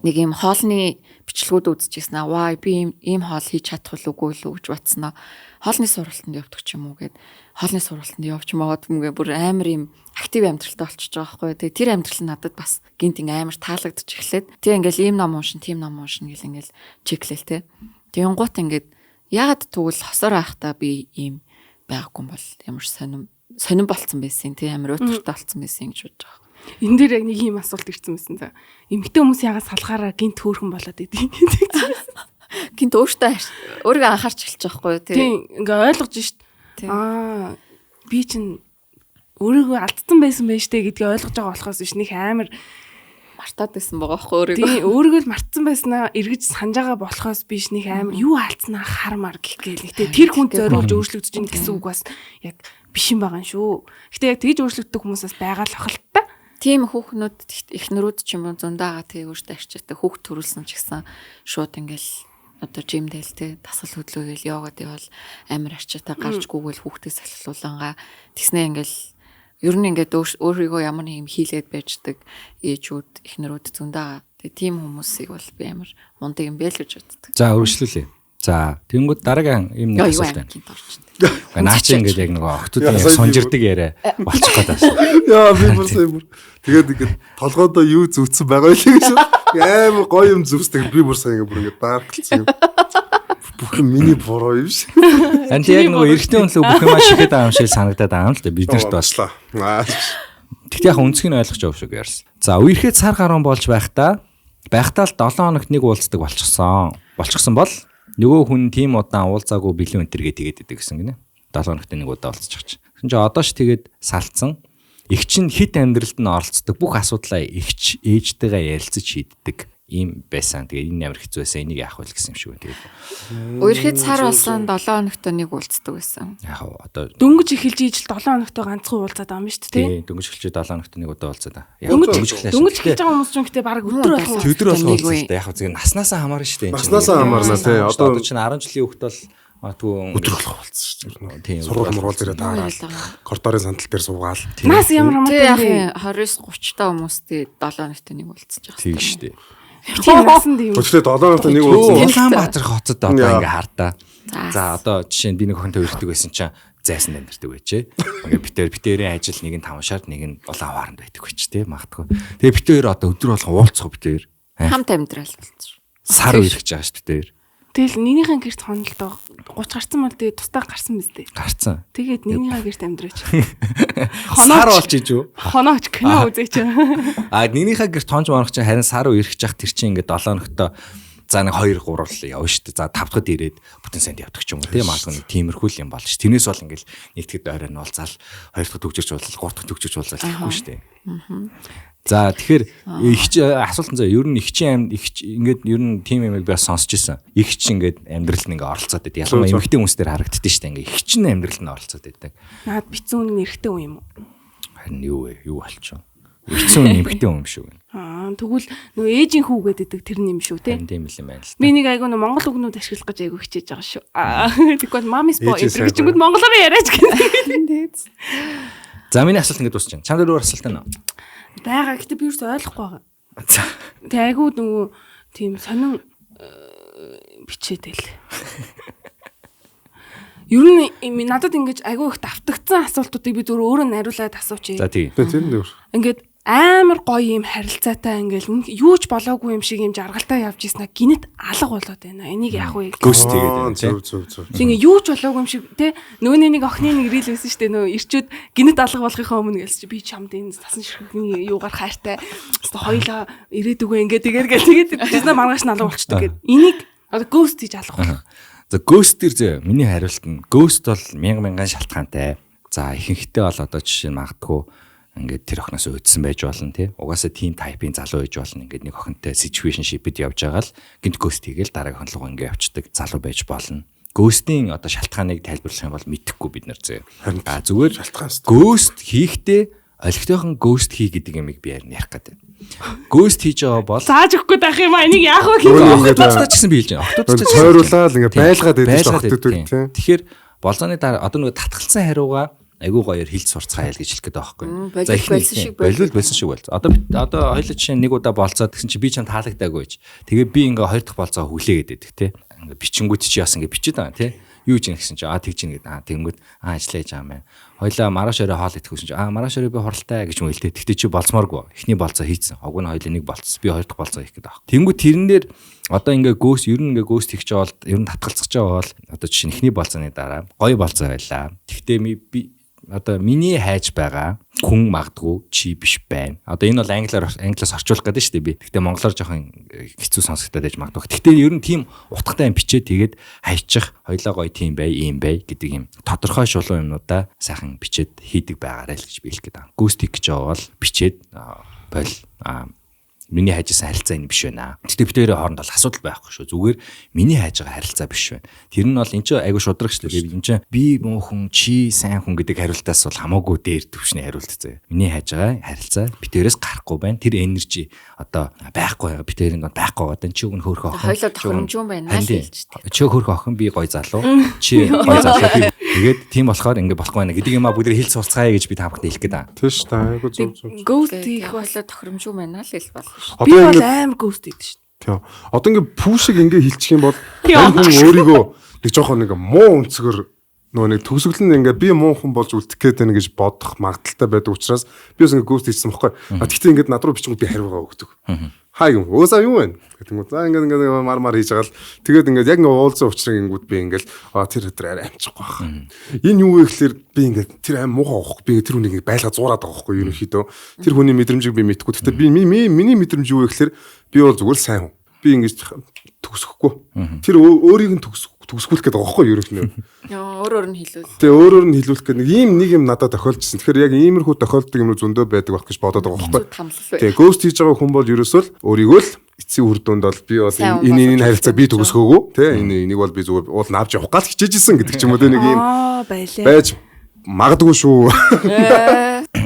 нэг юм хоолны бичлэгүүд үзчихсэн аа би ийм хоол хийж чадах үгүй л гэж батснаа. Хоолны сургалтанд явдаг ч юм уу гэд хоолны сургалтанд явж магадгүй бүр амар юм актив амьдралтай болчихж байгаа байхгүй. Тэгээ тэр амьдрал нь надад бас гинт амар таалагдчих эхлээд тэг ингээл ийм ном уншин, тийм ном уншин гэл ингээл чеклэл те. Тэгэнгუთ ингээд яагаад тэгвэл хосоор байхдаа би ийм байгаагүй юм бол ямар сонирн болцсон байсан те амар уйтгартай болцсон байсан гэж бодож байгаа. Энэ дээр яг нэг юм асуулт ирсэн байсан за. Эмэгтэй хүмүүс ягаад салгаараа гинт хөөрхөн болоод идэв. Гинт өөртөө өөрийгөө анхаарч эхэлж байгаа хгүй тий. Тийм ингээ ойлгож шít. Би чинь өөрийгөө алдсан байсан байж тээ гэдгийг ойлгож байгаа болохоос биш нэг амар мартаад байсан байгаа хгүй өөрийгөө. Тийм өөрийгөө л мартсан байснаа эргэж санаж байгаа болохоос биш нэг амар юу алдснаа хармаар гэх гээл. Гэтэ тэр хүн зориулж өөрчлөгдөж ийн гэсэн үг бас яг биш юм байгаа юм шүү. Гэтэ яг тэгж өөрчлөгддөг хүмүүсээс байгаа л хохолттой. Тийм хүүхнүүд эхнэрүүд ч юм уу зундаага тэгээ өөртөө арчаатай хүүхд төрүүлсэн ч гэсэн шууд ингээл одоо жимдэл те дасгал хөдлөгээл йогад явал амар арчаатай гарч гүгэл хүүхдээс салхилуулангаа тэгснэ ингээл ер нь ингээд өөрийгөө ямар нэг юм хийлгээд байждаг ээжүүд эхнэрүүд зундаага тэгээ тийм хүмүүсийг бол би амар мундаг юм бэ л гэж боддог. За өргөжлүүлээ. За тэнгууд дараагийн юм нэг асуулт байна. Наач ингээд яг нөгөө охтуудын сонжирдаг яриа болчих гээд байна. Яа би бүр тэгээд ингээд толгойдоо юу зүвцсэн байгаа юм гэж амар гоё юм зүвсдэг би бүр сайн ингээд дааргалцсан юм. Бүх юм миний буруу юм шиг. Энд яг нөгөө эрэгтэй хүн л бүх юм шихэд байгаа юм шиг санагдаад байгаа юм л да биднэрт болчлаа. Тэгтээ яг өнцгийг нь ойлгож байгаа шүү ярьсан. За үерхэд сар гаруун болж байхдаа л 7 хоногт нэг уулздаг болчихсон бол нөгөө хүн тийм удаан уулзаагүй бэлэн өнтэргээ тэгээд идэг гэсэн гинэ. 7 хоногт нэг удаа уулзчих чинь. Тэгсэн чинь одоо ш тэгээд салцсан. Их чинь хит амьдралд нь оролцдог бүх асуудлаа ихч ээжтэйгээ ярилцаж шийддэг ийм байсан. Тэгээд энэ амар хэцүү байсан. Энийг яах вэ гэсэн юм шиг байна. Тэгээд үерхэд сар болсон 7 хоногт нэг уулздаг байсан. Яг одоо дөнгөж эхэлж ижил 7 хоногт ганцхан уулзаад байгаа юм шүү дээ. Тийм дөнгөж эхэлж 7 хоногт нэг удаа уулзаад байгаа. Дөнгөж эхэлж байгаа хүмүүс ч гэхдээ баг өдөр болгоо. Өдөр болгоо уулзаад яг зөв наснасаа хамаарна шүү дээ. Наснасаа хамаарна тий. Одоо чинь 10 жилийн хүүхэд бол магадгүй өдөр болгоо уулзсан шүү дээ. Тийм сургууль мургуул дээр таараад коридорын сандал дээр суугаал. Нас ямар хамаатай 29 30 та хүмүүстэй 7 хоногт нэг уулзаж байгаа. тийм шүү дээ. тийм насан тийм. Өчигдөр 7 хоногт нэг уулзсан. Улаанбаатар хотод одоо ингээ хартаа. За одоо жишээ нь би нэг охинтой өртөг байсан чинь зайсан амьдэрдэг байжээ. Ингээ битээрийн ажил нэг нь 5 шаар нэг нь улаан хооронд байдаг байж тээ магадгүй. Тэгээ битээр одоо өдөр болгон уулзах битээр. Хамт амьдрал болсон. Сар үерхэж байгаа шүү дээ. Тэгэл нийнхэн гэрт хонолдоо 30 гарсан мал тэгээ тустаа гарсан биз дээ. Гарцсан. Тэгээд нийнхэн гэрт амьдраач. Сар болж иж үү? Хонооч кино үзээч. Нийнхэн гэрт хонж марах чинь харин сар үерхэж явах тэр чинь ингээ 7 хоногтой за нэг 2 3 л явна шүү дээ. За 5 дахад ирээд бүтэн санд явдаг ч юм уу тийм магадгүй нэг тиймэрхүү юм болж ш. Тэрнээс бол ингээл нэгтгэд ойроо нь уулзаал 2 дахад төгжиж уулзал 3 дахад төгжиж уулзал гэхгүй шүү дээ. За тэгэхээр асуулт нь ер нь ихчин ингээд ер нь тийм юм би бас сонсч ирсэн. Ихч ингээд амьдрал нь ингээ оролцоод байдаг. Ялангуяа эмэгтэй хүмүүс дээр харагддаг шүү дээ. Ингээ ихчин амьдрал нь оролцоод байдаг. Наад бицүүн нь эрэгтэй хүн юм уу? Харин юу болчихоо. Бицүүн эмэгтэй хүн юм шүү. Тэгвэл нөгөө ээжийн хүү гэдэг тэр юм шүү те. Тийм л юм байна л та. Би нэг айгүй нөгөө монгол үгнүүд ашиглах гэж айгүй хичээж байгаа шүү. Тэгвэл мамис боо эдгэрчгүүд монголоор яриач гэдэг. За миний асуулт ингэ дуусчихна. Чамд өөр асуулт байна уу? Бага гэхдээ би юу ч ойлгохгүй байгаа. За. Тэг айгүй нөгөө тийм сонин бичээдэл. Ер нь надад ингэж айгүй их давтагдсан асуултуудыг би зөв өөрөө хариулаад асуучих. За тийм. Тэр нөр. Ингээд амар гоё юм харилцаатай ингээл юу ч болоогүй юм шиг юм жаргалтай явж ийснэ гинэт алга болоод байна. Энийг яах вэ? Гөст тэгээд байна. Зөв. Тэгээ юу ч болоогүй юм шиг те нөгөөний нэг охины нэг рил байсан шүү дээ нөө ирчүүд гинэт алга болохынхаа өмнө гэлс чи би чамд энэ тасан ширхгийн юугаар хайртай. Хэвээ хоёлаа ирээд үгүй ингээд тэгээд бизнес маргааш нь алга болчдөг гэдэг. Энийг одоо гhost хийж алга болох. За ghost дээр зөө миний хариулт нь ghost бол мянган шалтгаантай. За ихэнхдээ бол одоо жишээ нь магадгүй ингээд тэр охноос өөдсөн байж болно тий. Угаасаа тийм тайпын залуу байж болно. Ингээд нэг охинтой situationship-д явж байгаа л гинт ghost хийгээл дараагийн хонлого ингээд явцдаг залуу байж болно. Ghost-ийн одоо шалтгааныг тайлбарлах юм бол мэдэхгүй бид нар зөө. Зүгээр ghost хийхдээ олигтойхон ghost хий гэдэг юмыг би ярих гэдэг. Ghost хийж байгаа бол зааж өгөхгүй байх юм аа. Энийг яах вэ гэх юм. Октод ч гэсэн биелж байна. Октод ч цойруулаад ингээд байлгаад байдаг шүү октод тий. Тэгэхээр болзооны дараа одоо нэг татгалцсан хариугаа айгуу гоёор хилж сурцгаая л гэж хэлэх гээд байгаа байхгүй. За их болил байсан шиг байл. Одоо хоёул чинь нэг удаа болцоод тэгсэн чи би чам таалагдаагүй гэж. Тэгээ би ингээ хоёр дахь болцоо хүлээгээд байдаг тий. Ингээ бичингүүд чи яасан ингээ бичээд байгаа тий. Юу гэж гэсэн чи тэгж ин гэдэг. Тэгэнгүүт ажиллаж байгаа юм байна. Хоёлаа маргааш өрөө хоол идэхгүйсэн чи маргааш өрөө би хуралтай гэж мэлтэй. Тэгтээ чи болцмооргүй. Эхний болцоо хийцэн. Уг нь хоёлаа нэг болцсон. Би хоёр дахь болцоо хийх гээд байгаа. Тэнгүү тэрэн дээр одоо ингээ гөөс ер нь ингээ гөөс тэгж байгаа бол ер нь татгалцах байгаа бол одоо жишээ нь эхний болцооны дараа гоё болцоо байлаа. Тэгтээ би одоо миний хайж байгаа хүн магадгүй чи биш байна. Одоо энэ бол англиас орчуулах гэдэг шүү дээ би. Гэхдээ монголоор жоохон хэцүү сонсогдоод байж магадгүй. Гэхдээ ер нь тийм утгатай юм бичээ тэгээд хайчих хоёлаа гоё тийм бай, ийм бай гэдэг юм тодорхой шулуун юмнуудаа сайхан бичээд хийдэг байгаарай л гэж би хэлэх гээд байна. Гүүстик гэж байгаа бол бичээд бол миний хайж исэн харилцаа энэ биш байна. Гэтэ бид хоёрын хооронд бол асуудал байхгүй шүү. Зүгээр миний хайж байгаа харилцаа биш байна. Тэр нь бол энэ чинь айгүй шудрагчлаа. Энэ чинь би муу хүн, чи сайн хүн гэдэг хариултаас бол хамаагүй дээр төвшний хариулт заяа. Миний хайж байгаа харилцаа бид хоёроос гарахгүй байна. Тэр энержи одоо байхгүй байгаа. Бид хоёрын байхгүй одоо чи өгн хөөрхөн охин. Хоёлоо тохиромжгүй байна л хэлж тээ. Чи хөөрхөн охин би гоё залуу. Чи гоё залуу. Тэгээд тийм болохоор ингэ болохгүй байна гэдэг юм а бүгд хэлж сурцгаая гэж би та бүхэнд хэлэх гээд байна. Тийш та айгу зөв. Ghost хийх хоёлоо тохиромжгүй байна л хэл болно шүү. Би бол амар ghost хийдэг шүү. Тийм. Одоо ингээ пүүшиг ингээ хилчих юм бол хүн өөрийгөө нэг жоохон нэг муу өнцгөр нөгөө нэг төгсгөл нь ингээ би муу хүн болж үлдэх гээд байна гэж бодох магадaltaй байдаг учраас би бас ингээ ghost хийсэн байхгүй. Тэгэхдээ ингээ над руу бичгүүд би хариугаа өгдөг. Хаа юм өөсөө юу вэ гэдэг юм. За ингээ мар хийж байгаа л тэгээд ингээ яг ингээ уулзсан учраас ингүүд би ингээл тэр өдөр арай амчихгүй байна. Энэ юу вэ гэхэлэр би ингээ тэр аим муухай авахгүй би тэр хүнийг байлга зуураад байгаа байхгүй ерөнхийдөө. Тэр хүний мэдрэмжийг би мэдэхгүй. Гэхдээ би миний мэдрэмж юу вэ гэхэлэр би бол зүгээр сайн хүн. Би ингэж төгсөхгүй. Тэр өөрийг нь төгсгүүлэх гэдэг байгаа байхгүй ерөнхийдөө. Өөрөөр нь хэлвэл. Тэгээ өөрөөр нь хэлүүлэх гэдэг нэг юм надад тохиолдсон. Тэгэхээр яг иймэрхүү тохиолддог юм зөндөө байдаг байх гэж бодоод байгаа байхгүй. Тэгээ ghost хийж байгаа хүн бол ерөөсөө л өөрийгөө л эцсийн үр дүнд бол би бол энэ харилцаа би төгсгөөгүй тий энийг бол би зүгээр уул навж явах гал хичээжсэн гэдэг ч юм уу тий нэг юм байж магадгүй шүү.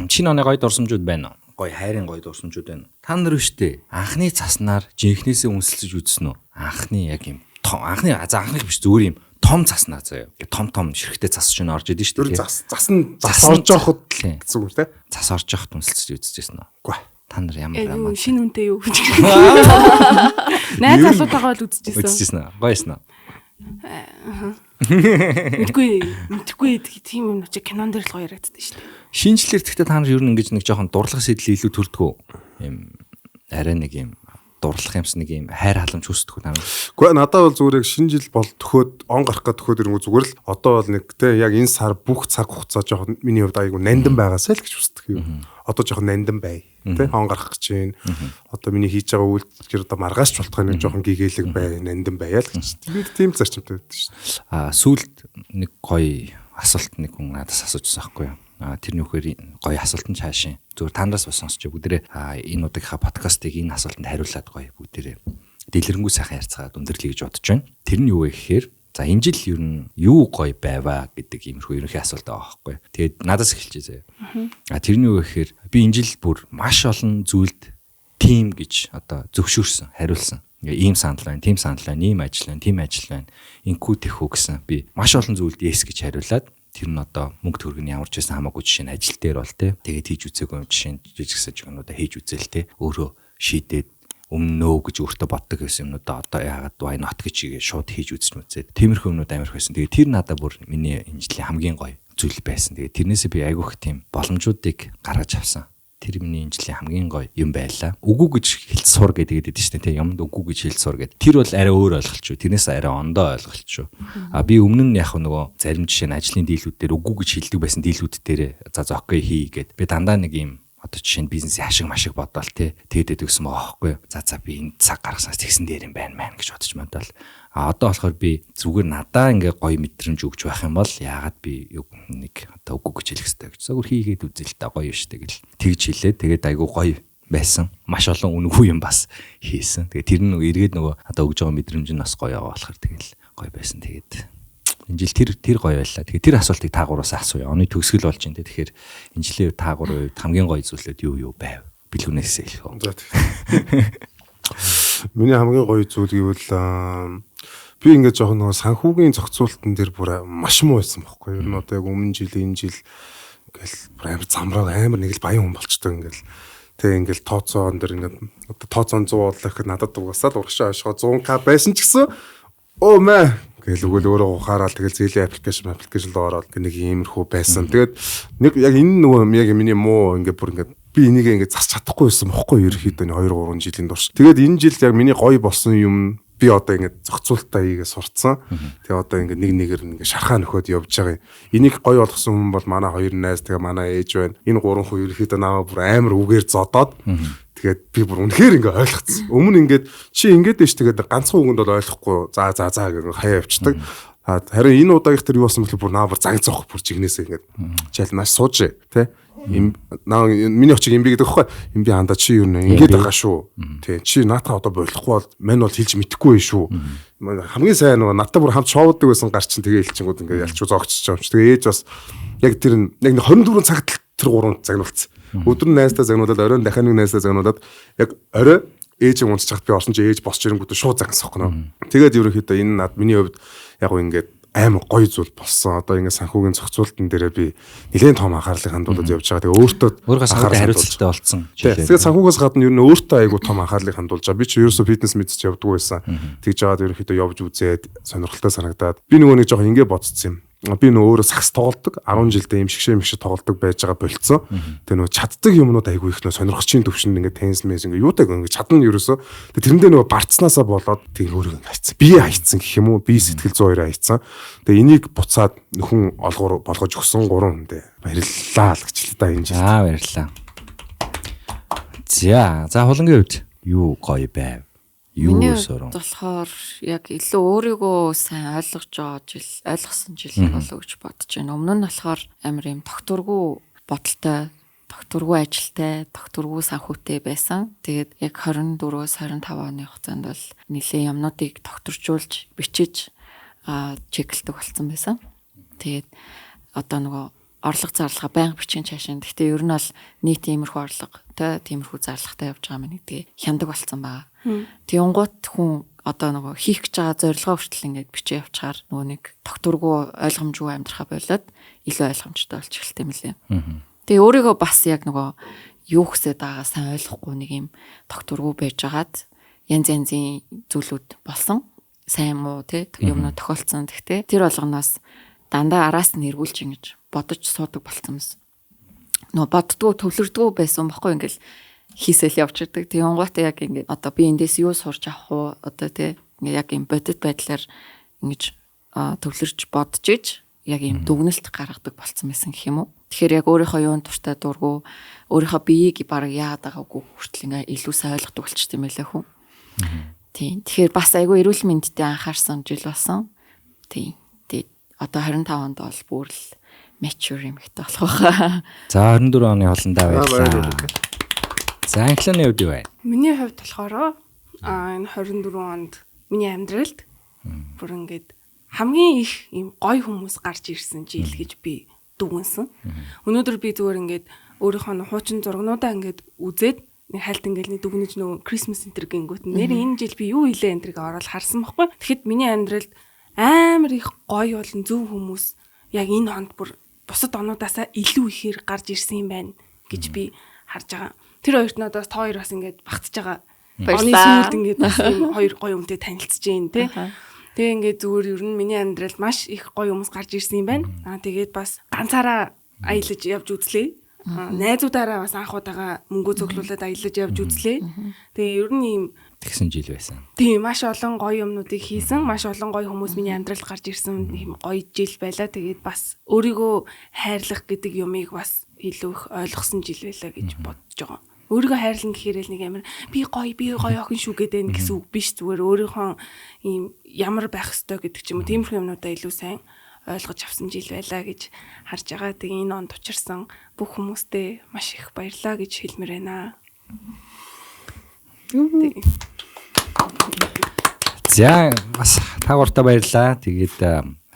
Чиний оны гоё дурсамжууд байна уу? Гоё хайрын гоё дурсамжууд байна. Та нар биштэй анхны цаснаар жинхнээсээ үнсэлж үзсэн үү? Анхны яг юм анхны биш зүгээр юм том цаснаа заяа. Том ширхтээ цас чинь орж идэв шүү дээ. Зас орж явахд гэсэн үг тий. Цас орж явахд үнсэлж үзчихсэн үү? Үгүй. Та нар ямар шинэ үнтэй юу гэж. Найз залуутайгаа л үзчихсэн үү? Гоёсэн уу? Мэдгүй тийм юм чи кинон дээр л гоё ярагддаг шүү дээ. Шинжлэлээр гэхдээ та нар ер нь ингэж нэг жоохон дурлах сэтэл илүү төрдгөө. Юм арай нэг юм дурлах юмс нэг юм хайр халамж хүсдэг та нар. Гэхдээ надад бол зүгээр яг шинэ жил бол төхөөд он гарах гад төхөөд ирэнгүү зүгээр л одоо бол нэг те яг энэ сар бүх цаг хугацаа жоохон миний хувьд айгу нандин байгаасаа л гэж хүсдэг юм. Одоо жоохон нандин бай. Тэ он гарах гэж байна. Одоо миний хийж байгаа үйлдэл одоо маргааш ч болтгоо нэг жоохон гэгээлэг бай, нандин байя л гэж. Би тийм зарчимтай байдаг шүү дээ. Сүүлд нэг гоё асуулт нэг хүн надаас асуужсан байхгүй юу? Тэрний үхээр гоё асуулт нь цаашаа зүгээр танаас бас сонсч бүгдээ энэ удаагийнхаа подкастыг энэ асуултанд хариулаад гоё бүгдээ дэлгэрэнгүй сайхан ярьцгаад өндөрлөе гэж бодож байна. Тэр нь юу вэ гэхээр за энэ жил ер нь юу гоё байваа гэдэг иймэрхүү ерөнхий асуулт байгаа байхгүй. Тэгээд надаас эхэлчихье заяа. Тэрний юу вэ гэхээр би энэ жил бүр маш олон зүйлд тим гэж одоо зөвшөөрсөн, хариулсан. Ийм санал байна, тийм санал байна, ийм ажил байна, тийм ажил байна. Инкүү тэхүү гэсэн би маш олон зүйлд yes гэж хариулаад тэр нь одоо мөнгө төгрөг нь ямар ч байсан хамаагүй жишээ нь ажил дээр бол те. Тэгээд хийж үзээгүй юм жишээ нь жижигсэж юмнуудаа хийж үзээл те. Өөрөө шийдээд өмнө гэж өөртөө боддог гэсэн юмнуудаа одоо яагаад why not гэж шууд хийж үзэж мүзээд. Тиймэрхүү юмнууд амар байсан. Тэгээд тэр надад бүр миний энэ жилийн хамгийн гоё зүйл байсан. Тэгээд тэрнээсээ би айгүйх тийм боломжуудыг гаргаж авсан. Тэр миний энэ жилийн хамгийн гоё юм байлаа. Үгүй гэж хэлж сур гэдэг шүү дээ. Юмд үгүй гэж хэлж сур гэдэг. Тэр бол арай өөр ойлголт шүү. Тэрнээс арай ондоо ойлголт шүү. Би өмнө нь яг нөгөө зарим жишээ нь ажлын дийлүүд дээр үгүй гэж хэлдэг байсан дийлүүд дээр за окей хий гэд. Би дандаа нэг юм одоо жишээ нь бизнесийн ашиг машиг бодоол те тэгээд өгсөн байгаа байхгүй. За би энэ цаг гаргаснаас тэгсэн дээр юм байна мэн гэж бодож модал. Одоо болохоор би зүгээр надаа ингээ гоё мэдрэмж өгч байх юм бол яагаад би нэг одоо үгүй гэж хэлэх хэрэгтэй гэж. Зүгээр хийгээд үзэл та гоё шүү дээ гэл тэгж хэлээ. Тэгээд айгу гоё байсан. Маш олон үнэгүй юм бас хийсэн. Тэгээд тэр нь эргээд нөгөө одоо өгж байгаа мэдрэмж нь бас гоё яваа болохоор тэгэл гоё байсан. Тэгээд энэ жил тэр гоё байлаа. Тэгээд тэр асуултыг та гураас асууя. Оны төгсгөл болж байна те. Тэгэхээр энэ жилийн та гурвын хувьд хамгийн гоё зүйлүүд юу байв? Билгүүнээс хэлэх үү? Миний хамгийн гоё зүйл гэвэл би ингээд жоохон нөгөө санхүүгийн зохицуултан дээр бүр маш муу байсан байхгүй юу. Ер нь одоо яг өмнө жил энэ жил ингээл амар замраа амар нэг л баян хүн болчтой ингээл тэг ингээл тооцоон дээр ингээд одоо тооцоон 100 боллоо гэхэд надад угсаал урагшаа хойшоо 100к байсан ч гэсэн оо мэ гэл өгөөл өөрөө ухаарал тэгэл зээлийн аппликейшн доороод нэг иймэрхүү байсан. Тэгээд нэг яг энэ нөгөө яг миний муу ингээд бүр ингээд би энийг ингээд засч чадахгүй байсан бохгүй ерөөхдөө 2 3 жилийн турш. Тэгээд энэ жил яг миний гоё болсон юм би одоо ингээд зохицуултаа хийгээ сурцсан. Тэгээ одоо ингээд нэг нэгээр ингээд шархаа нөхөд явж байгаа юм. Энийг гоё болгосон хүн бол манай хоёр найз тэгээ манай ээж байна. Энэ 3 хүн ерөөхдөө намайг бүр амар үгээр зодоод тэгээд би бүр үнэхээр ингээд ойлгоцсон. Өмнө ингээд чи ингээд дэш тэгээд ганцхан үгэнд бол ойлгохгүй за гэх хаяа явчихдаг. Харин энэ удаагийнх тэр юу болсон бэ гэхээр бүр наавар занг зоох бүр чигнээсээ ингээд чайл маш сууж тий. Миний очиг имби гэдэг байхгүй. Имби хандаа чи юу нэ ингээд байгаа шүү. Тий. Чи наатаа одоо болохгүй бол мань бол хэлж мэдэхгүй байх шүү. Хамгийн сайн нөгөө надтай бүр хамт шоудаг байсан гар чин тэгээ хэлчихэнгүүд ингээд ялчуу зогцож байгаа юм чи. Тэгээ ээж бас яг тэр яг 24 цагт тэр 3 загнуулсан. Өдөр нь найстаа загнуулаад оройн дахиад нэг найстаа загнуулаад яг орой ээж унцж чад би орсон чи ээж босч ирэнгүүтээ шууд загнасахгүй нөө. Тэгээд ерөнхийдөө энэ над миний хувьд яг гоо ингээд амар гоё зүйл болсон. Одоо ингээд санхүүгийн зохицуултан дээрээ би нэлээд том анхаарлыг хандуулж явж байгаа. Тэгээ өөртөө санхүүгийн хариуцлагатай болцсон. Тэгээд санхүүгээс гадна ер нь өөртөө айгуу том анхаарлыг хандуулж байгаа. Би ч ерөөсөө фитнес мэдчих явдггүй байсан. Тэгж жагаад ерөнхийдөө явж үзээд сонирхолтой санагдаад би нөгөө нэг жоохон ингээд бодсон юм. Би нөгөө өөрөө сакс тоглодог 10 жилдээ юм шиг тоглодог байж байгаа болцсон. Тэгээ нөгөө чаддаг юмнууд айгүй их нөө сонирхчийн төвшөнд ингээд тенс мэс ингээд юутай ингээд чадна ерөөсөө. Тэгээ тэрэндээ нөгөө барцнаасаа болоод тэгээ өөрөө ингээд хайцсан. Би хайцсан гэх юм уу? Би сэтгэл зүйн хоёроо хайцсан. Тэгээ энийг буцаад нөхөн олгоор болгож өгсөн 3 хүндээ баярлалаа л гэж л да энэ жил. Баярлалаа. За хулангийн хувьд юу гоё байв? Юу сөрөн. Болохоор яг илүү өөрийгөө сайн ойлгосон жил болов гэж бодож байна. Өмнө нь болохоор амар юм тогтургүй бодолтой, тогтургүй ажилтай, тогтургүй санхүүтэй байсан. Тэгээд яг 24-өөс 25 оны хугацаанд бол нэлээд юмнуудыг тогтворжуулж, бичиж чеклдэг болсон байсан. Тэгээд одоо нөгөө орлого зарлага байнга бичин чаашаа. Гэхдээ ер нь бол нийт иймэрхүү орлоготой, тиймэрхүү зарлагтай явж байгаа юм нэгдээ хяндаг болсон байгаа. Тэнгуут хүн одоо нөгөө хийх гэж байгаа зорилгоо хүртэл ингээд бичиж явчихаар нөгөө нэг тогтургүй ойлгомжгүй амьдрахаа болоод илүү ойлгомжтой болж эхэлт юм лээ. Тэгээ өөрийгөө бас яг нөгөө юу хүсэж байгаа сайн ойлгохгүй нэг юм тогтургүй байжгаад янз янзын зүйлүүд болсон. Сайн муу те юмнууд тохиолдсон. Гэхдээ тэр болгоноос дандаа араас нь эргүүлж ингэж бодож суудаг болсон юмс. Нөгөө боддгоо төвлөрдгөө байсан бохгүй ингээл хийсэл явж ирдэг. Тэнгуүтээ яг ингэ одоо би эндээс юу сурч авах уу одоо те яг юм бодит байдлаар ингэж төвлөрч бодож иж яг юм дүгнэлт гаргадаг болсон байсан гэх юм уу. Тэгэхээр яг өөрийнхөө юунд туртай дургу өөрийнхөө биеийг баг яагаад байгаагүй хүртэл ингээ илүү сайн ойлгодог болчихсон юм байлаа хүн. Тийм. Тэгэхээр бас айгүй эрүүл мэндэд анхаарсан жил болсон. Тийм. Тэгээд одоо 25 онд бол бүр л mature юм ихтэй болох байхаа. За 24 оны холондоо баярлалаа. За анхлын хувьд юу вэ? Миний хувьд болохоор энэ 24 онд миний амьдралд бүр ингээд хамгийн их юм гоё хүмүүс гарч ирсэн жил гэж би дүгнсэн. Өнөөдөр би зүгээр ингээд өөрийнхөө хуучин зургнуудаа ингээд үзээд нэг хальт ингээд нэг дүгнэж нөгөө Christmas энтер гингүүт нэр энэ жил би юу хийлээ энтерг ороод харсан байхгүй. Тэгэхэд миний амьдралд амар их гоё болон зөв хүмүүс яг энэ хонд бүр бусад онуудаасаа илүү ихээр гарч ирсэн юм байна гэж би харж байгаа. Тэр хоёрт надаас та хоёр бас ингээд багтж байгаа. Оны сүүлд ингээд бас юм хоёр гоё юмтэй танилцж гин тий. Тэгээ ингээд зүгээр ер нь миний амьдралд маш их гоё хүмүүс гарч ирсэн юм байна. Тэгээд бас ганцаараа аялаж явж үзлээ. Найзуудаараа бас анхудаага мөнгө цуглуулад аялаж явж үзлээ. Тэгээ ер нь ийм тэгсэн жил байсан. Тийм маш олон гоё юмнуудыг хийсэн, маш олон гоё хүмүүс миний амьдралд гарч ирсэн ийм гоё жил байлаа. Тэгээд бас өөрийгөө хайрлах гэдэг юмыг бас илүү их ойлгосон жил байлаа гэж бодож байгаа. Өөрийгөө хайрлан гэхээр л нэг амар би гоё охин шүү гэдэг гэсэн үг биш, зүгээр өөрийнхөө ийм ямар байх ёстой гэдэг ч юм уу тиймэрхүү юмнуудаа илүү сайн ойлгож авсан жил байлаа гэж харж байгаа. Тэгээ энэ онд учирсан бүх хүмүүстээ маш их баярлалаа гэж хэлмээр байна. За бас тагууртаа баярлалаа. Тэгээд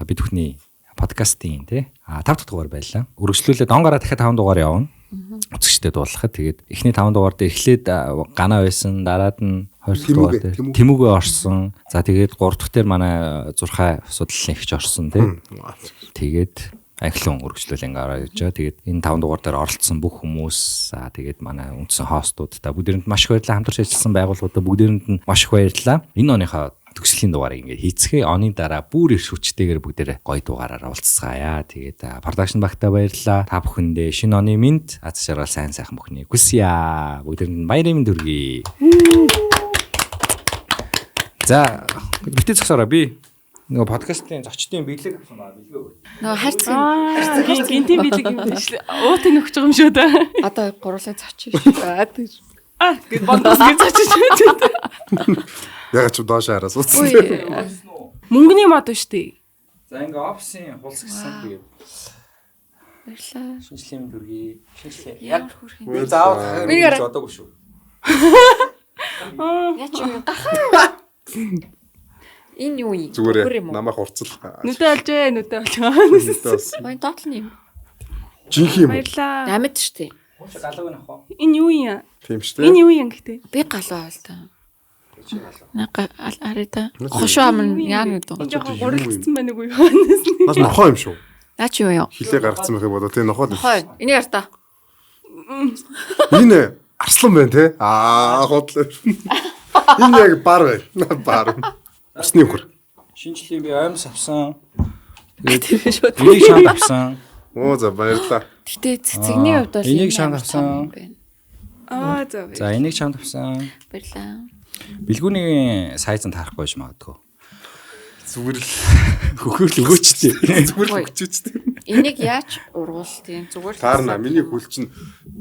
би түүхний подкастын тий 5 дахь дугаар байлаа. Үргэлжлүүлээд он гараа дахиад 5 дугаар явна. Үзэгчтэй дуулахад тэгээд эхний 5 дугаар дээр эхлээд Гана байсан, дараад нь 20 дугаар дээр Тэмүүгээ орсон. За тэгээд 3 дахь дээр манай зурхай судлалын ихч орсон тий. Тэгээд анхлын үргэлжлүүлэн гараа явж байгаа. Тэгээд энэ 5 дугаар дээр оролцсон бүх хүмүүс тэгээд манай үндсэн хостуудтай бүгдээрэнд маш их баярлалаа. Хамтарч ажилласан байгууллагуудад бүгдээрэнд нь маш их баярлалаа. Энэ оныхаа төгслийн дугаарыг ингээд хийцгээ оны дараа бүр их хүчтэйгээр бүгдээрээ гоё дугаараар уулзцаая. Тэгээд production багтаа баярлалаа. Та бүхэндээ шинэ оны мэнд аз жаргал сайн сайхан бүхнийг хүсье. Бүгдээрэнд баярын мэнд хүргэе. За битээ зогсоороо би нөгөө подкастын зочдын биелэг авсан баа билгүй. Нөгөө хайрцаг гинтийн биелэг юм биш л уутын өгч байгаа юм шүү дээ. Одоо гурлаа зочих шүү. Гэт бондос гэж зочих шүү. Ягаад ч доош хараа сууц. Мөнгөний мод шүү дээ. За ингээ офисын хулсгсан би Баярлалаа. шинжлэлийн дүргийн шинжлэх Ямар хүрхэн. би заавал хахаар Бигээр- гэж бодоогүй шүү. Яа чи юу гахаа. Энэ юу юм? Зүгээр намайг урцал. Нүдэ олжээ, нүдэ олжээ. Байн доотлон юм. Жинхэнэ юм. Баярлаа. Амьд штэ. Хууч галууг нах уу? Энэ юу юм? Тийм шүү дээ. Энэ юу юм гэдэг? Би галуу байл та. Нага арита. Хошоо ам яа нэг доо. Жоохон гурилдсан байна уу юу? Наас нохоо юм шүү. Наа чи юу юм? Хилээ гаргацсан байх юм бодоо. Тийм нохоо. Хой. Энийг ярта. Энэ арслан байна те. Хотлоо. Энэ яг бар байна. Бар. Усны хөр. Шинжлэлийн би аймс авсан. Тэр шууд. Энийг шанд авсан. Оо за баярлаа. Гэтэ цэцэгний хувьд бол энийг энэ шанд амар авсан. том юм байна. Аа за. За энийг шанд авсан. Баярлаа. Бэлгүүний сайзан таарахгүй байж магадгүй. Зүгээр л Хөхөрл өгөөчтэй. зүгээр л өгчөөчтэй. Энийг яаж ургуултын зүгээр л Таарна миний хүл чинь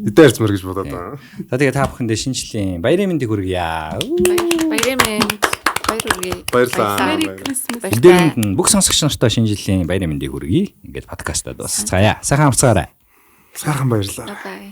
эдэн харцмар гэж бодоод байгаа. За тэгээ та бүхэндээ шинжлэлийн баярын мэндийг хүргье. баярын мэнд баяр үргээ. Баярлалаа. Merry Christmas. Эдгээрд нь бүх сонсогч нартай шинжлэлийн баярын мэндийг хүргье. Ингээд подкастад дуусцгаая. Сайхан амцгаарай. Сайхан баярлаа. Бай.